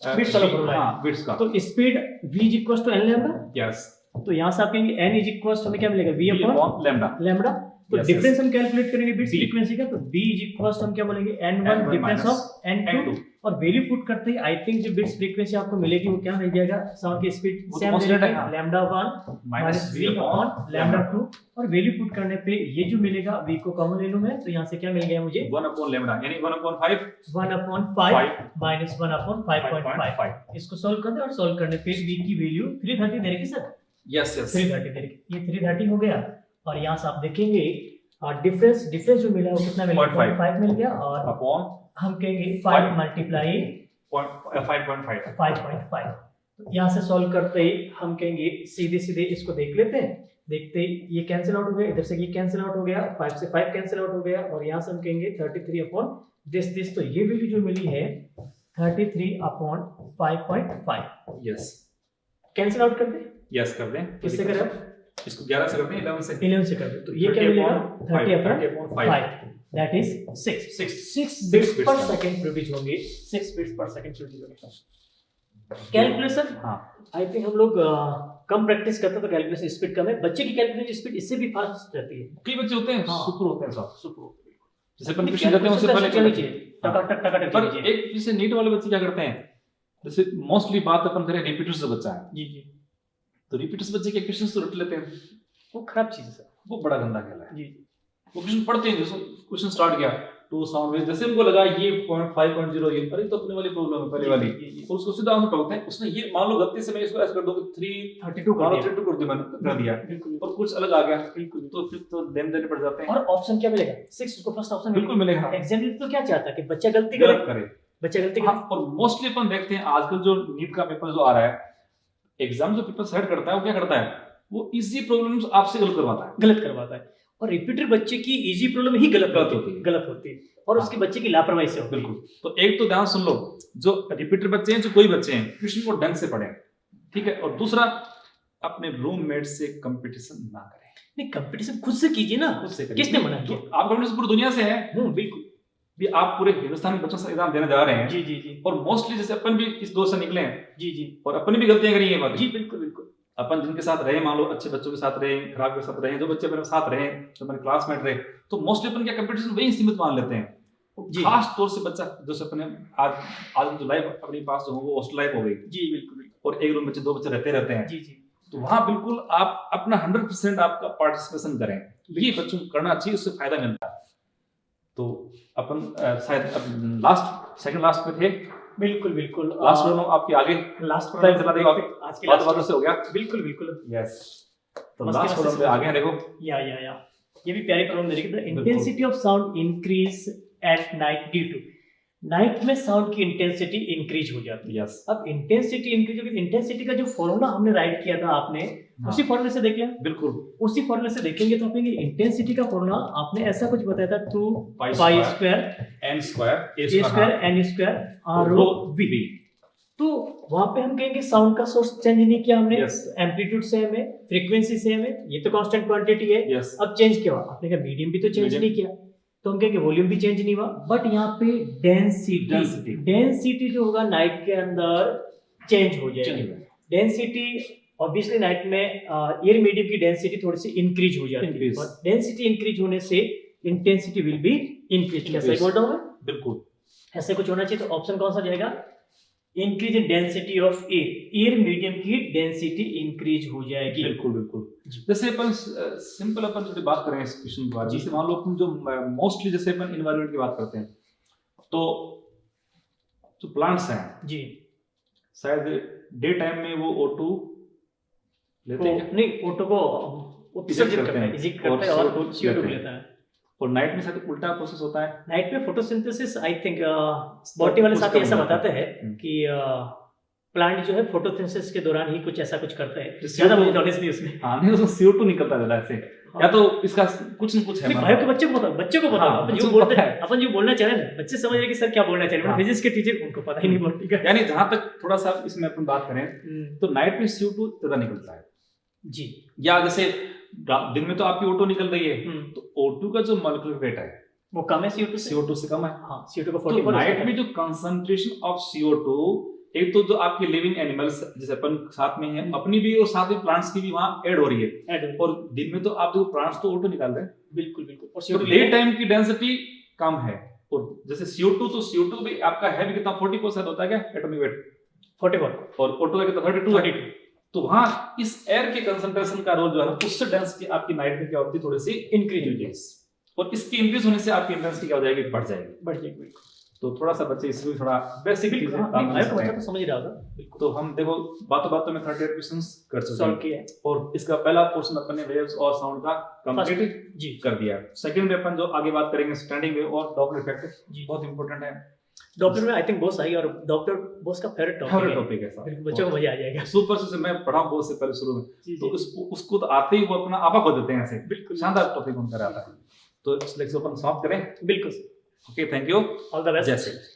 bits वाला formula है, beats का। तो speed v equals to n lambda, yes. तो यहां से आप कहेंगे n इक्वल्स हमें क्या मिलेगा, v अपॉन लैम्डा। तो डिफरेंस हम कैलकुलेट करेंगे बिट्स फ्रीक्वेंसी का, तो b इक्वल्स हम क्या बोलेंगे, n1 डिफरेंस ऑफ n2, और वैल्यू पुट करते ही आई थिंक जो बिट्स फ्रीक्वेंसी आपको मिलेगी वो क्या मिल जाएगा, साउंड की स्पीड सेम रहेगा, lambda1 minus v upon lambda2, और वैल्यू पुट करने पे ये जो मिलेगा, v को कॉमन ले लूं मैं, तो यहां से क्या मिल गया मुझे, 1 अपॉन लैम्डा, यानी 1/5 माइनस 1/5.5। इसको सॉल्व कर दे, और सॉल्व करने पे v की वैल्यू 330 दे रही सर, यस 330 दे रही, ये 330 हो गया। और यहाँ से आप देखेंगे डिफरेंस जो मिला वो कितना मिला, 0.5 मिल गया, और अपॉन हम कहेंगे 5 मल्टीप्लाई 5.5। तो यहाँ से सॉल्व करते ही हम कहेंगे सीधे इसको देख लेते हैं, देखते ही ये कैंसिल आउट हो गया, इधर से ये कैंसिल आउट हो गया, 5 से 5 कैंसिल आउट हो गया, और यहाँ से हम कहेंगे 33 अपॉन दिस, तो ये वैल्यू जो मिली है 33 अपॉन 5.5, यस। कैंसिल आउट कर दे, यस कर दें, किससे करें, इसको 11 से करते हैं, 11 से कर दे, तो ये क्या मिलेगा 30 अपॉन 5, दैट इज 6 बिट्स पर सेकंड प्रोड्यूस होंगे, 6 बिट्स पर सेकंड प्रोड्यूस होंगे। कैलकुलेशन, हां आई थिंक हम लोग कम प्रैक्टिस करते तो कैलकुलेशन स्पीड कम है, बच्चे की कैलकुलेशन स्पीड इससे भी फास्ट रहती है। कई बच्चे होते हैं सुपर होते हैं, सब सुपर, जैसे अपन क्वेश्चन करते हैं उससे पहले चलनी चाहिए, टक पर एक जैसे नीट वाले बच्चे क्या करते हैं, जैसे मोस्टली बात अपन करें रिपीटर्स का बच्चा है जी, तो रिपीटर्स बच्चे के क्वेश्चंस तो रट लेते हैं, वो खराब चीज है सर, वो बड़ा गंदा खेल है जी। वो क्वेश्चन पढ़ते हैं, जैसे क्वेश्चन स्टार्ट किया टू साउंड वेव, जैसे उनको लगा ये 0.5.0 ये, अरे तो अपने वाली प्रॉब्लम है पहले वाली, और उसको सीधा आंसर पढ़ते हैं। उसने ये मान लो गलती से मैं इसको ऐसे कर दूं कि 332 कर दिया, और कुछ अलग आ गया, बिल्कुल, तो फिर तो देने पड़ जाते हैं। और ऑप्शन क्या मिलेगा, 6 उसको फर्स्ट ऑप्शन बिल्कुल मिलेगा। एग्जामिनर तो क्या चाहता है कि बच्चा गलती करे, बच्चा गलती करे। और मोस्टली अपन देखते हैं आजकल जो नीट का पेपर जो आ रहा है, एग्जाम जो पेपर सेट करता है वो क्या करता है, वो इजी प्रॉब्लम्स आपसे गलत करवाता है, और रिपीटर बच्चे की इजी प्रॉब्लम ही गलत होती है, और उसके बच्चे की लापरवाही से होती है। बिल्कुल। तो एक तो ध्यान सुन लो, जो रिपीटर बच्चे हैं, जो कोई बच्चे हैं, क्वेश्चन को ढंग से पढ़ें, ठीक है। और दूसरा, अपने रूममेट से कंपटीशन ना करें। नहीं, कंपटीशन खुद से कीजिए ना, खुद से करिए। किसने मना किया? आप कंपटीशन पूरी दुनिया से है। बिल्कुल भी आप पूरे हिंदुस्तान के बच्चों से एग्जाम देने जा रहे हैं। जी जी जी। और मोस्टली जैसे अपन भी इस दौर से निकले हैं जी जी। और अपनी भी गलतियां करी है बात जी बिल्कुल बिल्कुल। अपन जिनके साथ रहे, मान लो अच्छे बच्चों के साथ रहे, खराब के साथ रहे, जो बच्चे अपने साथ रहे, जो अपने क्लासमेट रहे, तो मोस्टली अपन क्या कंपटीशन वही सीमित मान लेते हैं। खास तौर से बच्चा जो अपने आज जो लाइफ अपने पास जो हो वो हॉस्टल लाइफ हो गई। जी बिल्कुल बिल्कुल। और एक रूम में 2 बच्चे रहते हैं। जी जी। तो वहां बिल्कुल आप अपना 100% आपका पार्टिसिपेशन करें, ये बच्चों को करना चाहिए, उससे फायदा मिलता है। तो अपन शायद सेकंड लास्ट में थे। बिल्कुल बिल्कुल। लास्ट में आपके आगे लास्ट टाइम चला देखो, आज के बात से हो गया। बिल्कुल बिल्कुल। यस, तो लास्ट प्रॉब्लम पे आगे हैं देखो। या ये भी प्यारी प्रॉब्लम दे रही है। The intensity of sound increase at night due to, night में साउंड की इंटेंसिटी इंक्रीज हो जाती है। यस, अब इंटेंसिटी इंक्रीज होगी, इंटेंसिटी का जो फॉर्मूला हमने राइट किया था आपने, उसी फॉर्मूले से देख लिया। बिल्कुल उसी फॉर्मूले से देखेंगे तो आपको इंटेंसिटी का फॉर्मूला आपने ऐसा कुछ बताया था, 2 pi square n square a square n square r rho v। तो वहां पे हम कहेंगे साउंड का सोर्स चेंज नहीं किया हमने, एम्पलीट्यूड सेम है, फ्रीक्वेंसी सेम है, ये तो कांस्टेंट क्वांटिटी है। अब चेंज क्या हुआ? आपने कहा मीडियम भी तो चेंज नहीं किया, तो हम कहेंगे वॉल्यूम भी चेंज नहीं हुआ, बट यहाँ पे डेंसिटी जो होगा नाइट के अंदर चेंज हो जाएगी। डेंसिटी ऑब्वियसली नाइट में एयर मीडियम की डेंसिटी थोड़ी सी इंक्रीज हो जाती है, और डेंसिटी इंक्रीज होने से इंटेंसिटी विल बी इंक्रीज। कैसे बोल रहा हूँ मैं? बिल्कुल ऐसे कुछ होना चाहिए। तो ऑप्शन कौन सा जाएगा? Increase in density of air medium की डेंसिटी इंक्रीज हो जाएगी। बिल्कुल बिल्कुल। जैसे अपन सिंपल अपन जो बात करें इस क्वेश्चन के बारे में, जैसे मान लो अपन जो मोस्टली जैसे अपन एनवायरनमेंट की बात करते हैं, तो जो प्लांट्स हैं जी, शायद डे टाइम में वो O2 लेते हैं, नहीं O2 को उत्सर्जित करते हैं, इजिक्ट करते हैं, और CO2 लेता है। और नाइट में शायद उल्टा प्रोसेस होता है। नाइट में फोटोसिंथेसिस, आई थिंक बॉटनी वाले साथी ऐसा बताते हैं कि प्लांट जो है फोटोसिंथेसिस के दौरान ही कुछ ऐसा कुछ करता है। ज्यादा मुझे नॉलेज नहीं उसमें। हां, नहीं उसमें CO2 निकलता है ऐसे, या तो इसका कुछ न कुछ है। भाई को बच्चे को पता अपन जो बोलते हैं, अपन जो बोलना चाह रहे हैं, बच्चे समझ रहे कि सर क्या बोलना चाह रहे हैं, फिजिक्स के टीचर उनको पता ही नहीं बोलती का। यानी जहां तक थोड़ा सा इसमें अपन बात करें तो नाइट में CO2 ज्यादा निकलता है जी। या जैसे दिन में तो आपकी O2 निकल रही है, तो O2 का जो मॉलिक्यूलर वेट है वो कम है CO2 से कम है। हाँ, CO2 का 44। तो नाइट में जो कंसंट्रेशन ऑफ CO2, एक तो जो आपके लिविंग एनिमल्स जैसे अपन साथ में है, अपनी भी और साथ में प्लांट्स की भी वहां ऐड हो रही है, और दिन में तो आप जो प्लांट्स तो O2 निकाल रहे हैं। बिल्कुल बिल्कुल। और CO2 डे टाइम की डेंसिटी कम है, और जैसे CO2 तो CO2 भी आपका है भी कितना 40% होता है क्या एटॉमिक वेट, 44, और O2 का कितना 32। तो वहां इस एयर के कंसंट्रेशन का रोल जो है उससे डेंसिटी आपकी नाइट में क्या होती है, थोड़ी सी इंक्रीज हो जाएगी, और इसकी इंक्रीज होने से आपकी इंटेंसिटी क्या हो जाएगी, बढ़ जाएगी। तो थोड़ा सा बच्चे इसमें थोड़ा बेसिक चीजें बच्चा तो समझ ही रहा होगा। तो हम देखो बातों में 38 क्वेश्चंस कर चुके हैं, और इसका पहला पोर्शन अपन ने वेव्स और साउंड का कंप्लीट जी कर दिया। सेकंड में अपन जो आगे बात करेंगे स्टैंडिंग वेव और डॉपलर इफेक्ट, बहुत इंपॉर्टेंट है। डॉपलर में आई थिंक बहुत सही, और डॉक्टर बॉस का फेवरेट टॉपिक है, बच्चों को मजा आ जाएगा। सुपर से मैं पढ़ा बहुत से पहले शुरू में, तो उसको तो आते ही वो अपना आपा खो देते हैं, ऐसे बिल्कुल शानदार टॉपिक उनका रहता है। तो इस लेक्चर अपन समाप्त करें। बिल्कुल। Okay, thank you, all the best.